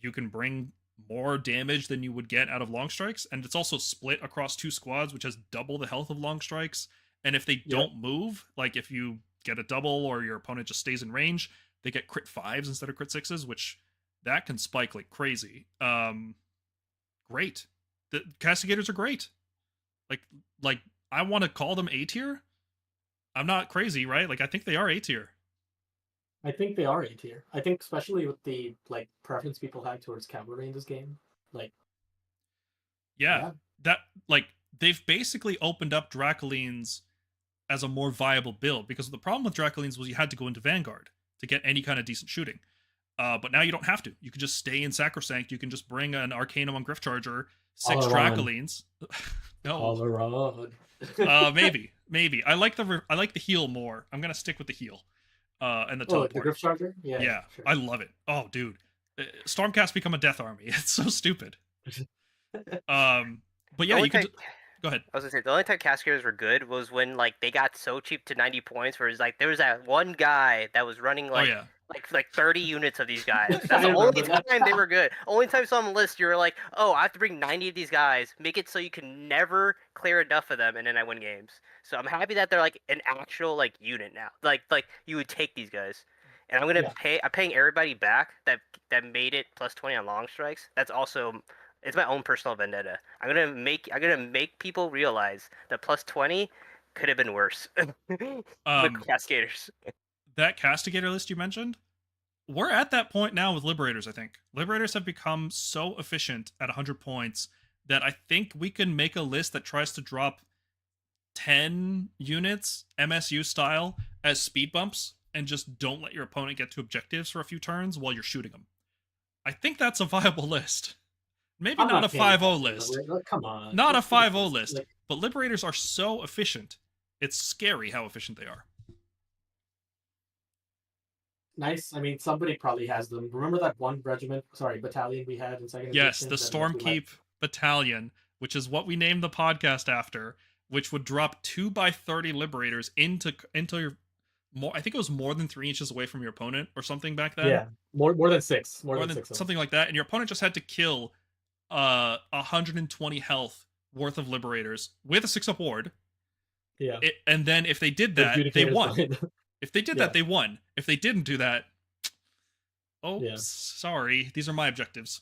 you can bring more damage than you would get out of long strikes, and it's also split across 2 squads, which has double the health of long strikes. And if they don't move, like if you get a double or your opponent just stays in range, they get crit 5s instead of crit 6s, which that can spike like crazy. Great. The Castigators are great. Like I want to call them A tier. I'm not crazy, right? Like I think they are A tier. I think they are A tier. I think especially with the like preference people have towards cavalry in this game. Like that like they've basically opened up Dracolines as a more viable build because the problem with Dracolines was you had to go into Vanguard to get any kind of decent shooting. But now you don't have to. You can just stay in Sacrosanct. You can just bring an Arcanum on Griffcharger, 6 Dracolines. No. All around. Maybe. I like the heal more. I'm gonna stick with the heal. And the teleport. The Griffcharger? Yeah. Sure. I love it. Oh, dude. Stormcast become a death army. It's so stupid. But yeah, you could go ahead. I was gonna say the only time Castigators were good was when like they got so cheap to 90 points, where it's like there was that one guy that was running like 30 units of these guys. That's the only time they were good. Only time you saw on the list, you were like, oh, I have to bring 90 of these guys, make it so you can never clear enough of them, and then I win games. So I'm happy that they're like an actual like unit now. Like you would take these guys. And I'm paying everybody back that made it +20 on long strikes. That's also it's my own personal vendetta. I'm gonna make people realize that +20 could have been worse with Cascaders. That Castigator list you mentioned, we're at that point now with Liberators, I think. Liberators have become so efficient at 100 points that I think we can make a list that tries to drop 10 units, MSU style, as speed bumps, and just don't let your opponent get to objectives for a few turns while you're shooting them. I think that's a viable list. Maybe not a 5-0 list. Come on. Not a 5-0 list. But Liberators are so efficient. It's scary how efficient they are. Nice. I mean, somebody probably has them. Remember that one battalion we had in second edition? Yes, the Stormkeep battalion, which is what we named the podcast after, which would drop 2x30 Liberators into your more. I think it was more than 3 inches away from your opponent or something back then. Yeah, more than 6. More than 6. Something like that. And your opponent just had to kill 120 health worth of Liberators with a 6-up ward. Yeah. And then if they did that, they won. If they did that, they won. If they didn't do that, sorry, these are my objectives.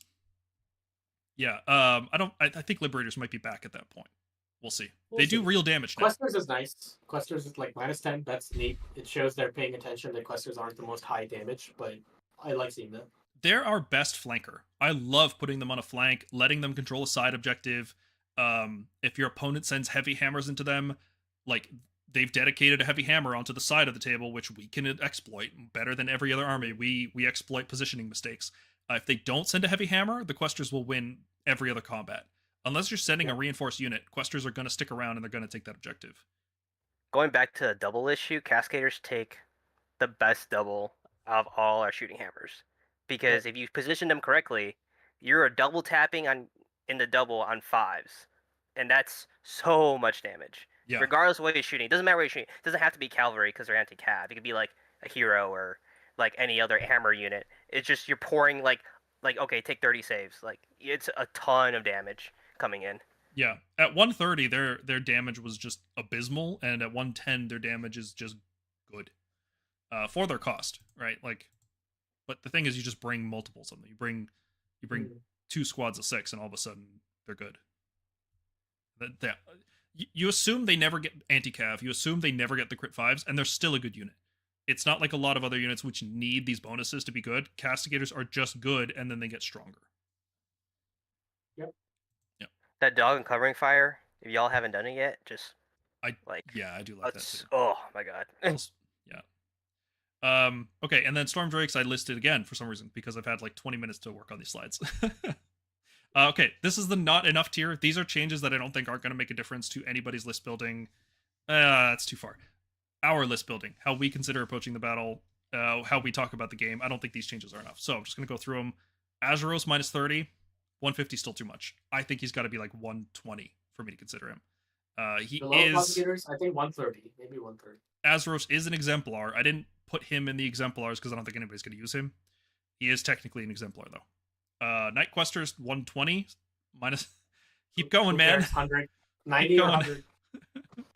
Yeah, I think Liberators might be back at that point. We'll see. They do real damage now. Questers is nice. Questers is like -10. That's neat. It shows they're paying attention that Questers aren't the most high damage, but I like seeing that. They're our best flanker. I love putting them on a flank, letting them control a side objective. If your opponent sends heavy hammers into them, like they've dedicated a heavy hammer onto the side of the table, which we can exploit better than every other army. We exploit positioning mistakes. If they don't send a heavy hammer, the questers will win every other combat. Unless you're sending a reinforced unit, questers are going to stick around and they're going to take that objective. Going back to the double issue, Cascaders take the best double of all our shooting hammers, because if you position them correctly, you're a double tapping on in the double on 5s, and that's so much damage. Yeah. Regardless of what you're shooting, it doesn't matter what you're shooting. It doesn't have to be cavalry because they're anti-cav. It could be like a hero or like any other hammer unit. It's just you're pouring like okay, take 30 saves. Like it's a ton of damage coming in. Yeah, at 130, their damage was just abysmal, and at 110, their damage is just good. For their cost, right? Like, but the thing is, you just bring multiples of them. You bring 2 squads of 6, and all of a sudden they're good. You assume they never get anti-cav. You assume they never get the crit 5s, and they're still a good unit. It's not like a lot of other units which need these bonuses to be good. Castigators are just good, and then they get stronger. Yep. That dog and covering fire, if y'all haven't done it yet, just I do like that too. Oh my god. Yeah. Okay, and then Storm Drakes I listed again for some reason because I've had like 20 minutes to work on these slides. Okay, this is the not enough tier. These are changes that I don't think aren't going to make a difference to anybody's list building. That's too far. Our list building, how we consider approaching the battle, how we talk about the game. I don't think these changes are enough. So I'm just going to go through them. Azeros minus 30. 150 is still too much. I think he's got to be like 120 for me to consider him. He is. I think 130, maybe 130. Azeros is an exemplar. I didn't put him in the exemplars because I don't think anybody's going to use him. He is technically an exemplar though. Night Questers 120 minus. Keep going, man. 100, 90 or 100.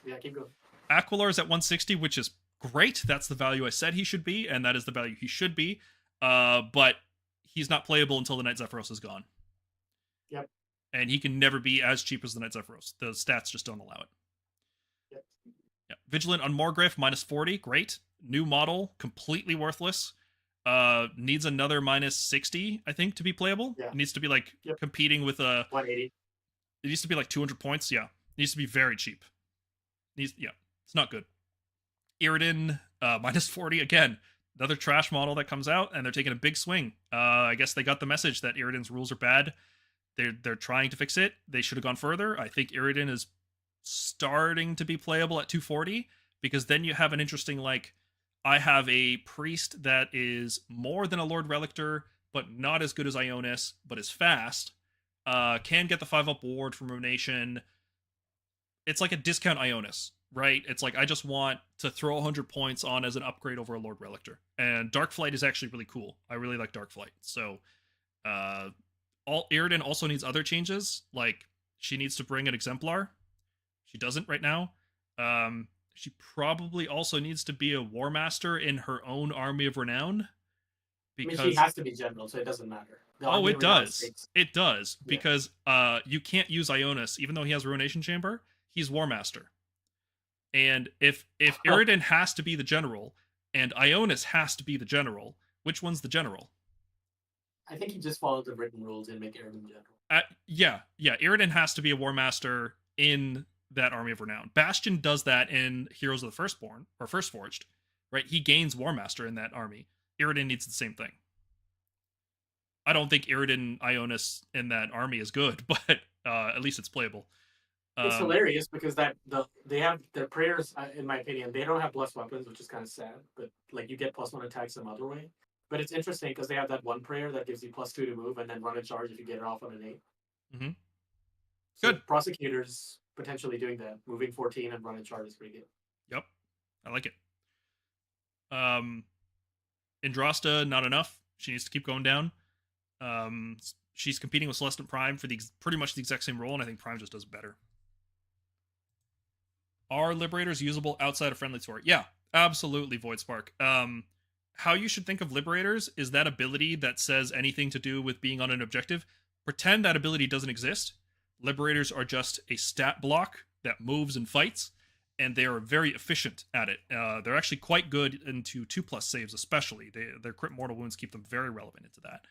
Yeah, keep going. Aquilor's at 160, which is great. That's the value I said he should be, and that is the value he should be. But he's not playable until the Night Zephyros is gone. Yep. And he can never be as cheap as the Night Zephyros. The stats just don't allow it. Yep. Yeah. Vigilant on Morgriff, minus 40. Great. New model, completely worthless. Needs another minus 60, I think, to be playable. Yeah. It needs to be like competing with a 180. It needs to be like 200 points. Yeah. It needs to be very cheap. It's not good. Iridan, minus 40 again. Another trash model that comes out, and they're taking a big swing. I guess they got the message that Iridan's rules are bad. They're trying to fix it. They should have gone further. I think Iridan is starting to be playable at 240 because then you have an interesting like I have a priest that is more than a Lord Relictor, but not as good as Ionis, but is fast. Can get the 5-up ward from Ruination. It's like a discount Ionis, right? It's like I just want to throw 100 points on as an upgrade over a Lord Relictor. And Darkflight is actually really cool. I really like Darkflight. So Iridan also needs other changes. Like she needs to bring an exemplar. She doesn't right now. She probably also needs to be a War Master in her own Army of Renown. Because I mean, she has to be general, so it doesn't matter. It does. It does. Yeah. Because you can't use Ionis, even though he has Ruination Chamber, he's War Master. And if Iridan has to be the general, and Ionis has to be the general, which one's the general? I think he just followed the written rules and make Iridan general. Yeah. Iridan has to be a War Master in that Army of Renown. Bastion does that in Heroes of the Firstborn, or First Forged, right? He gains War Master in that army. Iridan needs the same thing. I don't think Iridan Ionis in that army is good, but at least it's playable. It's hilarious because they have their prayers, in my opinion, they don't have blessed weapons, which is kind of sad, but like you get +1 attacks some other way. But it's interesting because they have that one prayer that gives you +2 to move and then run a charge if you get it off on an 8. Mm-hmm. So good. Prosecutors potentially doing that, moving 14 and running charge is pretty good. Yep, I like it. Andrasta, not enough. She needs to keep going down. She's competing with Celestant Prime for pretty much the exact same role, and I think Prime just does better. Are Liberators usable outside of Friendly Tour? Yeah, absolutely, Voidspark. How you should think of Liberators is that ability that says anything to do with being on an objective. Pretend that ability doesn't exist. Liberators are just a stat block that moves and fights, and they are very efficient at it. They're actually quite good into 2+ saves, especially. Their crit mortal wounds keep them very relevant into that.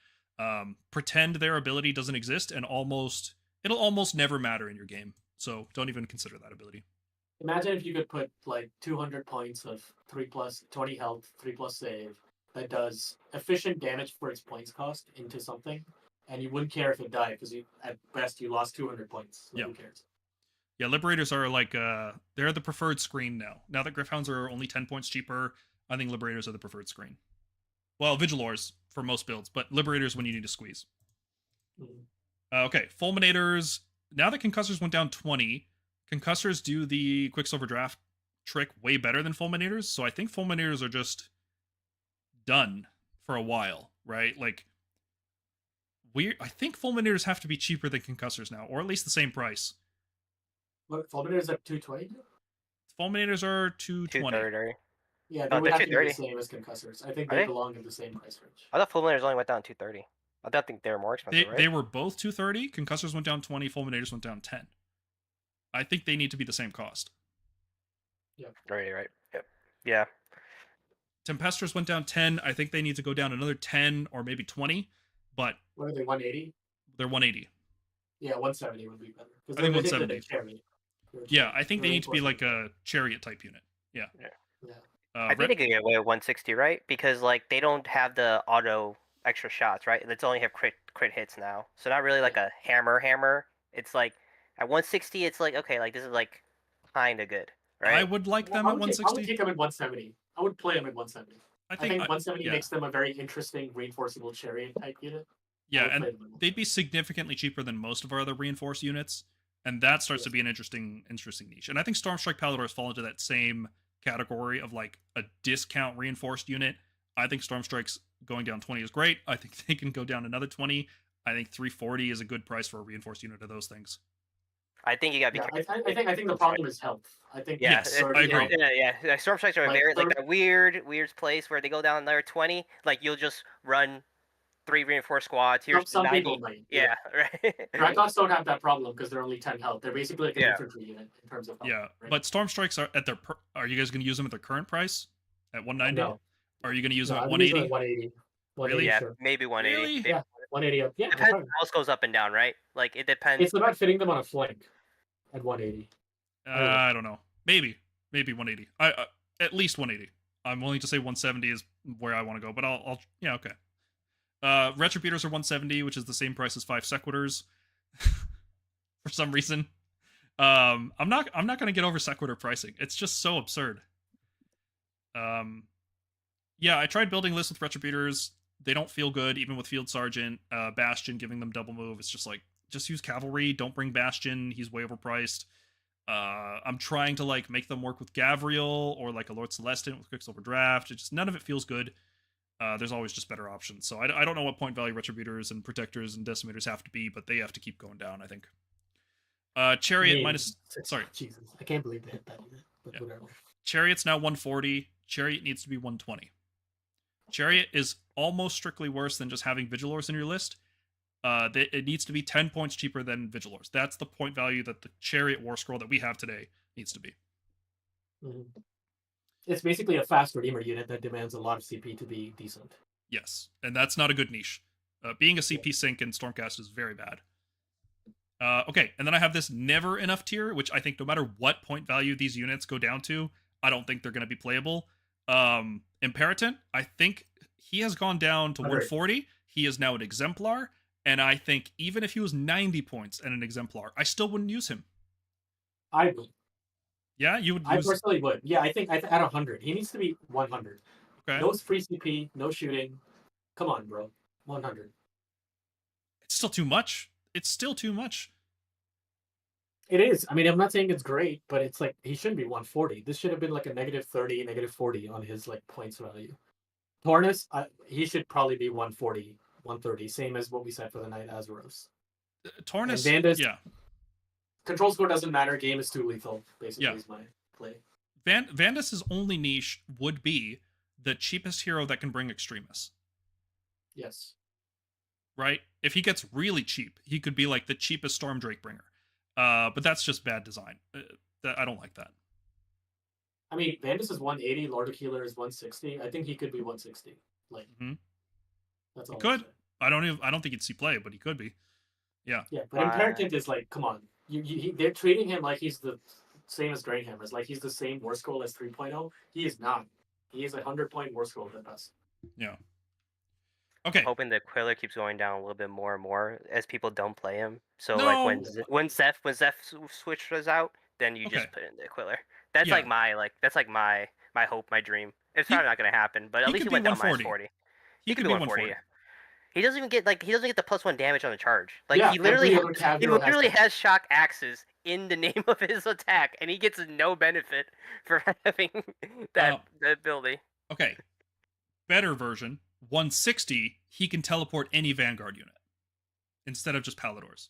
Pretend their ability doesn't exist, and it'll almost never matter in your game. So don't even consider that ability. Imagine if you could put like 200 points of 3+ 20 health, 3+ save that does efficient damage for its points cost into something, and you wouldn't care if it died because at best you lost 200 points. So who cares? Yeah, Liberators are like they're the preferred screen now. Now that Gryph-hounds are only 10 points cheaper, I think Liberators are the preferred screen. Well, Vigilors for most builds, but Liberators when you need to squeeze. Okay, Fulminators. Now that Concussors went down 20, Concussors do the Quicksilver Draft trick way better than Fulminators, so I think Fulminators are just done for a while, right? Like, I think Fulminators have to be cheaper than Concussors now, or at least the same price. What, Fulminators at 220? Fulminators are 220. 230. Yeah, they would have to be the same as Concussors. I think they belong in the same price range. I thought Fulminators only went down 230. I don't think they were more expensive, right? They were both 230. Concussors went down 20. Fulminators went down 10. I think they need to be the same cost. Yeah. Right. Yep. Yeah. Tempestors went down 10. I think they need to go down another 10 or maybe 20. But what are they, 180? They're 180. Yeah, 170 would be better. I think 170. Yeah, I think they need to be like a chariot type unit. Yeah. I think they could get away with 160, right? Because like they don't have the auto extra shots, right? It's only have crit hits now, so not really like a hammer. It's like at 160, it's like okay, like this is like kind of good, right? I would like them at 160. I would take them at 170. I would play them at 170. I think 170 makes them a very interesting reinforceable chariot type unit. Yeah, and they'd be significantly cheaper than most of our other reinforced units, and that starts to be an interesting niche. And I think Stormstrike Palladors fall into that same category of like a discount reinforced unit. I think Stormstrike's going down 20 is great. I think they can go down another 20. I think 340 is a good price for a reinforced unit of those things. I think you gotta be careful. I think the problem is health. I think yes, I agree. Yeah. Stormstrikes are very like a weird place where they go down another 20. Like you'll just run 3 reinforced squads. Here's some 90. people might. Yeah, right. Dragons don't have that problem because they're only 10 health. They're basically like an infantry unit in terms of health. Yeah, right? But Stormstrikes are at their. Are you guys going to use them at their current price at 190? No. Are you going to use them at 180? 180. Really? Yeah, sure. maybe 180. Really? Yeah, 180 up. Yeah. Depends. House goes up and down, right? Like it depends. It's about fitting them on a flank at 180. I don't know. Maybe 180. At least 180. I'm willing to say 170 is where I want to go, but I'll yeah, okay. Retributors are 170, which is the same price as 5 Sequitors for some reason. I'm not going to get over Sequitur pricing. It's just so absurd. Yeah, I tried building lists with Retributors. They don't feel good, even with Field Sergeant. Bastion giving them double move. It's just like, just use Cavalry. Don't bring Bastion. He's way overpriced. I'm trying to like make them work with Gavriel or like a Lord Celestin with Quicksilver Draft. It's just none of it feels good. There's always just better options. So I don't know what point value Retributors and Protectors and Decimators have to be, but they have to keep going down, I think. Chariot minus... Sorry. Jesus, I can't believe they hit that unit, but whatever. Chariot's now 140. Chariot needs to be 120. Chariot is almost strictly worse than just having Vigilors in your list. It needs to be 10 points cheaper than Vigilors. That's the point value that the Chariot War Scroll that we have today needs to be. Mm-hmm. It's basically a fast Redeemer unit that demands a lot of CP to be decent. Yes, and that's not a good niche. Being a CP sink in Stormcast is very bad. Okay, and then I have this never enough tier, which I think no matter what point value these units go down to, I don't think they're going to be playable. Imperatant, I think he has gone down to 140. He is now an Exemplar, and I think even if he was 90 points and an Exemplar, I still wouldn't use him. I would. Yeah, you would. I personally would. Yeah, I think at 100, he needs to be 100. Okay. No free CP, no shooting. Come on, bro. 100. It's still too much. It's still too much. It is. I mean, I'm not saying it's great, but it's like he shouldn't be 140. This should have been like a -30, -40 on his like points value. Tornus, he should probably be 140, 130, same as what we said for the Knight Azeros. Tornus, Vandus, yeah. Control score doesn't matter. Game is too lethal. Basically, is my play. Vandus's only niche would be the cheapest hero that can bring Extremis. Yes. Right? If he gets really cheap, he could be like the cheapest Storm Drake bringer. But that's just bad design. I don't like that. I mean, Vandus is 180. Lord of Healer is 160. I think he could be 160. Like, that's all. He could. I don't think he'd see play, but he could be. Yeah. Yeah, but Imperatant is like, come on. They're treating him like he's the same as Drainhammers. Like he's the same war scroll as 3.0. He is not. He is 100-point war scroll at best. Yeah. Okay. Hoping the Quiller keeps going down a little bit more and more as people don't play him. So No. like when Zeph switches out, then you Okay. just put in the Quiller. That's Yeah. like my hope, my dream. It's probably not gonna happen, but at least he could went be down minus 140. 40. He could be 140. Yeah. He doesn't even get the +1 damage on the charge. Like Yeah, he literally every other tab hero has literally that. has shock axes in the name of his attack, and he gets no benefit for having that ability. Okay. Better version, 160, he can teleport any Vanguard unit instead of just Paladors.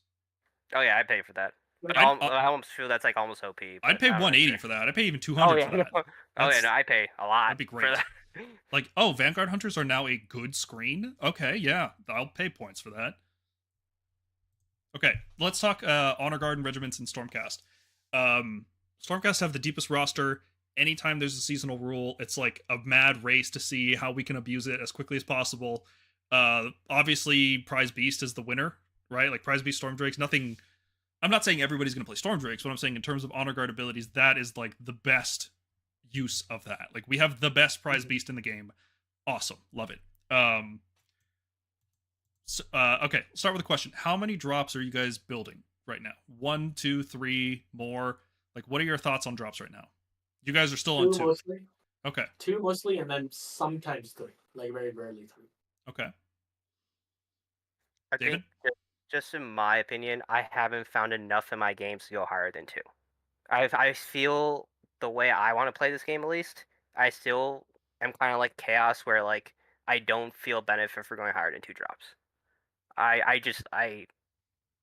Oh yeah, I pay for that. But I almost feel that's like almost OP. I'd pay 180 for that. I'd pay even 200 for that. No, I pay a lot. That'd be great. For that. Like, oh, Vanguard Hunters are now a good screen? Okay, yeah, I'll pay points for that. Okay, let's talk Honor Guard and Regiments in Stormcast. Stormcast have the deepest roster. Anytime there's a seasonal rule, it's like a mad race to see how we can abuse it as quickly as possible. Obviously, Prize Beast is the winner, right? Like, Prize Beast Stormdrakes, nothing... I'm not saying everybody's going to play Stormdrakes. What I'm saying in terms of Honor Guard abilities, that is, like, the best use of that. Like, we have the best Prize Beast in the game. Awesome. Love it. Okay, start with a question. How many drops are you guys building right now? 1, 2, 3, more? Like, what are your thoughts on drops right now? You guys are still on 2. Mostly. Okay. 2 mostly, and then sometimes 3. Like, very rarely 3. Okay. I David? think, just in my opinion, I haven't found enough in my games to go higher than 2. I feel the way I want to play this game, at least, I still am kind of like Chaos, where like I don't feel benefit for going higher than 2 drops. I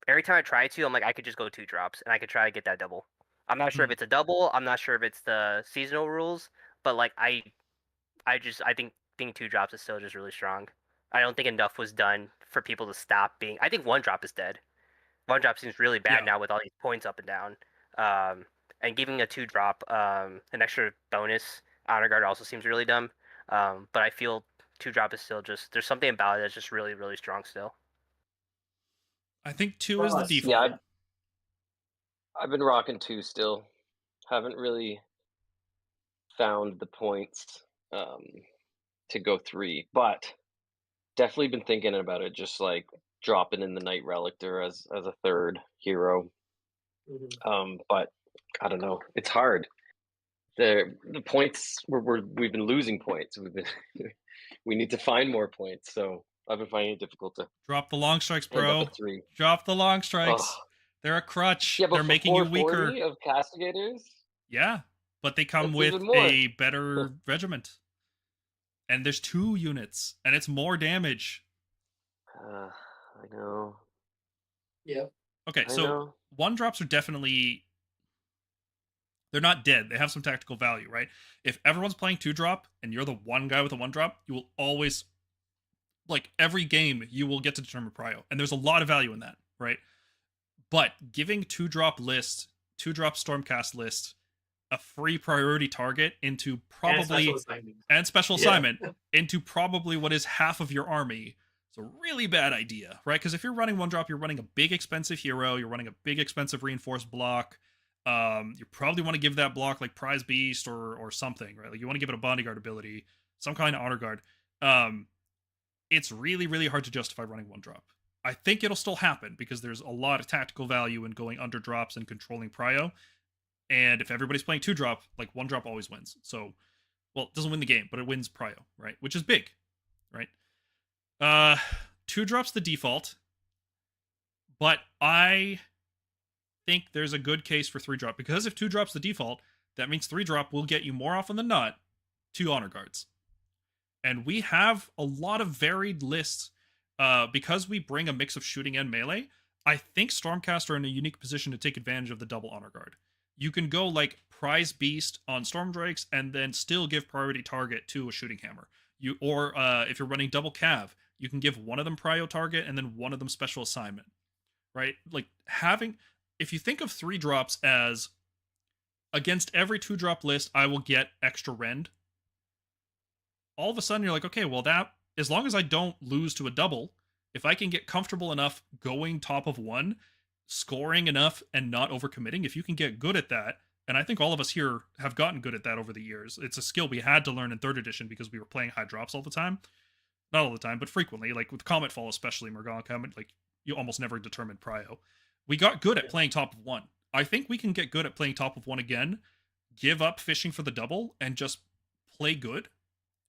every time I try to, I'm like I could just go 2 drops and I could try to get that double. I'm not sure if it's a double. I'm not sure if it's the seasonal rules, but like I think being 2 drops is still just really strong. I don't think enough was done for people to stop being. I think 1 drop is dead. 1 drop seems really bad now with all these points up and down. And giving a 2 drop an extra bonus honor guard also seems really dumb. But I feel 2 drop is still just there's something about it that's just really really strong still. I think 2 is the default. Yeah, I've been rocking 2 still. Haven't really found the points to go 3, but definitely been thinking about it, just like dropping in the Knight Relictor as a 3rd hero. But I don't know, it's hard. The points we've been losing points. We need to find more points. So I've been finding it difficult to drop the long strikes, bro. 3. Drop the long strikes. Oh. They're a crutch. Yeah, but they're making you weaker. Of castigators. Yeah, but they come That's with even more. a better regiment, and there's 2 units, and it's more damage. I know. Yeah. Okay, I so know. 1 drops are definitely, they're not dead. They have some tactical value, right? If everyone's playing 2 drop and you're the one guy with a 1 drop, you will always, like every game, you will get to determine prio, and there's a lot of value in that, right? But giving 2 drop list, 2 drop Stormcast list, a free priority target into probably and special assignment into probably what is half of your army. It's a really bad idea, right? Because if you're running 1 drop, you're running a big expensive hero, you're running a big expensive reinforced block. You probably want to give that block like Prize Beast or something, right? Like you want to give it a bodyguard ability, some kind of honor guard. It's really, really hard to justify running 1 drop. I think it'll still happen because there's a lot of tactical value in going under drops and controlling prio. And if everybody's playing 2 drop, like 1 drop always wins. So, well, it doesn't win the game, but it wins prio, right? Which is big, right? 2 drop's the default, but I think there's a good case for 3 drop, because if 2 drop's the default, that means 3 drop will get you more often than not 2 honor guards. And we have a lot of varied lists. Because we bring a mix of shooting and melee, I think Stormcast are in a unique position to take advantage of the double honor guard. You can go like Prize Beast on Stormdrakes and then still give priority target to a shooting hammer. Or if you're running double cav, you can give one of them prio target and then one of them special assignment, right? Like if you think of 3 drops as against every 2 drop list, I will get extra rend. All of a sudden you're like, okay, well that, as long as I don't lose to a double, if I can get comfortable enough going top of 1, scoring enough and not overcommitting, if you can get good at that, And I think all of us here have gotten good at that over the years. It's a skill we had to learn in 3rd edition because we were playing high drops all the time. Not all the time, but frequently. Like with Comet Fall, especially Morgana Comet, like you almost never determined prio. We got good at playing top of 1. I think we can get good at playing top of 1 again, give up fishing for the double, and just play good.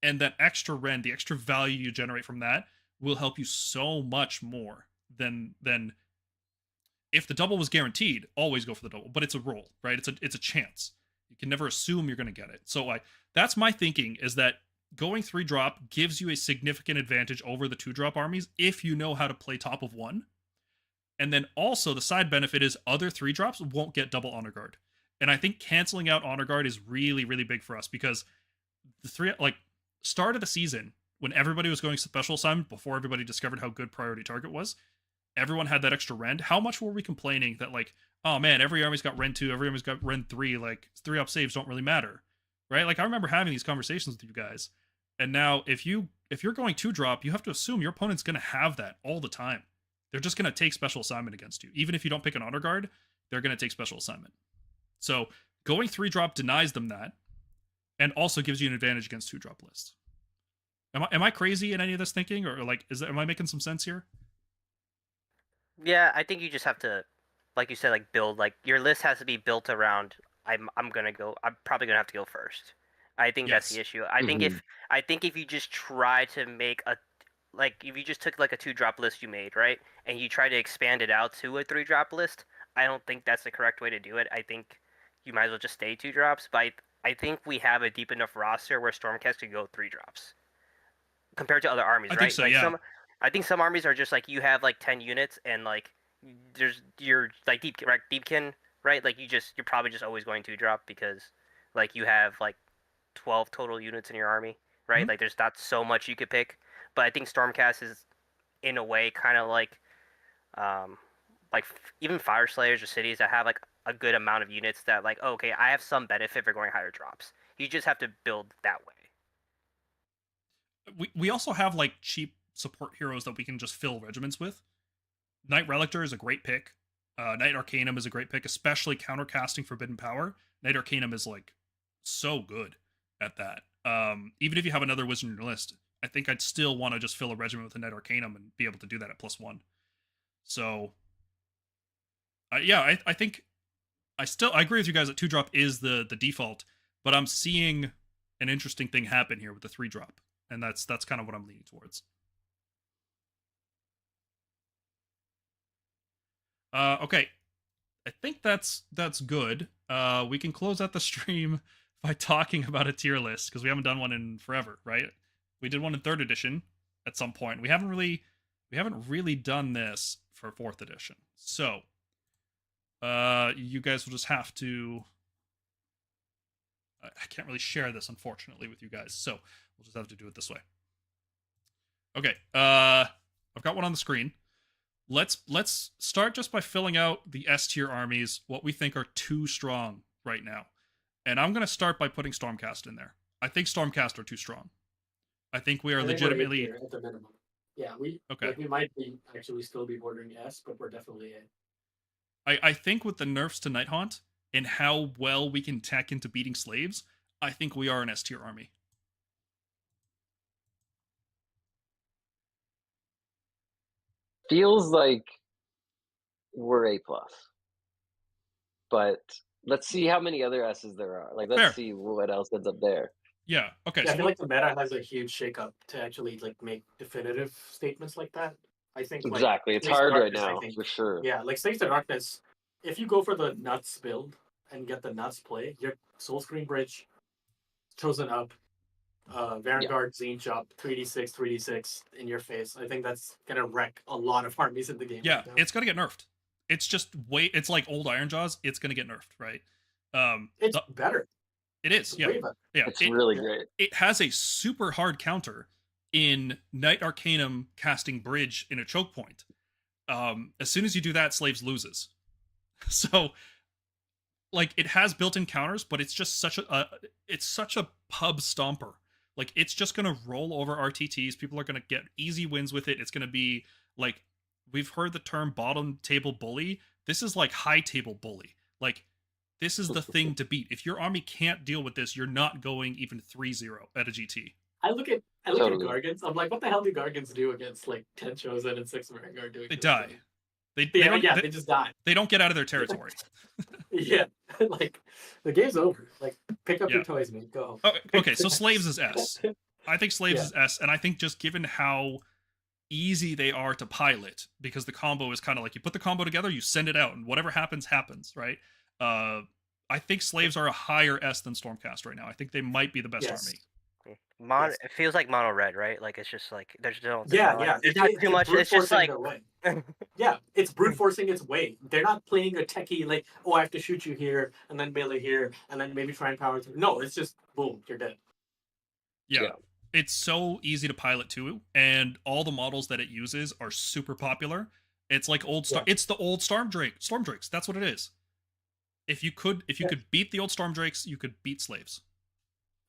And that extra rend, the extra value you generate from that, will help you so much more than if the double was guaranteed. Always go for the double, but it's a roll, right? It's a chance. You can never assume you're going to get it. So that's my thinking, is that going 3-drop gives you a significant advantage over the 2-drop armies if you know how to play top of 1. And then also the side benefit is other 3-drops won't get double honor guard. And I think canceling out honor guard is really, really big for us, because the start of the season, when everybody was going special assignment before everybody discovered how good priority target was, everyone had that extra rend. How much were we complaining that, like, oh man, every army's got rend 2, every army's got rend 3, like 3-up saves don't really matter, right? Like I remember having these conversations with you guys, and now if you're going 2-drop, you have to assume your opponent's going to have that all the time. They're just going to take special assignment against you. Even if you don't pick an honor guard, they're going to take special assignment. So going 3-drop denies them that, and also gives you an advantage against 2-drop lists. Am I crazy in any of this thinking, or like am I making some sense here? Yeah, I think you just have to, like you said, like build, like your list has to be built around. I'm probably gonna have to go first. I think that's the issue. I think if you just try to make if you just took like a 2-drop list you made, right, and you try to expand it out to a 3-drop list, I don't think that's the correct way to do it. I think you might as well just stay 2-drops. But I think we have a deep enough roster where Stormcast could go 3-drops compared to other armies, right? I think so, yeah. I think some armies are just like you have like 10 units and like you're like Deepkin, right? Like you're probably just always going 2-drop because like you have like 12 total units in your army, right? Mm-hmm. Like there's not so much you could pick. But I think Stormcast is in a way kind of like even Fire Slayers or cities that have like a good amount of units that like, oh, okay, I have some benefit for going higher drops. You just have to build that way. We also have like cheap support heroes that we can just fill regiments with. Knight Relictor is a great pick. Knight Arcanum is a great pick, especially countercasting Forbidden Power. Knight Arcanum is like so good at that. Even if you have another wizard in your list, I think I'd still want to just fill a regiment with a Knight Arcanum and be able to do that at +1. So, I think I agree with you guys that 2-drop is the default, but I'm seeing an interesting thing happen here with the 3-drop, and that's kind of what I'm leaning towards. Okay, I think that's good. We can close out the stream by talking about a tier list, because we haven't done one in forever, right? We did one in 3rd edition at some point. We haven't really done this for 4th edition. So, you guys will just have to. I can't really share this, unfortunately, with you guys, so we'll just have to do it this way. Okay, I've got one on the screen. Let's start just by filling out the S tier armies, what we think are too strong right now. And I'm going to start by putting Stormcast in there. I think Stormcast are too strong. I think we are legitimately at the minimum. Yeah, we might actually still be bordering S, but we're definitely A. I think with the nerfs to Nighthaunt and how well we can tech into beating slaves, I think we are an S tier army. Feels like we're A+. But let's see how many other S's there are. Like, let's see what else ends up there. Yeah, okay. Yeah, so I feel like the meta has a huge shakeup to actually like make definitive statements like that. I think exactly. It's hard right now, for sure. Yeah, like Slaves to Darkness, if you go for the nuts build and get the nuts play, your Soul Screen Bridge, Chosen Up, Vanguard, Zine Chop, 3d6, 3d6 in your face. I think that's gonna wreck a lot of armies in the game. Yeah, it's gonna get nerfed. It's just it's like old Iron Jaws. It's gonna get nerfed, right? It's better. It is, yeah. It's really great. It has a super hard counter in Knight Arcanum casting Bridge in a choke point. As soon as you do that, Slaves loses. So, like, it has built-in counters, but it's just such a pub stomper. Like, it's just gonna roll over RTTs. People are gonna get easy wins with it. It's gonna be like, we've heard the term bottom table bully. This is like high table bully. Like, this is the thing to beat. If your army can't deal with this, you're not going even 3-0 at a GT. I look at Totally. Gargants. I'm like, what the hell do Gargants do against like 10 Chosen and 6 Vanguard doing? They this die. thing? They they just die. They don't get out of their territory. Yeah, like the game's over. Like, pick up your toys, man. Go. Okay, so Slaves is S. I think Slaves is S, and I think just given how easy they are to pilot, because the combo is kind of like you put the combo together, you send it out, and whatever happens, happens, right? I think Slaves are a higher S than Stormcast right now. I think they might be the best army. It feels like mono red, right? Like it's just like there's no It's not too much. It's just like it's brute forcing its way. They're not playing a techie like, oh, I have to shoot you here and then melee here and then maybe try and power through. No, it's just boom, you're dead. Yeah. It's so easy to pilot too, and all the models that it uses are super popular. It's like it's the old Storm Drakes. That's what it is. If you could beat the old Storm Drakes, you could beat Slaves.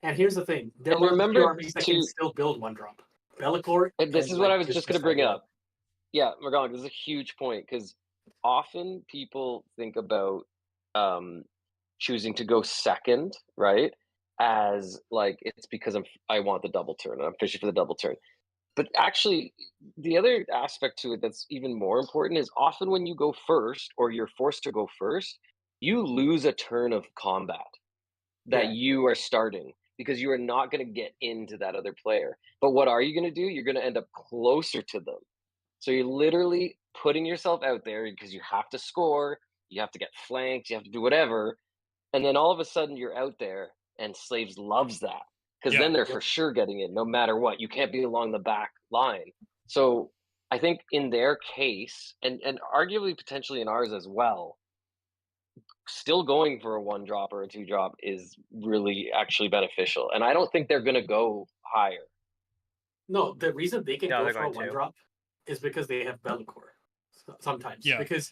And here's the thing: there are armies that can still build 1-drop. Be'lakor. This is what I was just going to bring up. Yeah, Morgana, this is a huge point because often people think about choosing to go second, right? As like it's because I want the double turn. I'm fishing for the double turn. But actually, the other aspect to it that's even more important is often when you go first or you're forced to go first, you lose a turn of combat that you are starting because you are not going to get into that other player. But what are you going to do? You're going to end up closer to them. So you're literally putting yourself out there because you have to score, you have to get flanked, you have to do whatever. And then all of a sudden you're out there, and Slaves loves that because then they're for sure getting in no matter what. You can't be along the back line. So I think in their case, and arguably potentially in ours as well, still going for a 1-drop or a 2-drop is really actually beneficial. And I don't think they're going to go higher. No, the reason they can go for a 1-drop is because they have Be'lakor sometimes. Yeah. Because,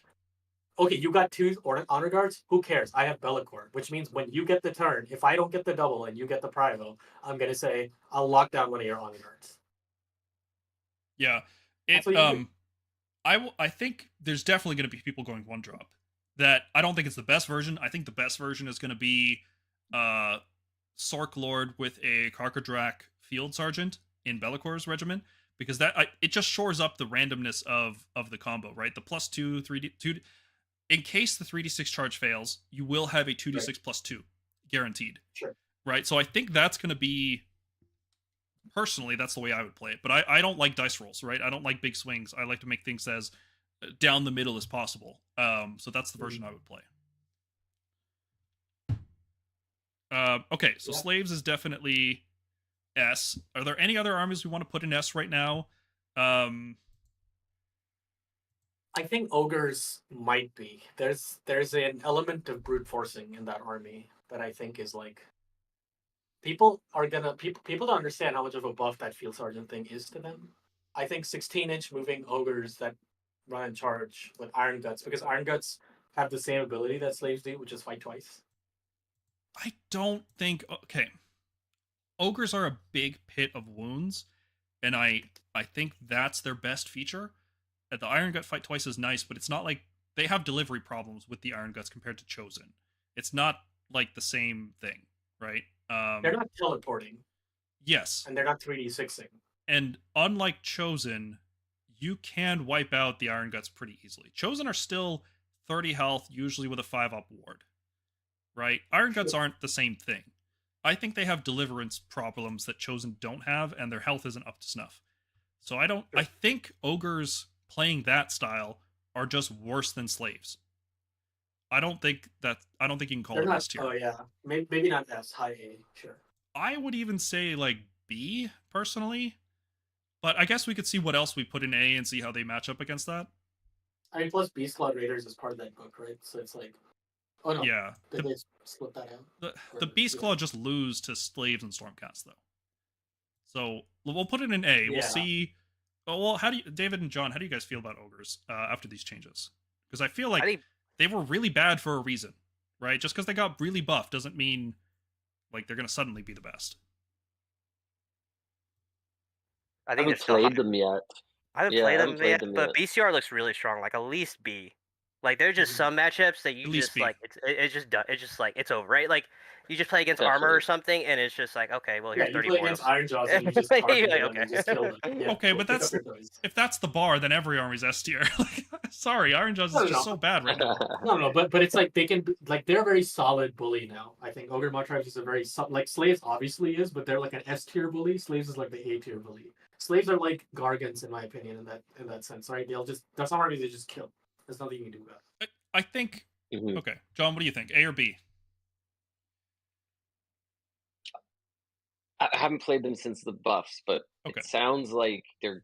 okay, you got 2 honor guards. Who cares? I have Be'lakor, which means when you get the turn, if I don't get the double and you get the Privo, I'm going to say, I'll lock down one of your honor guards. Yeah. I think there's definitely going to be people going 1-drop. That I don't think it's the best version. I think the best version is going to be Sork Lord with a Karkadrak Field Sergeant in Be'lakor's regiment, because it just shores up the randomness of the combo, right? The +2 3d2, in case the 3d6 charge fails, you will have a 2d6 +2 guaranteed. Sure. Right. So I think that's going to be, personally, that's the way I would play it. But I don't like dice rolls, right? I don't like big swings. I like to make things as down the middle as possible. So that's the version I would play. Okay, so Slaves is definitely S. Are there any other armies we want to put in S right now? I think Ogres might be. There's an element of brute forcing in that army that I think is like people don't understand how much of a buff that Field Sergeant thing is to them. I think 16-inch moving Ogres that run and charge with Iron Guts, because Iron Guts have the same ability that Slaves do, which is fight twice. I don't think... Okay. Ogres are a big pit of wounds, and I think that's their best feature. The Iron Gut fight twice is nice, but it's not like... They have delivery problems with the Iron Guts compared to Chosen. It's not like the same thing, right? They're not teleporting. Yes. And they're not 3d6ing. And unlike Chosen, you can wipe out the Iron Guts pretty easily. Chosen are still 30 health, usually with a 5-up ward, right? Iron Guts aren't the same thing. I think they have deliverance problems that Chosen don't have, and their health isn't up to snuff. So I think Ogres playing that style are just worse than Slaves. I don't think you can call it S tier. Oh yeah, maybe not S, high A, sure. I would even say like B personally, but I guess we could see what else we put in A and see how they match up against that. I mean, plus Beastclaw Raiders is part of that book, right? So it's like, oh no, yeah, did they split that out? The Beastclaw just lose to Slaves and Stormcast though. So we'll put it in A. Yeah. We'll see. Well, David and John, how do you guys feel about Ogres after these changes? Because I feel like they were really bad for a reason, right? Just because they got really buffed doesn't mean like they're going to suddenly be the best. I haven't played them yet. I haven't played them yet, but BCR looks really strong, like at least B. Like there's just some matchups that you At least just B. like it's just done. It's just like it's over, right? Like you just play against armor Definitely. or something, and it's just like okay, well Yeah, here's you 30 play mortals. against Iron Jaws and you just You're target like, them and just kill them. Yeah, Okay, go but pick up that's your toys. if that's the bar, then every army's S tier. Like, sorry, Iron Jaws is just so bad right now. No, but it's like they can like they're a very solid bully now. I think Ogre Mod Tribes is a very like Slaves obviously is, but they're like an S tier bully. Slaves is like the A tier bully. Slaves are like Gargants in my opinion in that sense, right? They'll just there's some armies they just kill. There's nothing you can do about it. I think. Mhm. Okay, John, what do you think? A or B? I haven't played them since the buffs, but Okay. it sounds like they're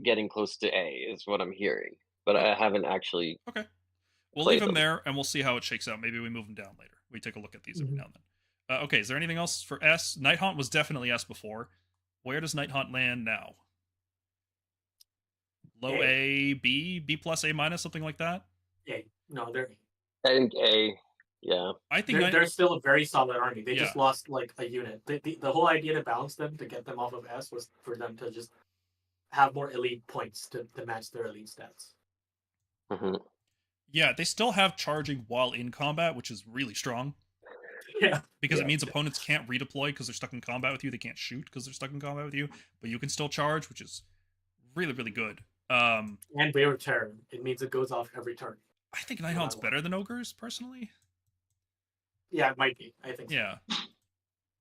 getting close to A, is what I'm hearing. But I haven't actually. Okay. We'll played leave them them. there, and we'll see how it shakes out. Maybe we move them down later. We take a look at these every Mhm. now and then. Okay, is there anything else for S? Nighthaunt was definitely S before. Where does Nighthaunt land now? Low A, B, B plus, A minus, something like that? A. No, they're I think A. Yeah. I think they're still a very solid army. They just Yeah. lost like a unit. The whole idea to balance them to get them off of S was for them to just have more elite points to match their elite stats. hmm Yeah, they still have charging while in combat, which is really strong. Yeah. Because Yeah. it means opponents can't redeploy because they're stuck in combat with you. They can't shoot because they're stuck in combat with you. But you can still charge, which is really, really good. And Wave of Terror. It means it goes off every turn. I think Nighthaunt's better than Ogres, personally. Yeah, it might be. I think so. Yeah.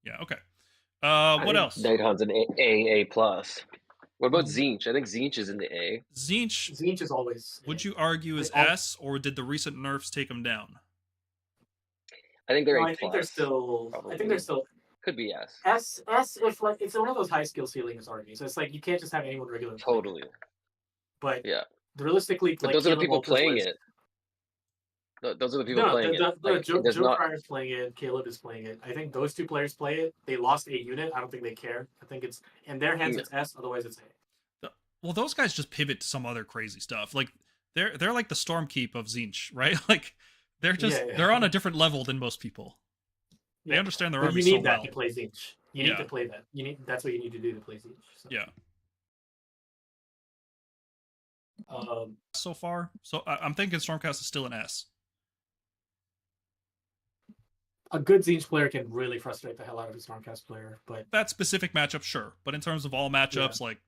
Yeah, okay. I What think else? Nighthaunt's an A plus. What about Zinch? I think Zinch is in the A. Zinch, Zinch is always. would you argue is S, or did the recent nerfs take him down? I think they're No, A I think plus. they're still. I think they're still. Could be S. S if like it's one of those high skill ceilings armies. So it's like you can't just have anyone regular. Totally. But Yeah. realistically, But like those are the Caleb people Walters playing was- it. Those are the people playing it. Like, Joe there's not. Pryor is playing it. Caleb is playing it. I think those two players play it. They lost a unit. I don't think they care. I think it's in their hands. Yeah. It's S. Otherwise, it's A. Well, those guys just pivot to some other crazy stuff. Like they're like the Stormkeep of Zinch, right? Like they're just they're on a different level than most people. They understand their But army you need so that well. to play Zinch. You need to play that. That's what you need to do to play Zinch. So. Yeah. Um, So far, so I'm thinking Stormcast is still an S. a good Zinch player can really frustrate the hell out of a Stormcast player, but That specific matchup, sure, but in terms of all matchups, like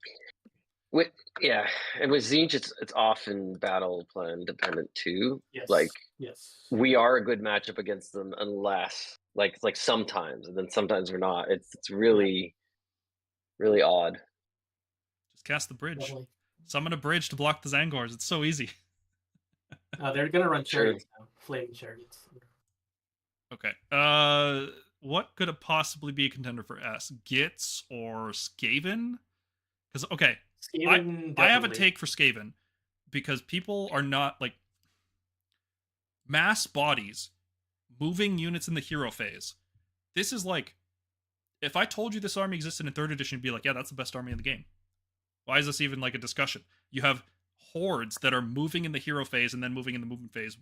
And with Zinch, it's often battle plan dependent too. yes, Like yes, we are a good matchup against them unless like sometimes, and then sometimes we're not. It's really, really odd. just cast the bridge, definitely. summon a bridge to block the Zangors. It's so easy. They're gonna run chariots now, flaming chariots. Okay. What could it possibly be a contender for S? Gitz or Skaven? Because okay, Skaven, I have a definitely. take for Skaven because people are not like mass bodies moving units in the hero phase. This is like if I told you this army existed in 3rd edition, you'd be like, yeah, that's the best army in the game. Why is this even like a discussion? You have hordes that are moving in the hero phase and then moving in the movement phase.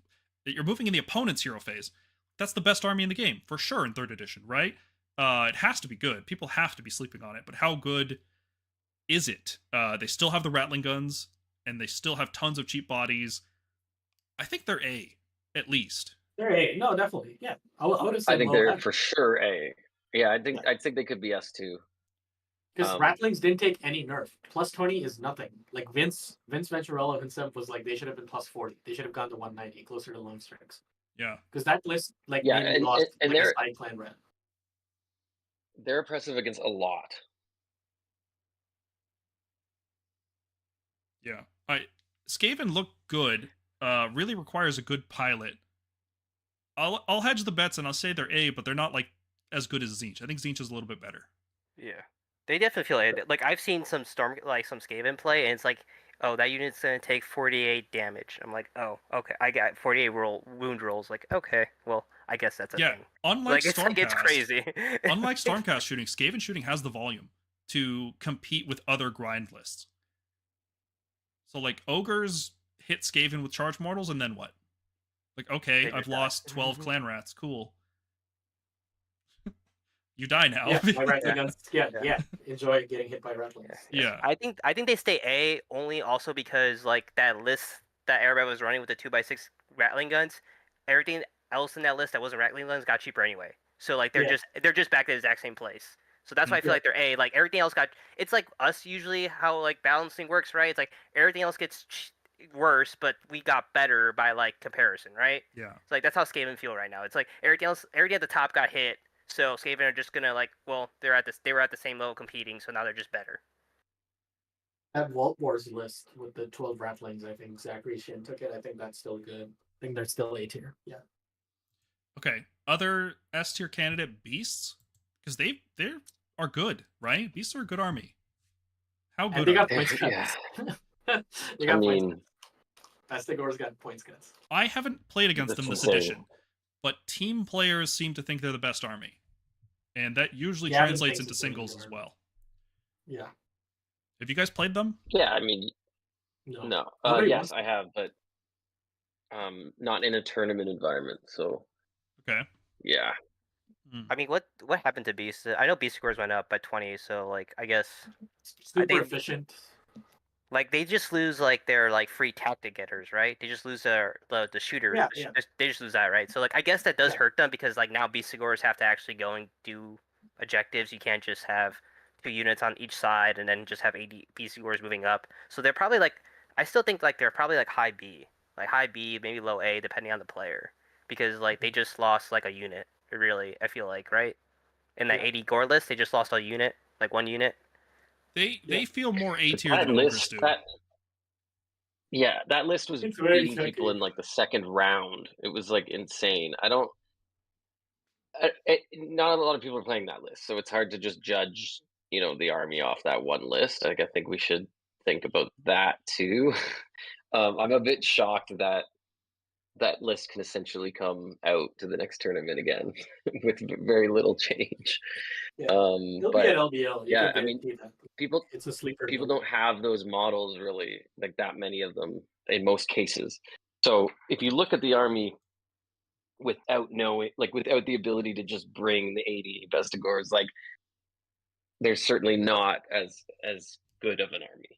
You're moving in the opponent's hero phase. That's the best army in the game, for sure, in 3rd edition, right? It has to be good. People have to be sleeping on it, but how good is it? They still have the rattling guns, and they still have tons of cheap bodies. I think they're A, at least. They're A. No, definitely. Yeah, I would have said I think low they're F. for sure A. Yeah, I think they could be S too. Because Rattlings didn't take any nerf. Plus 20 is nothing. Like Vince Venturella himself was like they should have been plus 40. They should have gone to 190, closer to long strikes. Yeah. Because that list like Yeah, mainly and lost and like they're a side clan red. they're oppressive against a lot. Yeah. Skaven look good. Really requires a good pilot. I'll hedge the bets and I'll say they're A, but they're not like as good as Zinch. I think Zinch is a little bit better. Yeah, they definitely feel it. Like I've seen some some Skaven play, and it's like, oh, that unit's gonna take 48 damage. I'm like, oh, okay, I got 48 wound rolls. Like, okay, well, I guess that's a thing. Unlike Stormcast, it's crazy. Unlike Stormcast shooting, Skaven shooting has the volume to compete with other grind lists. So like Ogres hit Skaven with charge mortals, and then what? Like, okay, I've lost 12 clan rats. Cool. You die now. Yeah, my rattling guns. Yeah. Enjoy getting hit by rattlings. Yeah. I think they stay A only also because like that list that everybody was running with the 2x6 rattling guns, everything else in that list that wasn't rattling guns got cheaper anyway. So like they're just back to the exact same place. So that's why I feel like they're A. Like everything else got. It's like us usually how like balancing works, right? It's like everything else gets worse, but we got better by like comparison, right? Yeah. It's like that's how Skaven feel right now. It's like everything at the top got hit, so Skaven are just gonna like, well, they were at the same level competing, so now they're just better. That Vault Wars list with the 12 rattlings, I think Zachary Shin took it. I think that's still good. I think they're still A tier. Yeah. Okay. Other S tier candidate beasts, because they are good, right? Beasts are a good army. How good? And they got they? points Yeah. cuts. They got I points mean, cuts. Bastigor's got points cuts. I haven't played against them that's this insane. edition, but team players seem to think they're the best army, and that usually Yeah, translates Avenged into Face is a singles good as army. well. Yeah. Have you guys played them? Yeah, I mean, No. no. Nobody Yes, wants I have, but not in a tournament environment. So Okay. yeah, Hmm. I mean, what happened to Beast? I know Beast scores went up by 20, so like I guess super think- efficient. like they just lose like their like free tactic getters, right? They just lose the shooter. Yeah, They just lose that, right? So like I guess that does Yeah. hurt them because like now Beast scores have to actually go and do objectives. You can't just have 2 units on each side and then just have 80 Beast scores moving up. So they're probably like I still think like they're probably like high B, maybe low A depending on the player because like they just lost like a unit. Really, I feel like, right? In that Yeah. 80 gore list, they just lost a unit, like 1 unit. They feel more A But tier that than Ogres list, do. that list was It's very beating people tricky. in like the second round. It was like insane. Not a lot of people are playing that list, so it's hard to just judge, the army off that one list. Like I think we should think about that too. I'm a bit shocked that that list can essentially come out to the next tournament again with very little change. Yeah. It'll be But an LBL. You yeah, can I mean, guarantee that. people It's a sleeper. people build. don't have those models really, like that many of them in most cases. So if you look at the army without knowing, like without the ability to just bring the 80 Bestigors, like they're certainly not as good of an army.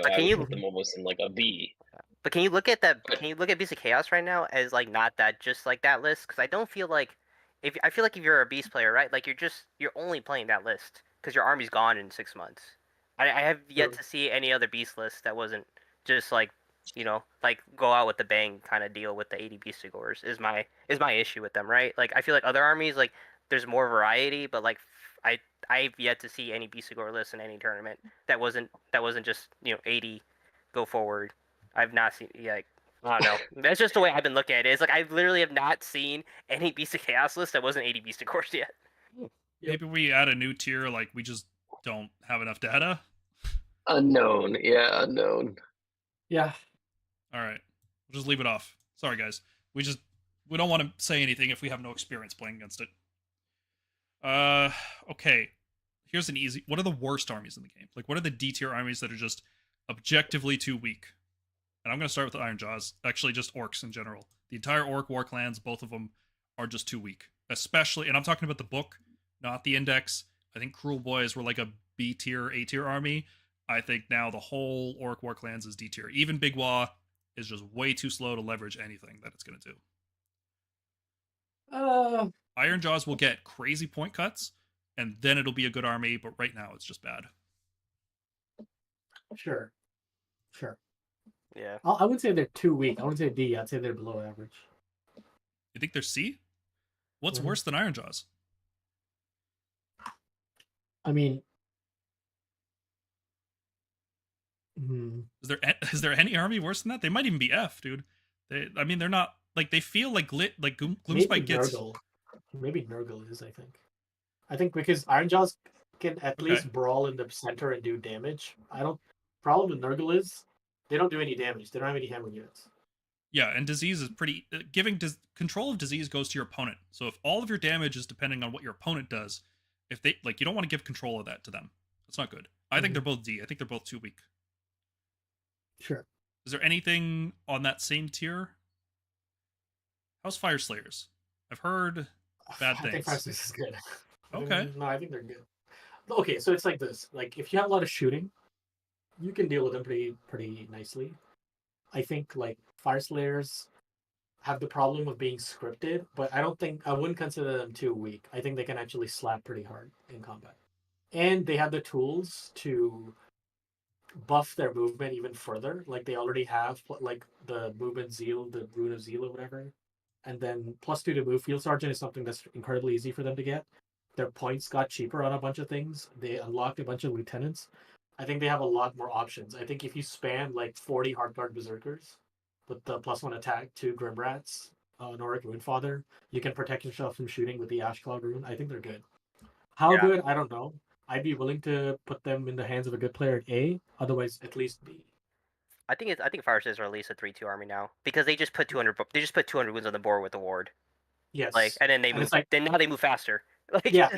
But I can would you put them almost in like a B. But can you look at that? But Can you look at Beast of Chaos right now as like not that just like that list? Because I don't feel like if I feel like if you're a Beast player, right? Like you're only playing that list because your army's gone in 6 months. I have yet True. to see any other Beast list that wasn't just like like go out with the bang kind of deal with the 80 Beast Sigors is my issue with them, right? Like I feel like other armies like there's more variety, but like I I've yet to see any Beast Sigor list in any tournament that wasn't just 80 go forward. I've not seen like I don't know. That's just the way I've been looking at it. It's like I literally have not seen any Beast of Chaos list that wasn't 80 Beast of Course yet. Maybe we add a new tier, like we just don't have enough data. unknown, yeah, unknown. Yeah. All right, we'll just leave it off. Sorry, guys. We don't want to say anything if we have no experience playing against it. Okay. Here's an easy. What are the worst armies in the game? Like, what are the D tier armies that are just objectively too weak? And I'm gonna start with the Iron Jaws. Actually, just orcs in general. The entire orc war clans, both of them, are just too weak. Especially, and I'm talking about the book, not the index. I think Cruel Boys were like a B tier, A tier army. I think now the whole orc war clans is D tier. Even Big Wa is just way too slow to leverage anything that it's gonna do. Iron Jaws will get crazy point cuts, and then it'll be a good army, but right now it's just bad. Sure. Yeah. I wouldn't say they're too weak. I wouldn't say D. I'd say they're below average. You think they're C? What's Mhm. worse than Iron Jaws? I mean, Is there any army worse than that? They might even be F, dude. They're not like they feel like Gloomspite gets. Maybe Nurgle is. I think because Iron Jaws can at least brawl in the center and do damage. Problem with Nurgle is they don't do any damage. They don't have any hammer units. Yeah, and disease is pretty. Control of disease goes to your opponent. So if all of your damage is depending on what your opponent does, if they you don't want to give control of that to them. That's not good. I think they're both D. I think they're both too weak. Sure. Is there anything on that same tier? How's Fire Slayers? I've heard bad I think things. Fire Slayers is good. Okay. No, I think they're good. Okay, so it's like this. Like if you have a lot of shooting, you can deal with them pretty nicely. I think like Fire Slayers have the problem of being scripted, but I wouldn't consider them too weak. I think they can actually slap pretty hard in combat. And they have the tools to buff their movement even further. Like they already have like the movement zeal, the rune of zeal or whatever. And then +2 to move. Field Sergeant is something that's incredibly easy for them to get. Their points got cheaper on a bunch of things. They unlocked a bunch of lieutenants. I think they have a lot more options. I think if you spam like 40 Hardguard Berserkers with the +1 attack, 2 Grimrats, Noric Runefather, you can protect yourself from shooting with the Ashclaw rune. I think they're good. How good? I don't know. I'd be willing to put them in the hands of a good player at A. Otherwise, at least B. I think Fire Slayers are at least a 3-2 army now because they just put 200. They just put 200 wounds on the board with the ward. Yes. Like, and then they move. Like, then now they move faster. Like, yeah,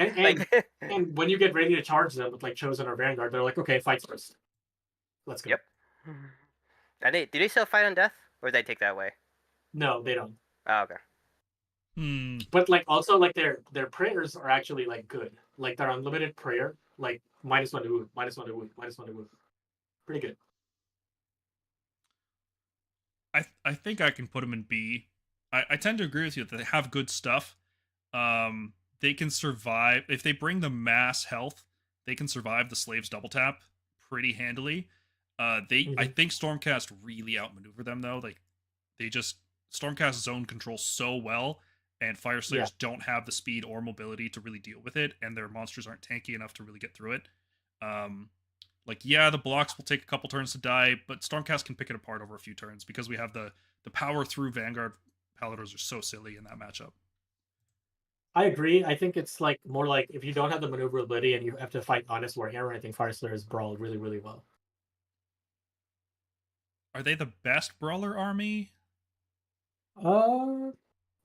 and when you get ready to charge them with like Chosen or Vanguard, they're like, okay, fight first. Let's go. Yep. And do they still fight on death, or did they take that away? No, they don't. Oh, okay. But like also like their prayers are actually like good. Like their unlimited prayer, like -1 to wound, -1 to wound, -1 to wound. Pretty good. I think I can put them in B. I tend to agree with you that they have good stuff. They can survive if they bring the mass health. They can survive the slaves double tap pretty handily. I think Stormcast really outmaneuver them though. Like they just Stormcast zone control so well, and Fire Slayers don't have the speed or mobility to really deal with it, and their monsters aren't tanky enough to really get through it. The blocks will take a couple turns to die, but Stormcast can pick it apart over a few turns because we have the power through Vanguard. Paladors are so silly in that matchup. I agree. I think it's like more like if you don't have the maneuverability and you have to fight Honest Warhammer, I think Fire Slayers brawl really, really well. Are they the best brawler army?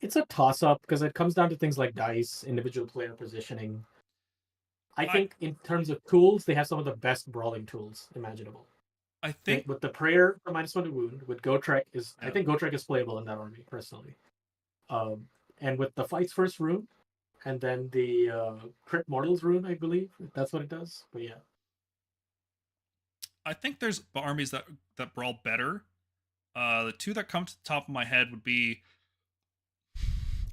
It's a toss-up because it comes down to things like dice, individual player positioning. I think in terms of tools, they have some of the best brawling tools imaginable. I think with the prayer for -1 to wound, with Gotrek I think Gotrek is playable in that army personally. And with the fights first rune, and then the crit mortals rune, I believe that's what it does. But yeah, I think there's armies that brawl better. The two that come to the top of my head would be,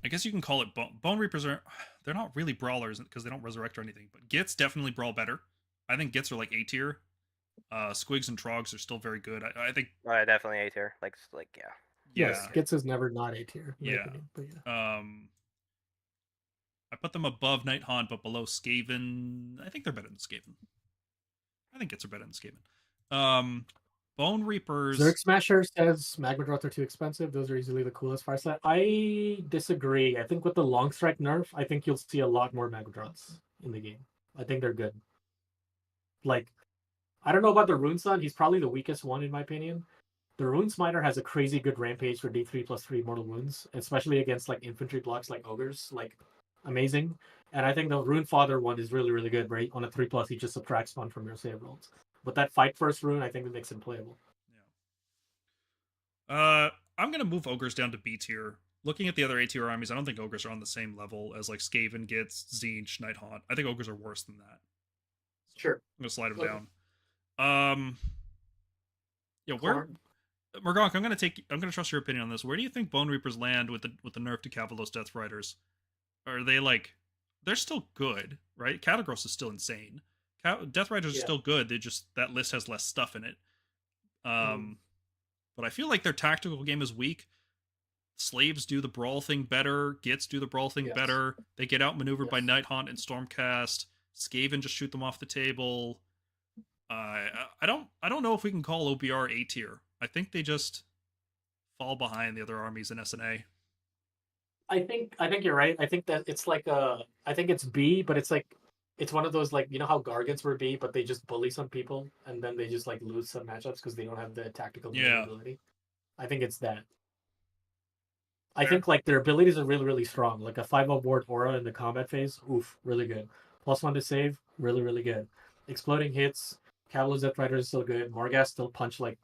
I guess you can call it Bone Reapers. They're not really brawlers because they don't resurrect or anything, but Gits definitely brawl better. I think Gits are like A tier. Squigs and Trogs are still very good. I think definitely A tier. Like yeah. Yes, Gits is never not A tier. Yeah. Opinion, but yeah. I put them above Nighthaunt, but below Skaven. I think they're better than Skaven. I think Gits are better than Skaven. Bone Reapers. Zerg Smasher says Magma Drops are too expensive. Those are easily the coolest fire set. I disagree. I think with the Long Strike nerf, I think you'll see a lot more Magma Drops in the game. I think they're good. Like, I don't know about the Rune Sun. He's probably the weakest one in my opinion. The Rune Smiter has a crazy good rampage for D3+3 mortal wounds, especially against like infantry blocks like Ogres. Like, amazing. And I think the Rune Father one is really, really good, right? On a 3+, he just subtracts 1 from your save rolls. But that fight first rune, I think it makes him playable. Yeah. I'm gonna move Ogres down to B tier. Looking at the other A tier armies, I don't think Ogres are on the same level as like Skaven, Gits, Tzeentch, Nighthaunt. I think Ogres are worse than that. So sure. I'm gonna slide them down. Where Morgonk, I'm gonna trust your opinion on this. Where do you think Bone Reapers land with the nerf to Cavalos Death Riders? Are they like they're still good, right? Catagros is still insane. Death Riders are still good. They just that list has less stuff in it. But I feel like their tactical game is weak. Slaves do the brawl thing better. Gits do the brawl thing better. They get outmaneuvered by Nighthaunt and Stormcast. Skaven just shoot them off the table. I don't know if we can call OBR A tier. I think they just fall behind the other armies in SNA. I think you're right. I think that it's like I think it's B, but it's like it's one of those like you know how Gargants were B, but they just bully some people and then they just like lose some matchups because they don't have the tactical ability. I think it's that. I think like their abilities are really, really strong. Like a 5-up ward aura in the combat phase, oof, really good. +1 to save, really, really good. Exploding hits, Cavalos Death Rider is still good. Morghast still punch like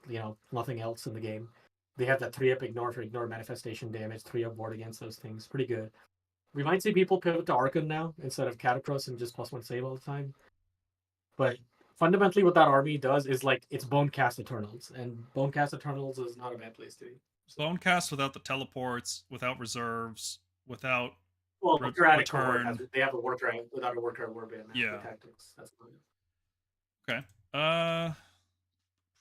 nothing else in the game. They have that 3-up ignore for ignore manifestation damage, 3-up ward against those things. Pretty good. We might see people pivot to Archon now instead of Catacross and just +1 save all the time. But fundamentally what that army does is like it's Bonecast Eternals, and Bonecast Eternals is not a bad place to be. So, Bonecast without the teleports, without reserves, without well, Tyrannical return. they have a worker without a worker warband. Yeah. Tactics. That's fine. Okay. I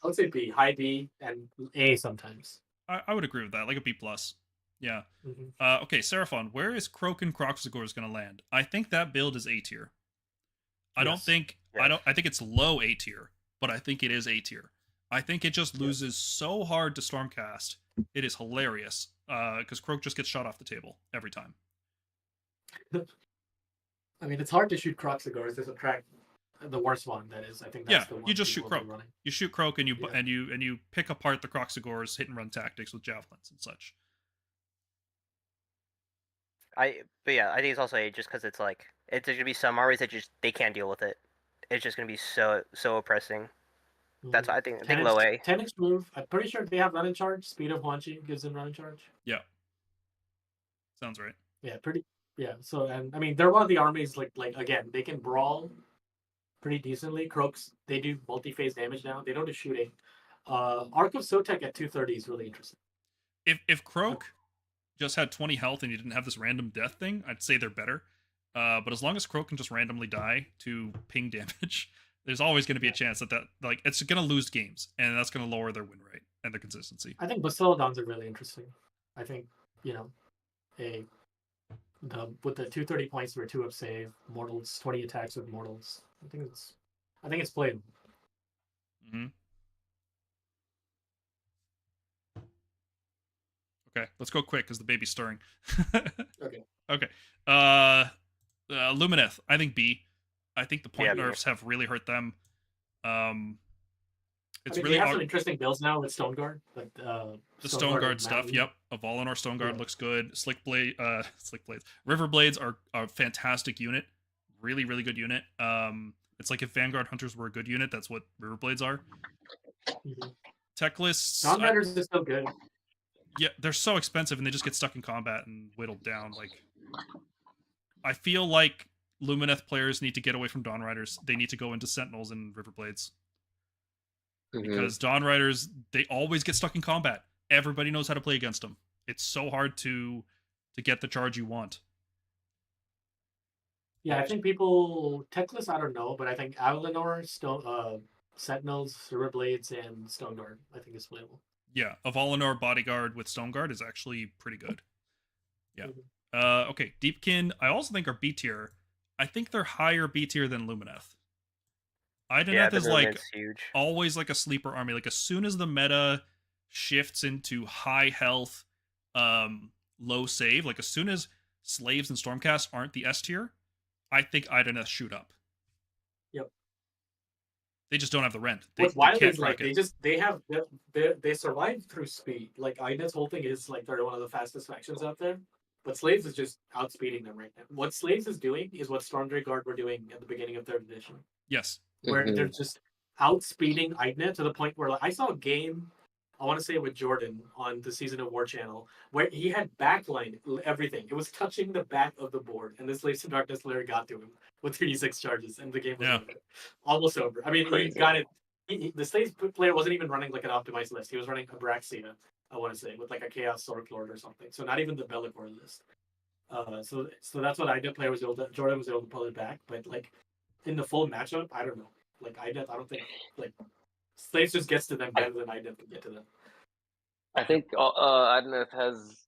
would say B, high B, and A sometimes. I would agree with that, like a B plus. Yeah. Mm-hmm. Okay, Seraphon, where is Croak and Croxagores going to land? I think that build is A tier. I don't think I think it's low A tier, but I think it is A tier. I think it just loses so hard to Stormcast. It is hilarious because Croak just gets shot off the table every time. I mean, it's hard to shoot Croxagores to subtract the worst one. That is, I think. That's the one you just shoot people will Croak. be running. You shoot Croak and you pick apart the Croxagores hit and run tactics with javelins and such. But yeah, I think it's also A just because it's like it's gonna be some armies that just they can't deal with it. It's just gonna be so oppressing. That's why I think low A. 10-inch move. I'm pretty sure they have run and charge. Speed of Huanchi gives them run and charge. Yeah. Sounds right. Yeah, pretty. Yeah. So, and I mean, they're one of the armies like again, they can brawl pretty decently. Croaks, they do multi-phase damage now. They don't do shooting. Arc of Sotek at 230 is really interesting. If Croak just had 20 health and you didn't have this random death thing, I'd say they're better. But as long as Croak can just randomly die to ping damage, there's always going to be a chance that like it's going to lose games, and that's going to lower their win rate and their consistency. I think Bastiladons are really interesting. I think with the 230 points for 2-up save, mortals 20 attacks with mortals. I think it's played. Mm-hmm. Okay, let's go quick because the baby's stirring. Okay. Lumineth, I think B. I think the point nerfs have really hurt them. It's really they have some interesting builds now with Stoneguard, like the Stoneguard stuff. Yep, a Volinor Stoneguard looks good. Slick Blades, River Blades are a fantastic unit. Really, really good unit. It's like if Vanguard Hunters were a good unit, that's what River Blades are. Mm-hmm. Tech lists. Dawn Riders is so good. Yeah, they're so expensive and they just get stuck in combat and whittled down. Like, I feel like Lumineth players need to get away from Dawn Riders. They need to go into Sentinels and River Blades. Because Dawn Riders, they always get stuck in combat. Everybody knows how to play against them. It's so hard to get the charge you want. Yeah, I think people Techless, I don't know, but I think Avalinor, Sentinels, River Blades, and Stoneguard, I think is playable. Yeah, a Volinor Bodyguard with Stoneguard is actually pretty good. Yeah. Okay, Deepkin, I also think are B tier. I think they're higher B tier than Lumineth. Idoneth is like huge. Always like a sleeper army. Like as soon as the meta shifts into high health, low save, like as soon as Slaves and Stormcast aren't the S tier, I think Idoneth shoot up. Yep. They just don't have the rent. What's wild is like they survive through speed. Like Idoneth's whole thing is like they're one of the fastest factions out there. But Slaves is just outspeeding them right now. What Slaves is doing is what Stormdrake Guard were doing at the beginning of 3rd edition. Yes. Where they're just outspeeding Idoneth to the point where I saw a game, I want to say with Jordan on the Season of War channel, where he had backline everything. It was touching the back of the board, and the Slaves of Darkness literally got to him with 36 charges, and the game was over. Almost over. I mean, he got it. The Slaves player wasn't even running like an optimized list. He was running Abraxia, I want to say, with like a Chaos Sork Lord or something. So not even the Bellicor list. So that's what Idoneth player was able to. Jordan was able to pull it back, but like in the full matchup, I don't know. Like Idoneth, I don't think like Slaves just gets to them better than Idoneth can get to them. I think Idoneth has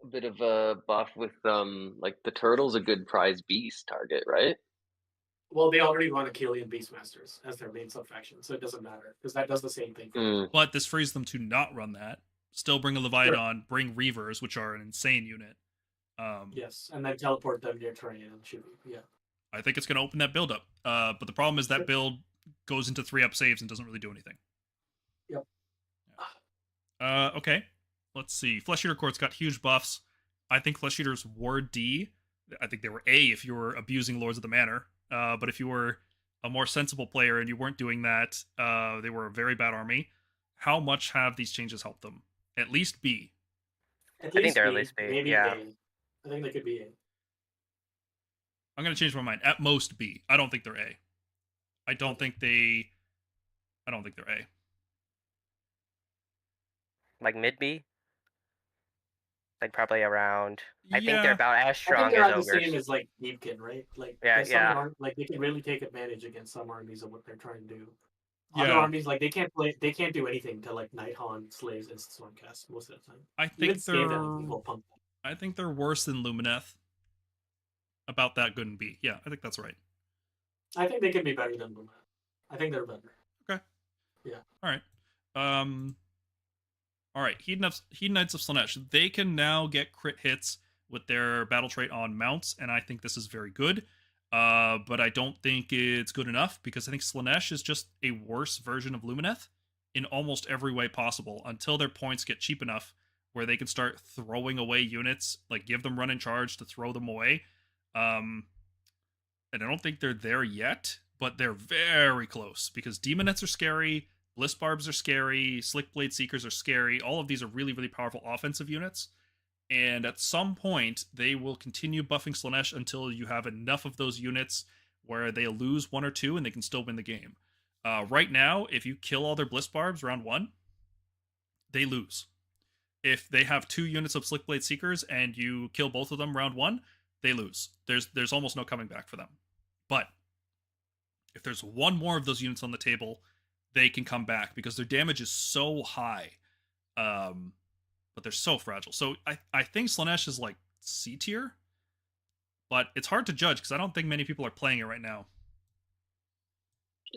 a bit of a buff with like the Turtle's a good prize beast target, right? Well, they already run Achillean Beastmasters as their main sub-faction, so it doesn't matter, because that does the same thing. But this frees them to not run that. Still bring a Leviathan, bring Reavers, which are an insane unit. Yes, and then teleport them near terrain and shoot. Yeah. I think it's going to open that build up. But the problem is that build goes into 3-up saves and doesn't really do anything. Yep. Yeah. Okay. Let's see. Flesh Eater Court's got huge buffs. I think Flesh Eaters were D. I think they were A if you were abusing Lords of the Manor. But if you were a more sensible player and you weren't doing that, they were a very bad army. How much have these changes helped them? At least B. I think they're at least B. Maybe yeah. A. I think they could be A. I'm going to change my mind. At most B. I don't think they're A. I don't think they're A. Like mid B, like probably around. I think Yeah. they're about as I think strong they're as at the Ogres. same as like Deepkin, right? Like Yeah, there's yeah. some like they can really take advantage against some armies of what they're trying to do. Yeah. Other armies like they can't do anything to like Nighthaunt, Slaves, and Stormcast most of the time. I think Even they're Skaven will pump them. I think they're worse than Lumineth. About that good and B. Yeah, I think that's right. I think they can be better than Lumineth. I think they're better. Okay. Yeah. All right. All right. Hedon Knights of Slaanesh. They can now get crit hits with their battle trait on mounts, and I think this is very good. But I don't think it's good enough because I think Slaanesh is just a worse version of Lumineth in almost every way possible until their points get cheap enough where they can start throwing away units, like give them run and charge to throw them away. And I don't think they're there yet, but they're very close because Demonettes are scary, Bliss Barbs are scary, Slick Blade Seekers are scary. All of these are really, really powerful offensive units. And at some point, they will continue buffing Slaanesh until you have enough of those units where they lose 1 or 2 and they can still win the game. Right now, if you kill all their Bliss Barbs round 1, they lose. If they have 2 units of Slick Blade Seekers and you kill both of them round 1, they lose. There's almost no coming back for them. But if there's 1 more of those units on the table, they can come back because their damage is so high. But they're so fragile. So I think Slaanesh is like C tier, but it's hard to judge because I don't think many people are playing it right now.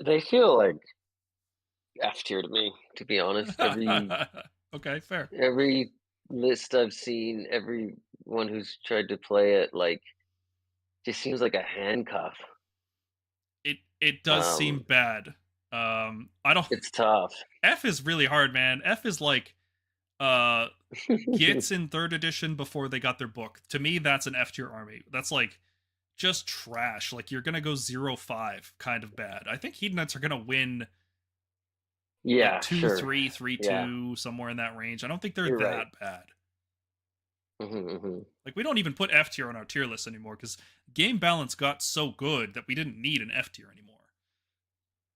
They feel like F tier to me, to be honest. Okay, fair. Every list I've seen, everyone who's tried to play it, like, just seems like a handcuff. It does seem bad. I don't. It's tough. F is really hard, man. F is like Gits in 3rd edition before they got their book. To me, that's an F tier army. That's like just trash. Like you're gonna go 0-5 kind of bad. I think Hedonites are gonna win. Yeah, like 2-3, sure. 3-2, somewhere in that range. I don't think they're You're that right. bad. Mm-hmm. Like we don't even put F tier on our tier list anymore because game balance got so good that we didn't need an F tier anymore.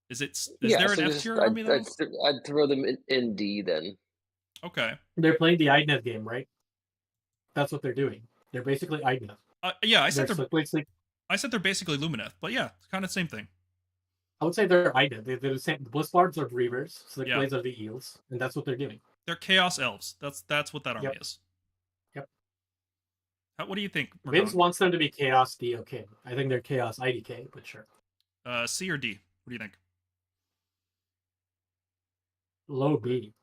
Is there an F tier army though? I'd throw them in D then. Okay. They're playing the Idneth game, right? That's what they're doing. They're basically Idneth. Yeah, I said they're basically Lumineth, but yeah, it's kind of the same thing. I would say they're Idneth. They're the same. The Bliss Barbs are Reavers, Slick Yeah. Blades are the Eels, and that's what they're doing. They're Chaos Elves. That's what that army is. Yep. What do you think, Vince wants them to be Chaos DOK. I think they're Chaos IDK, but sure. C or D? What do you think? Low B.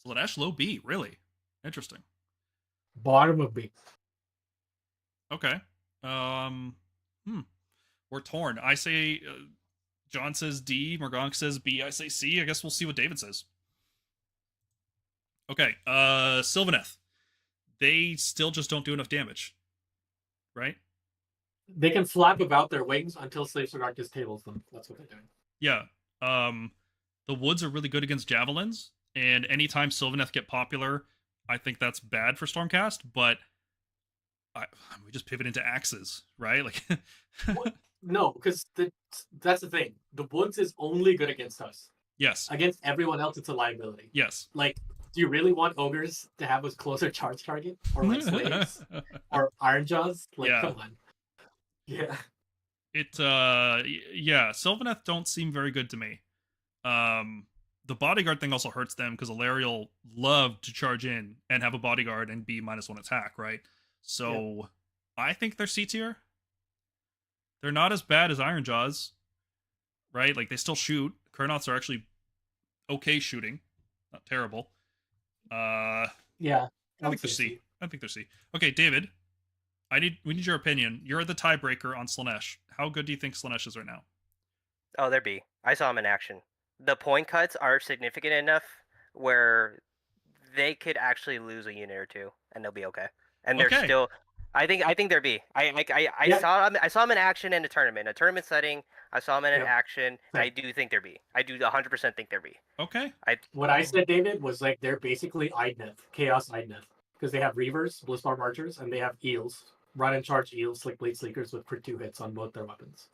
Slaanesh low B, really? Interesting. Bottom of B. Okay. We're torn. I say John says D, Morgonk says B, I say C. I guess we'll see what David says. Okay, Sylvaneth. They still just don't do enough damage. Right? They can flap about their wings until Slave Sargark just tables them. That's what they're doing. Yeah. The woods are really good against javelins, and anytime Sylvaneth get popular, I think that's bad for Stormcast, but we just pivot into axes, right? Like No, because that's the thing. The woods is only good against us. Yes. Against everyone else, it's a liability. Yes. Like, do you really want ogres to have a closer charge target? Or like slaves? Or iron jaws? Like, yeah. Come on. Yeah. Sylvaneth don't seem very good to me. The bodyguard thing also hurts them because Alariel loved to charge in and have a bodyguard and be -1 attack, right? So I think they're C tier. They're not as bad as Iron Jaws, right? Like they still shoot. Kurnoths are actually okay shooting, not terrible. Yeah. I think they're C. I think they're C. Okay, David, we need your opinion. You're the tiebreaker on Slaanesh. How good do you think Slaanesh is right now? Oh, they're B. I saw them in action. The point cuts are significant enough where they could actually lose a unit or two, and they'll be okay. And they're still. I think they're B. I saw them in action in a tournament setting. I saw them in action. And I do think they're B. I do 100% think they're B. Okay. What I said, David, was like they're basically Idneth, Chaos Idneth, because they have Reavers, Blissbarb Archers, and they have Eels, run and charge Eels, Slick Blade Sleekers with crit 2 hits on both their weapons.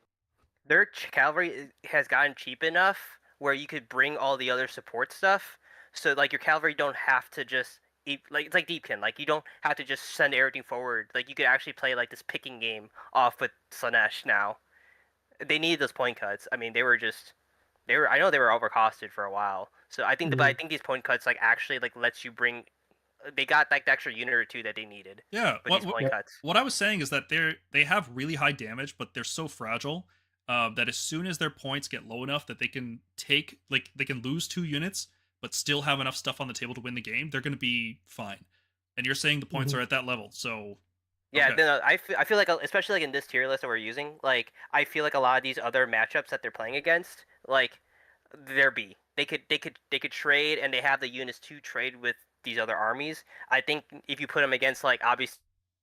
their cavalry has gotten cheap enough where you could bring all the other support stuff. So like your cavalry don't have to just like it's like Deepkin. Like you don't have to just send everything forward. Like you could actually play like this picking game off with Slanesh now. They needed those point cuts. I mean, I know they were overcosted for a while. So I think but I think these point cuts like actually like lets you bring. They got like the extra unit or two that they needed. Yeah. With these point cuts. What I was saying is that they have really high damage, but they're so fragile that as soon as their points get low enough that they can they can lose 2 units, but still have enough stuff on the table to win the game, they're going to be fine. And you're saying the points are at that level, so. Yeah, okay. I feel like especially like in this tier list that we're using, like I feel like a lot of these other matchups that they're playing against, like they're B. They could trade, and they have the units to trade with these other armies. I think if you put them against like obviously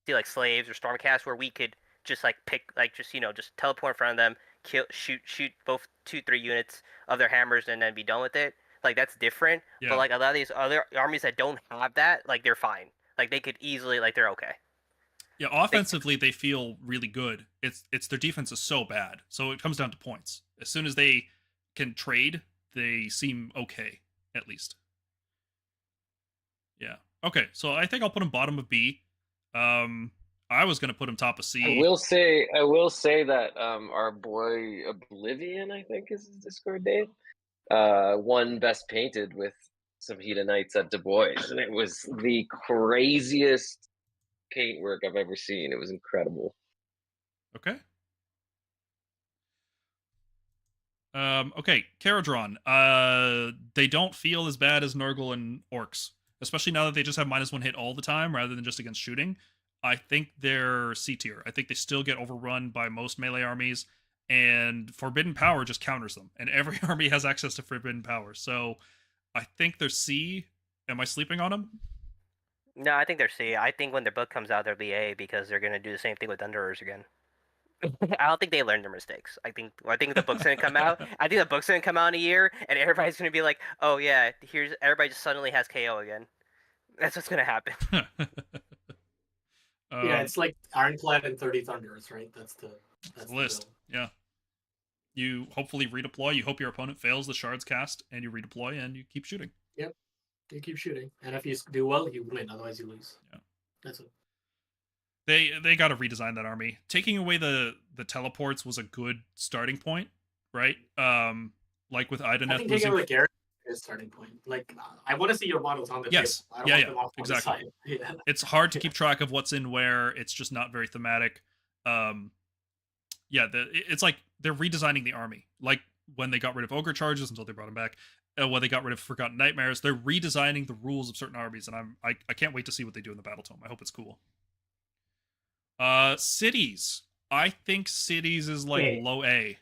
like slaves or Stormcast, where we could just like pick like just just teleport in front of them, shoot both 2-3 units of their hammers, and then be done with it. Like that's different. Yeah. But like a lot of these other armies that don't have that, like they're fine. Like they could easily like they're okay. Yeah, offensively they feel really good. It's their defense is so bad. So it comes down to points. As soon as they can trade, they seem okay, at least. Yeah. Okay, so I think I'll put him bottom of B. I was gonna put him top of C. I will say that our boy Oblivion, I think is his Discord name, won Best Painted with some Heat of Knights at Du Bois, and it was the craziest paintwork I've ever seen. It was incredible. Okay. Okay, Caradron. They don't feel as bad as Nurgle and Orcs, especially now that they just have -1 hit all the time rather than just against shooting. I think they're C tier. I think they still get overrun by most melee armies, and Forbidden Power just counters them, and every army has access to Forbidden Power. So I think they're C. Am I sleeping on them? No, I think they're C. I think when their book comes out, they'll be A because they're going to do the same thing with Thunderers again. I don't think they learned their mistakes. I think the book's going to come out. I think the book's going to come out in a year, and everybody's going to be like, oh yeah, everybody just suddenly has KO again. That's what's going to happen. Yeah, it's like Ironclad and 30 Thunderers, right? That's the list. Yeah. You hopefully redeploy. You hope your opponent fails the Shards cast, and you redeploy, and you keep shooting. Yep. You keep shooting, and if you do well, you win. Otherwise, you lose. Yeah. That's it. They got to redesign that army. Taking away the teleports was a good starting point, right? Like with Ideneth. I think taking away Garrett is starting point. Like I want to see your models on the table. I don't want them off exactly. The side. Yeah. It's hard to keep track of what's in where. It's just not very thematic. It's like they're redesigning the army. Like when they got rid of Ogre charges until they brought them back. When they got rid of Forgotten Nightmares, they're redesigning the rules of certain armies, and I can't wait to see what they do in the Battletome. I hope it's cool. Cities. I think cities is like low A.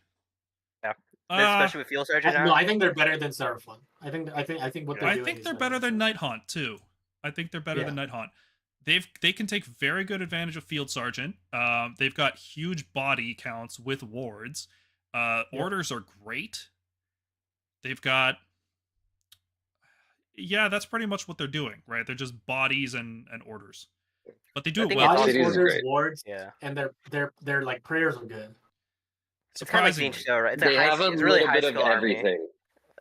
Yeah, especially with Field Sergeant. No, I think they're better than Seraphon. I think what they're doing. I think they're better than Nighthaunt too. I think they're better than Nighthaunt. They can take very good advantage of Field Sergeant. They've got huge body counts with wards. Orders are great. They've got. Yeah, that's pretty much what they're doing, right? They're just bodies and orders, but they do it well. Bodies, orders, wards, and their like prayers are good. Surprisingly, it's kind of like they have a really bit of everything.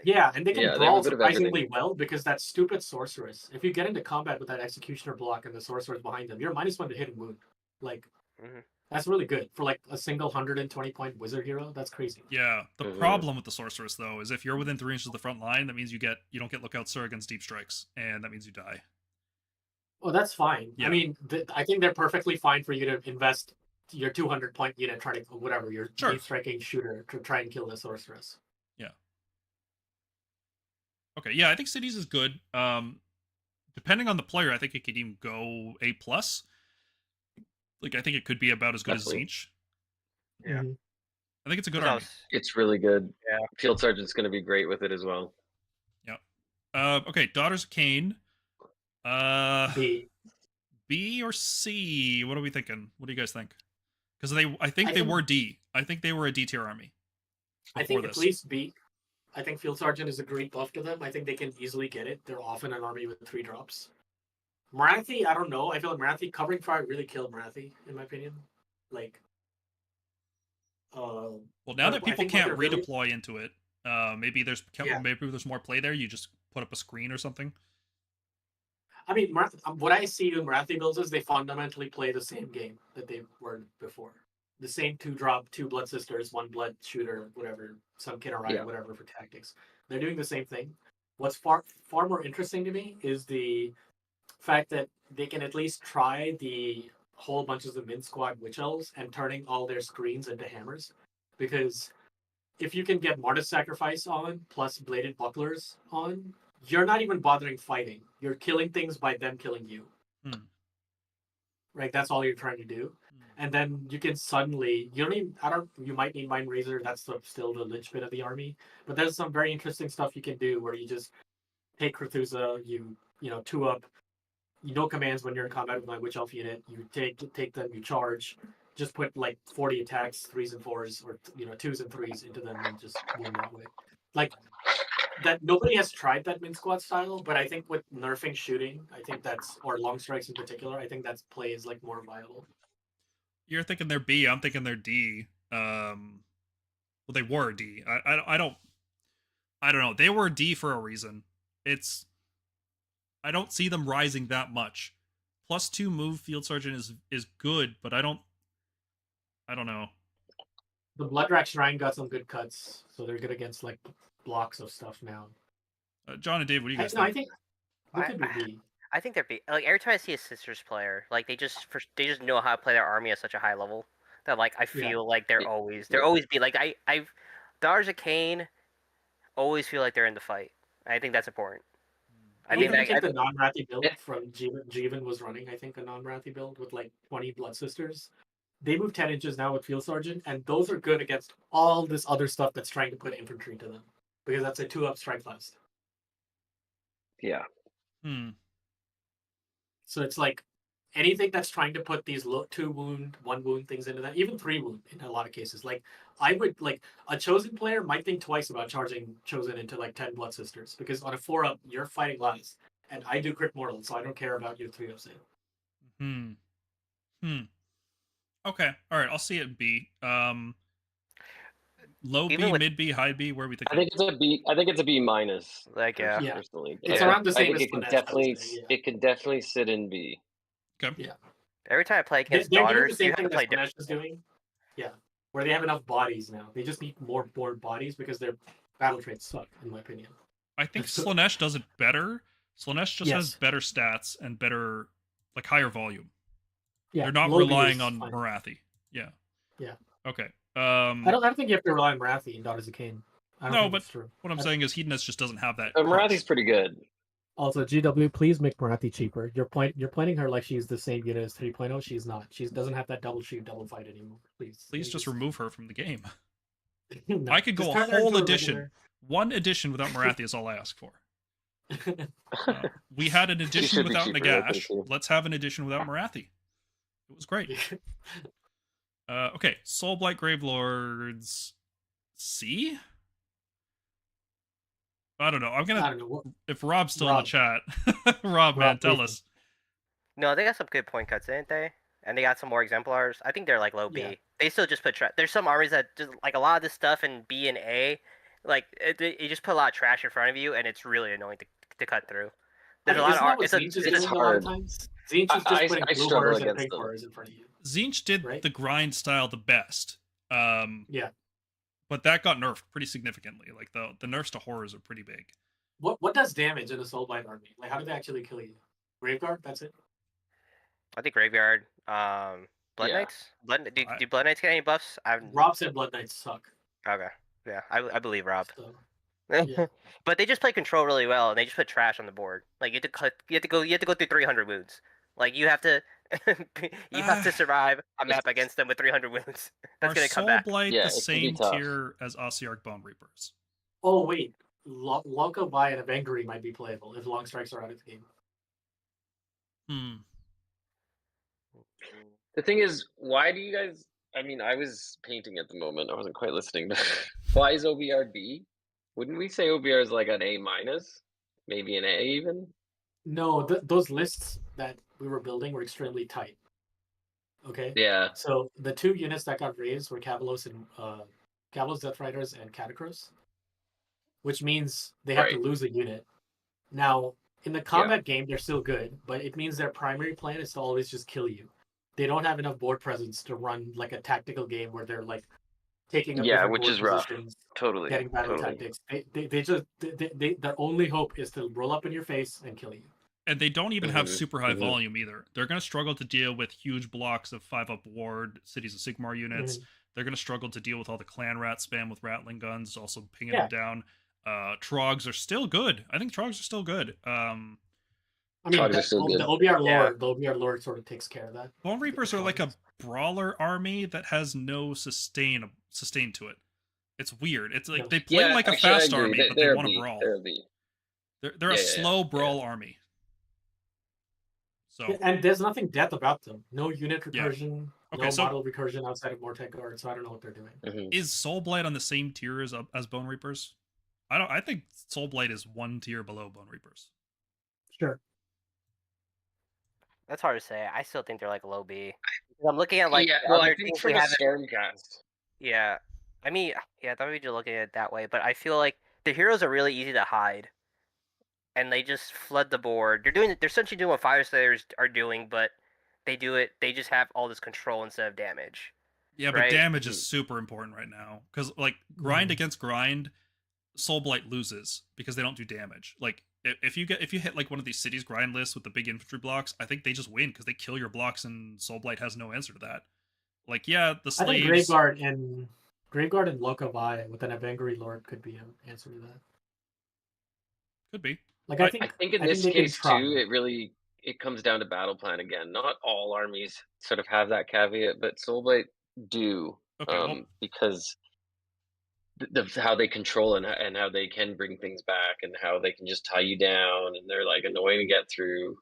Yeah, and they can brawl surprisingly well because that stupid sorceress. If you get into combat with that executioner block and the sorceress behind them, you're -1 to hit and wound. Like. Mm-hmm. That's really good for like a single 120-point wizard hero. That's crazy. Yeah, the problem with the sorceress though is if you're within 3 inches of the front line, that means you don't get lookout sir against deep strikes, and that means you die. Well, that's fine. Yeah. I mean, I think they're perfectly fine for you to invest your 200-point unit trying to your deep striking shooter to try and kill the sorceress. Yeah. Okay. Yeah, I think cities is good. Depending on the player, I think it could even go A+. Like, I think it could be about as good as Zinch. Yeah. I think it's a good army. It's really good. Yeah. Field Sergeant's going to be great with it as well. Yeah. Okay, Daughters of Cain. B or C? What are we thinking? What do you guys think? Because I think they were D. I think they were a D tier army. I think at least B. I think Field Sergeant is a great buff to them. I think they can easily get it. They're often an army with 3 drops. Marathi, I don't know. I feel like Marathi covering fire really killed Marathi, in my opinion. Like, Well, now or that I people think what can't they're really- redeploy into it, maybe Yeah. maybe there's more play there. You just put up a screen or something. I mean, what I see in Marathi builds is they fundamentally play the same game that they were before. The same 2-drop, 2 blood sisters, 1 blood shooter, whatever, some Kinaraya, Yeah. whatever for tactics. They're doing the same thing. What's far more interesting to me is the fact that they can at least try the whole bunches of min squad witch elves and turning all their screens into hammers, because if you can get Martyrs Sacrifice on plus Bladed Bucklers on, you're not even bothering fighting. You're killing things by them killing you. Hmm. Right? That's all you're trying to do. And then you can suddenly, you don't even, you might need Mind Razor. That's still the linchpin of the army. But there's some very interesting stuff you can do where you just take Krathusa, you 2-up, you know commands when you're in combat with my Witch Elf unit. You take them, you charge, just put like 40 attacks, 3s and 4s, or 2s and 3s into them and just win that way. Like that, nobody has tried that min squad style, but I think with nerfing shooting, I think that's, or long strikes in particular, I think that play is like more viable. You're thinking they're B. I'm thinking they're D. Well, they were D. I don't know. They were D for a reason. I don't see them rising that much. +2 move field sergeant is good, but I don't know. The Bloodrak Shrine got some good cuts, so they're good against like blocks of stuff now. John and Dave, what do you guys I think? think they could be B. I think they're like every time I see a sisters player, like they just know how to play their army at such a high level that like I feel like they're always be like I've Daughters of Cain always feel like they're in the fight. I think that's important. I think the non-Rathi build from Jeevan was running, I think, a non-Rathi build with like 20 Blood Sisters. They move 10 inches now with Field Sergeant, and those are good against all this other stuff that's trying to put infantry to them, because that's a 2-up strike last. Yeah. So it's like anything that's trying to put these 2 wound, 1 wound things into that, even 3 wound in a lot of cases. Like I would like a Chosen player might think twice about charging Chosen into like 10 Blood Sisters, because on a 4-up you're fighting last, and I do crit mortal, so I don't care about your 3-up save. Okay, all right, I'll see it in B. Low B, mid B, high B. Where we think? I think it's a B. I think it's a B minus. Like personally, it's around the same. I think it can definitely sit in B. Okay. Yeah. Every time I play against they're Daughters, doing the same thing that Slanesh is doing. Yeah, where they have enough bodies now. They just need more board bodies because their battle traits suck, in my opinion. I think Slanesh does it better. Slanesh just has better stats and better, like, higher volume. Yeah, they're not relying on Marathi. Yeah. Yeah. Okay. I don't think you have to rely on Marathi in Daughters of Cain. No, but what I'm saying is Hedonist just doesn't have that. Marathi's pretty good. Also, GW, please make Marathi cheaper. You're pointing her like she's the same unit as 3.0. She's not. She doesn't have that double shoot, double fight anymore. Please just remove her from the game. No, I could go a whole edition. One edition without Marathi is all I ask for. We had an edition without Nagash. Let's have an edition without Marathi. It was great. Okay, Soulblight Gravelords C? I don't know. I'm gonna. If Rob's still in the chat, Rob, man, tell us. No, they got some good point cuts, didn't they? And they got some more exemplars. I think they're like low B. Yeah. They still just put there's some armies that just like a lot of this stuff in B and A, like you just put a lot of trash in front of you, and it's really annoying to cut through. There's a lot of it's hard. Zinch is just putting blue bars and pink bars in front of you. Zinch did the grind style the best. Yeah. But that got nerfed pretty significantly. Like the nerfs to horrors are pretty big. What does damage in a Soulblight army? Like how do they actually kill you? Graveguard? That's it? I think Graveyard. Blood Knights? Do Blood Knights get any buffs? Rob said Blood Knights suck. Okay. Yeah, I believe Rob. So, yeah. But they just play control really well, and they just put trash on the board. Like you have to go through 300 wounds. Like you have to survive a map against them with 300 wounds. That's gonna come back. Soulblight the same tier as Ossiarch Bone Reapers? Oh wait, Lonko Bai and Avengary might be playable if long strikes are out of the game. The thing is, why do you guys? I mean, I was painting at the moment. I wasn't quite listening, but why is OBR B? Wouldn't we say OBR is like an A minus, maybe an A even? No, those lists that we were building were extremely tight. Okay. Yeah. So the 2 units that got raised were Cavalos and Cavalos Death Riders and Catacross, which means they have to Right. lose a unit. Now, in the Yeah. combat game, they're still good, but it means their primary plan is to always just kill you. They don't have enough board presence to run like a tactical game where they're like taking up Yeah, different which board is rough. positions, Totally. getting battle tactics. Their only hope is to roll up in your face and kill you. And they don't even have Mhm, super high mhm. volume either. They're going to struggle to deal with huge blocks of 5-up ward, Cities of Sigmar units. They're going to struggle to deal with all the clan rat spam with rattling guns, also pinging them down. Trogs are still good. I think Trogs are still good. I mean, Trogs are still good. the OBR Yeah. lore, the OBR lore sort of takes care of that. Bone Reapers are like a brawler army that has no sustain to it. It's weird. It's like they play like a actually, I fast agree. army, but they They're want to B. brawl. They're a B. They're a slow brawl army. So And there's nothing death about them. No unit recursion, Okay, no so- model recursion outside of Mortec Guard, so I don't know what they're doing. Mhm. is Soulblight on the same tier as Bone Reapers? I think Soulblight is 1 tier below Bone Reapers. Sure. That's hard to say. I still think they're like low B. I'm looking at like yeah, the well, other I think things for we the haven't. Stormcast. Yeah, I mean, yeah, I thought we were looking at it that way, but I feel like the heroes are really easy to hide, and they just flood the board. They're essentially doing what Fire Slayers are doing, but they do it. They just have all this control instead of damage. Yeah, but Right? damage is super important right now because like grind against grind, Soulblight loses because they don't do damage. Like if you hit like one of these cities grind lists with the big infantry blocks, I think they just win because they kill your blocks and Soulblight has no answer to that. Like the I slaves. think Graveguard and Loka Vi with an Evangry Lord could be an answer to that. Could be. Like I think in this they can case try. too, it comes down to battle plan again. Not all armies sort of have that caveat, but Soulblight do. Okay, Because how they control and how they can bring things back and how they can just tie you down and they're like annoying to get through.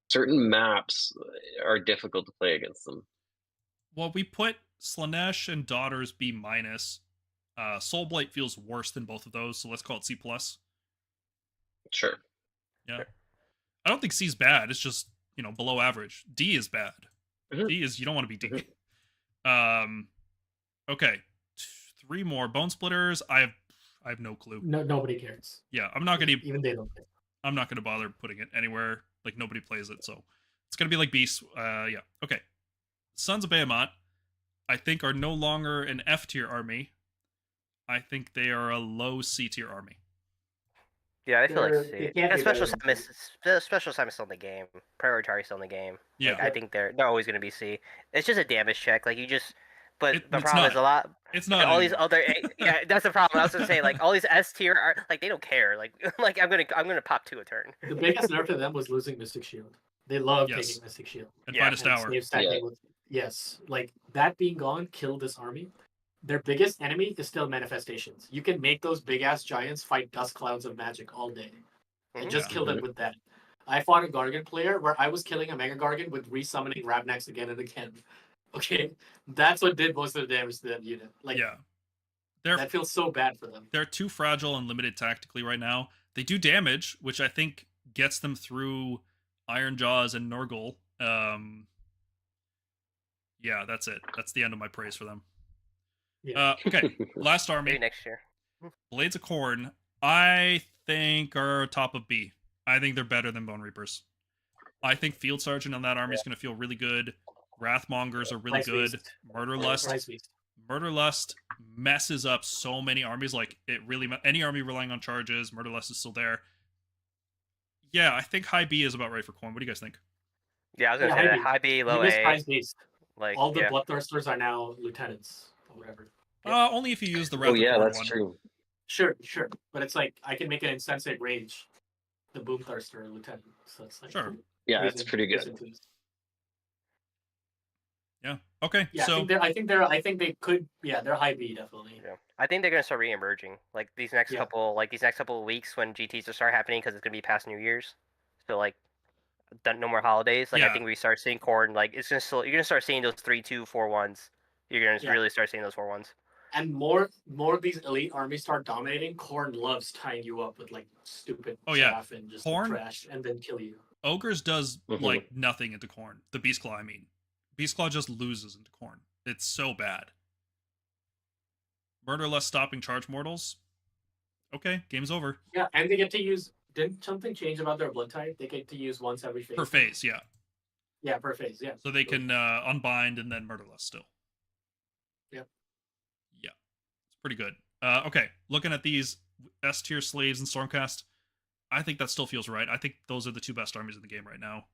Certain maps are difficult to play against them. Well, we put Slanesh and Daughters B minus. Soulblight feels worse than both of those, so let's call it C plus. Sure. Yeah. I don't think C's bad. It's just, below average. D is bad. Mhm. D is you don't want to be D. Mhm. Okay. 3 more. Bone Splitters, I have no clue. No, nobody cares. Yeah, I'm not gonna Even they don't care. I'm not gonna bother putting it anywhere. Like nobody plays it, so it's gonna be like Beast. Yeah. Okay. Sons of Behemoth, I think, are no longer an F tier army. I think they are a low C tier army. Yeah, I feel like They C. can't be Special better than Special Assignment's still in the game. Priority still in the game. Yeah. Like, I think they're always gonna be C. It's just a damage check. Like you just. But the It's problem not. is a lot. It's not All these anymore. other, yeah, that's the problem. I was gonna say like all these S tier are like they don't care. Like like I'm gonna pop 2 a turn. The biggest nerf to them was losing Mystic Shield. They love Yes. taking Mystic Shield. And Yeah, Finest And Hour. slave stacking with, yes, like that being gone killed this army. Their biggest enemy is still manifestations. You can make those big ass giants fight dust clouds of magic all day, and just kill them with that. I fought a Gargant player where I was killing a Mega Gargant with resummoning Ravnax again and again. Okay, that's what did most of the damage to that unit. Like, Yeah. that feels so bad for them. They're too fragile and limited tactically right now. They do damage, which I think gets them through Iron Jaws and Nurgle. Yeah, that's it. That's the end of my praise for them. Yeah. Okay, last Maybe army, next year. Blades of Corn. I think are top of B. I think they're better than Bone Reapers. I think Field Sergeant on that army is going to feel really good. Wrathmongers are really Price good. Beast. Murder Lust. Price Beast. Murder Lust messes up so many armies. Like it really, any army relying on charges, Murder Lust is still there. Yeah, I think high B is about right for Corn. What do you guys think? Yeah, I was gonna Yeah, say high that. High B, You low missed A. Price Beast. Like All the yeah. Bloodthirsters are now lieutenants or whatever. Only if you use the Wrath Oh of yeah, Corn that's one. true. Sure. But it's like I can make an insensate rage, the Boomthirster lieutenant. So it's like Sure. Yeah, it's pretty good. Yeah. Okay. Yeah, So I think they could. Yeah, they're high B definitely. Yeah. I think they're gonna start re-emerging like these next couple of weeks when GTs will start happening because it's gonna be past New Year's. So like, no more holidays. Like I think we start seeing Corn. Like it's gonna still, you're gonna start seeing those 3-2-4-1s. You're gonna really start seeing those 4-1s. And more of these elite armies start dominating. Corn loves tying you up with like stupid chaff and just Corn, trash and then kill you. Ogres does like nothing into Corn. The Beastclaw, I mean. Beastclaw just loses into Khorne. It's so bad. Murderlust stopping charge mortals. Okay, game's over. Yeah, and they get to use. Didn't something change about their blood type? They get to use once every phase. Per phase, yeah. Yeah, per phase, yeah. So they can unbind and then Murderlust still. Yep. Yeah, it's pretty good. Okay, looking at these S tier slaves in Stormcast, I think that still feels right. I think those are the two best armies in the game right now.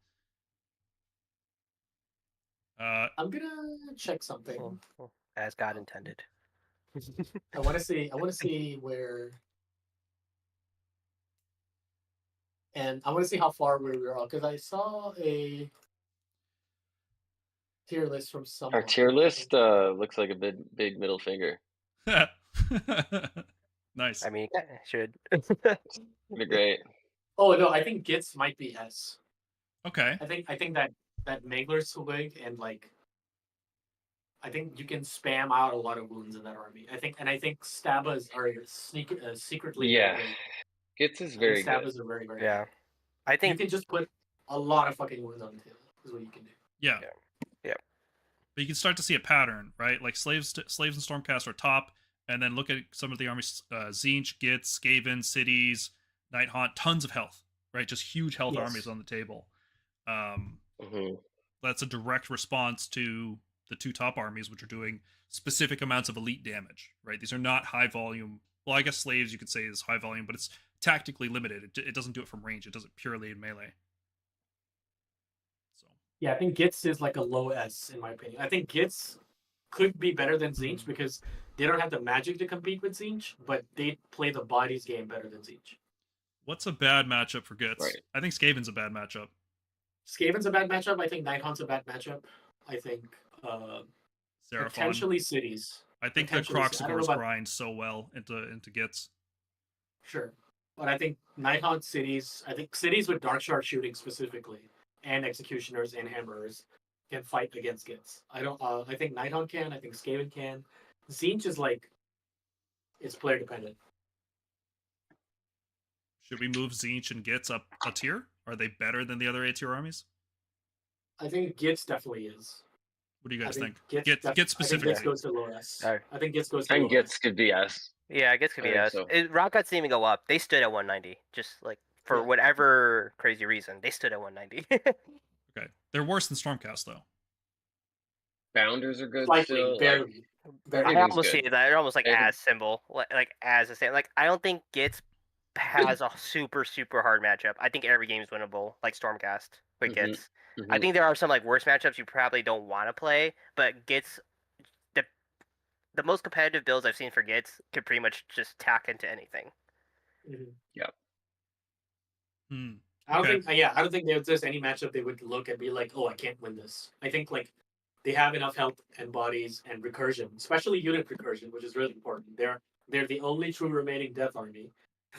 I'm gonna check something. As God intended. I want to see. I want to see where, and I want to see how far we are because I saw a tier list from someone. Our tier list looks like a big middle finger. Nice. I mean, it should. Pretty great. Oh no, I think Gits might be S. Okay. I think that Megler's swig and like, I think you can spam out a lot of wounds in that army. I think Stabas are secretly. Yeah, Gits is very good. Stabas are very very. Yeah, good. I think you can just put a lot of fucking wounds on the table. Is what you can do. Yeah. Yeah. But you can start to see a pattern, right? Like slaves and Stormcast are top, and then look at some of the armies: Tzeentch, Gits, Skaven, Cities, Nighthaunt, tons of health, right? Just huge health armies on the table. That's a direct response to the two top armies, which are doing specific amounts of elite damage, right? These are not high volume. Well, I guess slaves you could say is high volume, but it's tactically limited. It doesn't do it from range. It does it purely in melee. So yeah, I think Gits is like a low S in my opinion. I think Gits could be better than Tzeentch because they don't have the magic to compete with Tzeentch, but they play the bodies game better than Tzeentch. What's a bad matchup for Gits? Right. I think Skaven's a bad matchup. Skaven's a bad matchup. I think Nighthaunt's a bad matchup. I think potentially Cities. I think the Croxicores grind so well into Gits. Sure. But I think Nighthaunt Cities, I think Cities with Dark Shard shooting specifically, and Executioners and Hammerers can fight against Gits. I think Nighthaunt can, I think Skaven can. Tzeentch is like, it's player dependent. Should we move Tzeentch and Gits up a tier? Are they better than the other A tier armies? I think Gits definitely is. What do you guys think? Gits specifically. I think Gits goes to low S. I think Gits goes to low S. Gits could be S. Yeah, Gits could be S. So. Rock Guts didn't even go up. They stood at 190. Just like for whatever crazy reason, they stood at 190. Okay. They're worse than Stormcast though. Bounders are good still. Barely. I almost see that. They're almost like as symbol. Like as a same. Like I don't think Gits has a super hard matchup. I think every game is winnable, like Stormcast with Gits. I think there are some like worse matchups you probably don't want to play, but Gits, the most competitive builds I've seen for Gits could pretty much just tack into anything. Yeah. I don't think there's any matchup they would look and be like, oh, I can't win this. I think like they have enough health and bodies and recursion, especially unit recursion, which is really important. They're the only true remaining death army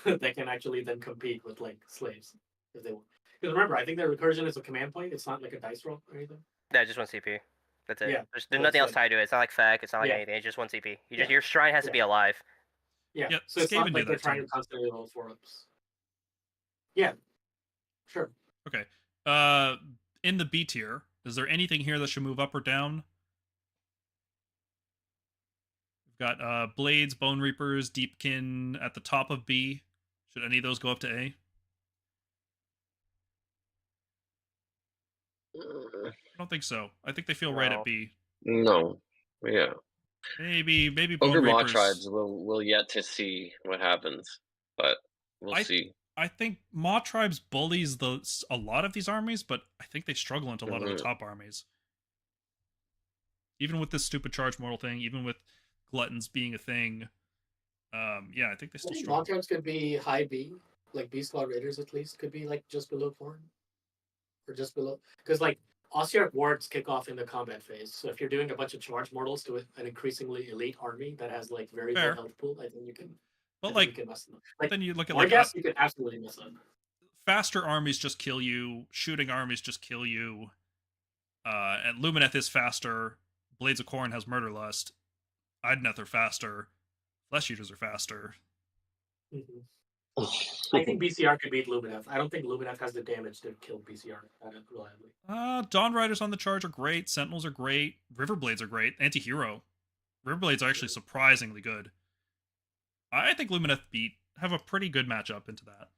that can actually then compete with like slaves if they want. Because remember, I think their recursion is a command point. It's not like a dice roll or anything. Yeah, just one CP. That's it. Yeah. There's nothing else tied to it. It's not like FAC. It's not like anything. It's just one CP. Your shrine has to be alive. Yeah. Yep. So it's not like they're trying to constantly roll 4-ups. Yeah. Sure. Okay. In the B tier, is there anything here that should move up or down? We've got Blades, Bone Reapers, Deepkin at the top of B. Should any of those go up to A? I don't think so. I think they feel right at B. No. Yeah. Maybe Ogre Maw tribes we'll yet to see what happens, but we'll see. I think Maw tribes bullies a lot of these armies, but I think they struggle into a lot of the top armies. Even with this stupid charge mortal thing, even with gluttons being a thing, yeah, I think they still struggle. Maw tribes could be high B, like beastclaw raiders at least could be like just below 4, or just below, because like Ossiarch wards kick off in the combat phase. So if you're doing a bunch of charge mortals to an increasingly elite army that has like very low health pool, I think you can. But like, you can mess them up. Like, then you look at I guess you can absolutely mess them. Faster armies just kill you. Shooting armies just kill you. And Lumineth is faster. Blades of Khorne has Murderlust. Idoneth are faster. Flesh Eaters are faster. I think BCR could beat Lumineth. I don't think Lumineth has the damage to kill BCR reliably. Dawn Riders on the charge are great. Sentinels are great. Riverblades are great. Anti-hero. Riverblades are actually surprisingly good. I think Lumineth have a pretty good matchup into that.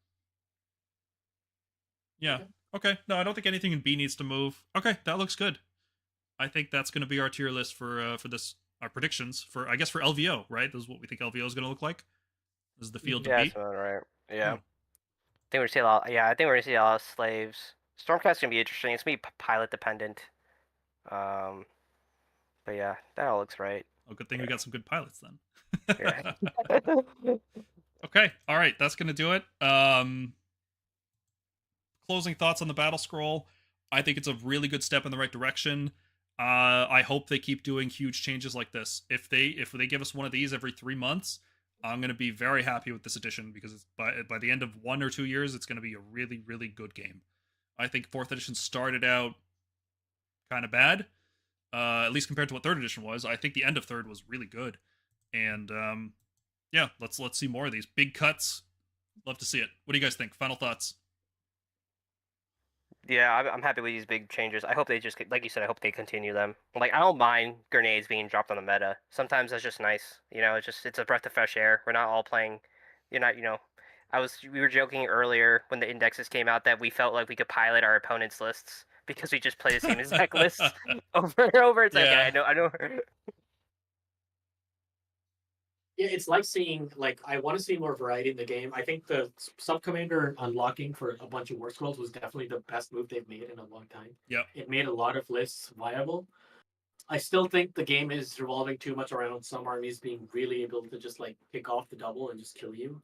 Yeah. Okay. No, I don't think anything in B needs to move. Okay, that looks good. I think that's going to be our tier list for this. Our predictions for, I guess, for LVO, right? This is what we think LVO is going to look like. This is the field to beat. That's about right. Yeah. I think we're gonna see a lot. Yeah, I think we're gonna see a lot of slaves. Stormcast gonna be interesting. It's gonna be pilot dependent. But yeah, that all looks right. Oh, good thing we got some good pilots then. Yeah. Okay, all right, that's gonna do it. Closing thoughts on the Battlescroll. I think it's a really good step in the right direction. I hope they keep doing huge changes like this. If they give us one of these every 3 months, I'm gonna be very happy with this edition, because it's by the end of 1 or 2 years, it's gonna be a really, really good game. I think 4th edition started out kind of bad, at least compared to what 3rd edition was. I think the end of 3rd was really good, and yeah, let's see more of these big cuts. Love to see it. What do you guys think? Final thoughts? Yeah, I'm happy with these big changes. I hope they just, like you said, I hope they continue them. Like, I don't mind grenades being dropped on the meta. Sometimes that's just nice. You know, it's a breath of fresh air. We're not all playing. You're not, we were joking earlier when the indexes came out that we felt like we could pilot our opponents' lists because we just play the same exact lists over and over. It's like, Yeah. okay, I know. Yeah, it's like seeing, like, I want to see more variety in the game. I think the sub-commander unlocking for a bunch of war scrolls was definitely the best move they've made in a long time. Yep. It made a lot of lists viable. I still think the game is revolving too much around some armies being really able to just, like, pick off the double and just kill you.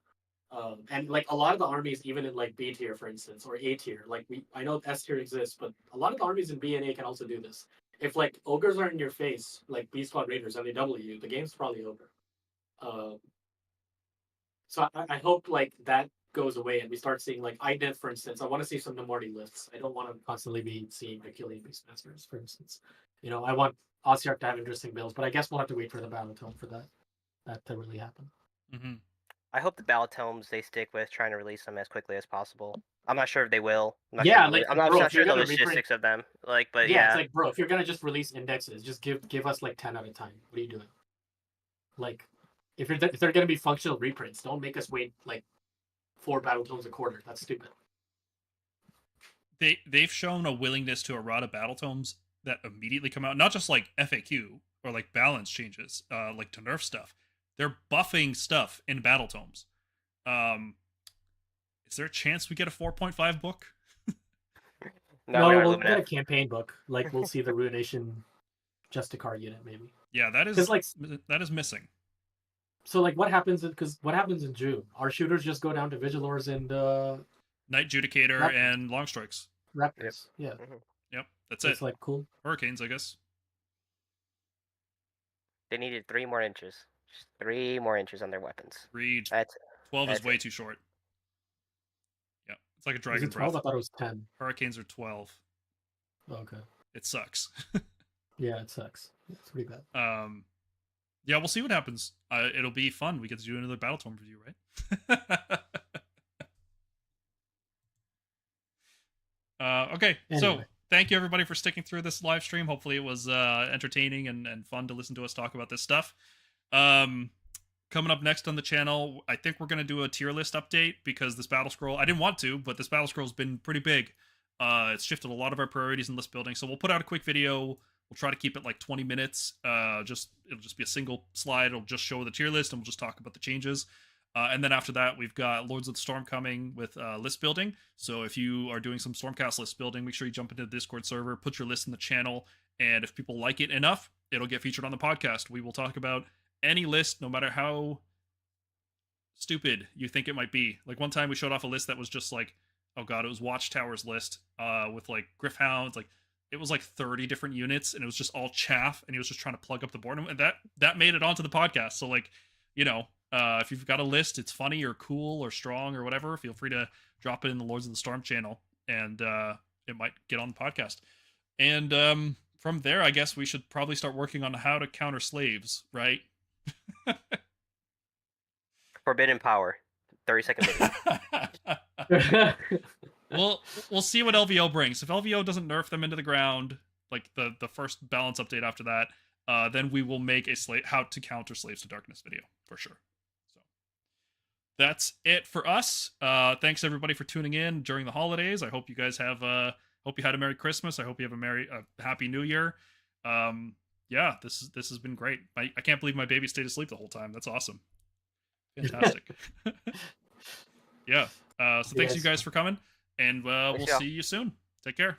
And, like, a lot of the armies, even in, like, B tier, for instance, or A tier, like, I know S tier exists, but a lot of the armies in B and A can also do this. If, like, ogres are in your face, like beastclaw raiders, and they double you, the game's probably over. So I hope, like, that goes away and we start seeing, like, IDEF, for instance. I want to see some Namorti lists. I don't want to constantly be seeing Achilles Beastmasters, for instance. I want Ossiarch to have interesting builds, but I guess we'll have to wait for the battle tome for that to really happen. Mm-hmm. I hope the battle tomes they stick with trying to release them as quickly as possible. I'm not sure if they will. I'm not sure they'll just reprint 6 of them. Like, but yeah, it's like, bro, if you're gonna just release indexes, just give us like 10 at a time. What are you doing? Like, if they're gonna be functional reprints, don't make us wait like 4 battle tomes a quarter. That's stupid. They've shown a willingness to errata battle tomes that immediately come out, not just like FAQ or like balance changes, like to nerf stuff. They're buffing stuff in battle tomes. Is there a chance we get a 4.5 book? No, we'll get a campaign book. Like, we'll see the Ruination Justicar unit, maybe. Yeah, that is missing. So, like, what happens in June? Our shooters just go down to Vigilors and Night Judicator Raptors. And Long Strikes. Raptors, yeah. Mm-hmm. Yep, that's it. It's like cool. Hurricanes, I guess. They needed 3 more inches. Just 3 more inches on their weapons. 12 is way too short. Yeah, it's like a dragon breath. 12? I thought it was 10. Hurricanes are 12. Okay. It sucks. Yeah, it sucks. It's pretty bad. Yeah, we'll see what happens. It'll be fun. We get to do another Battle Tome review, right? Okay, anyway. So thank you everybody for sticking through this live stream. Hopefully it was entertaining and fun to listen to us talk about this stuff. Coming up next on the channel, I think we're going to do a tier list update, because this Battlescroll, I didn't want to, but this Battlescroll's been pretty big. It's shifted a lot of our priorities in list building, so we'll put out a quick video. We'll try to keep it like 20 minutes. It'll just be a single slide. It'll just show the tier list, and we'll just talk about the changes. And then after that, we've got Lords of the Storm coming with list building. So if you are doing some Stormcast list building, make sure you jump into the Discord server, put your list in the channel, and if people like it enough, it'll get featured on the podcast. We will talk about any list, no matter how stupid you think it might be. Like, one time we showed off a list that was just like, oh god, it was Watchtower's list with like Griffhounds, like it was like 30 different units, and it was just all chaff, and he was just trying to plug up the board, and that made it onto the podcast. So, like, if you've got a list, it's funny or cool or strong or whatever, feel free to drop it in the Lords of the Storm channel, and it might get on the podcast. And from there, I guess we should probably start working on how to counter slaves, right? Forbidden power. 30-second video. We'll see what LVO brings. If LVO doesn't nerf them into the ground, like the first balance update after that, then we will make a how to counter Slaves to Darkness video for sure. So that's it for us. Thanks everybody for tuning in during the holidays. I hope you guys have hope you had a Merry Christmas. I hope you have a Happy New Year. Yeah, this has been great. I can't believe my baby stayed asleep the whole time. That's awesome. Fantastic. Yeah. So thanks you guys for coming, and we'll see you soon. Take care.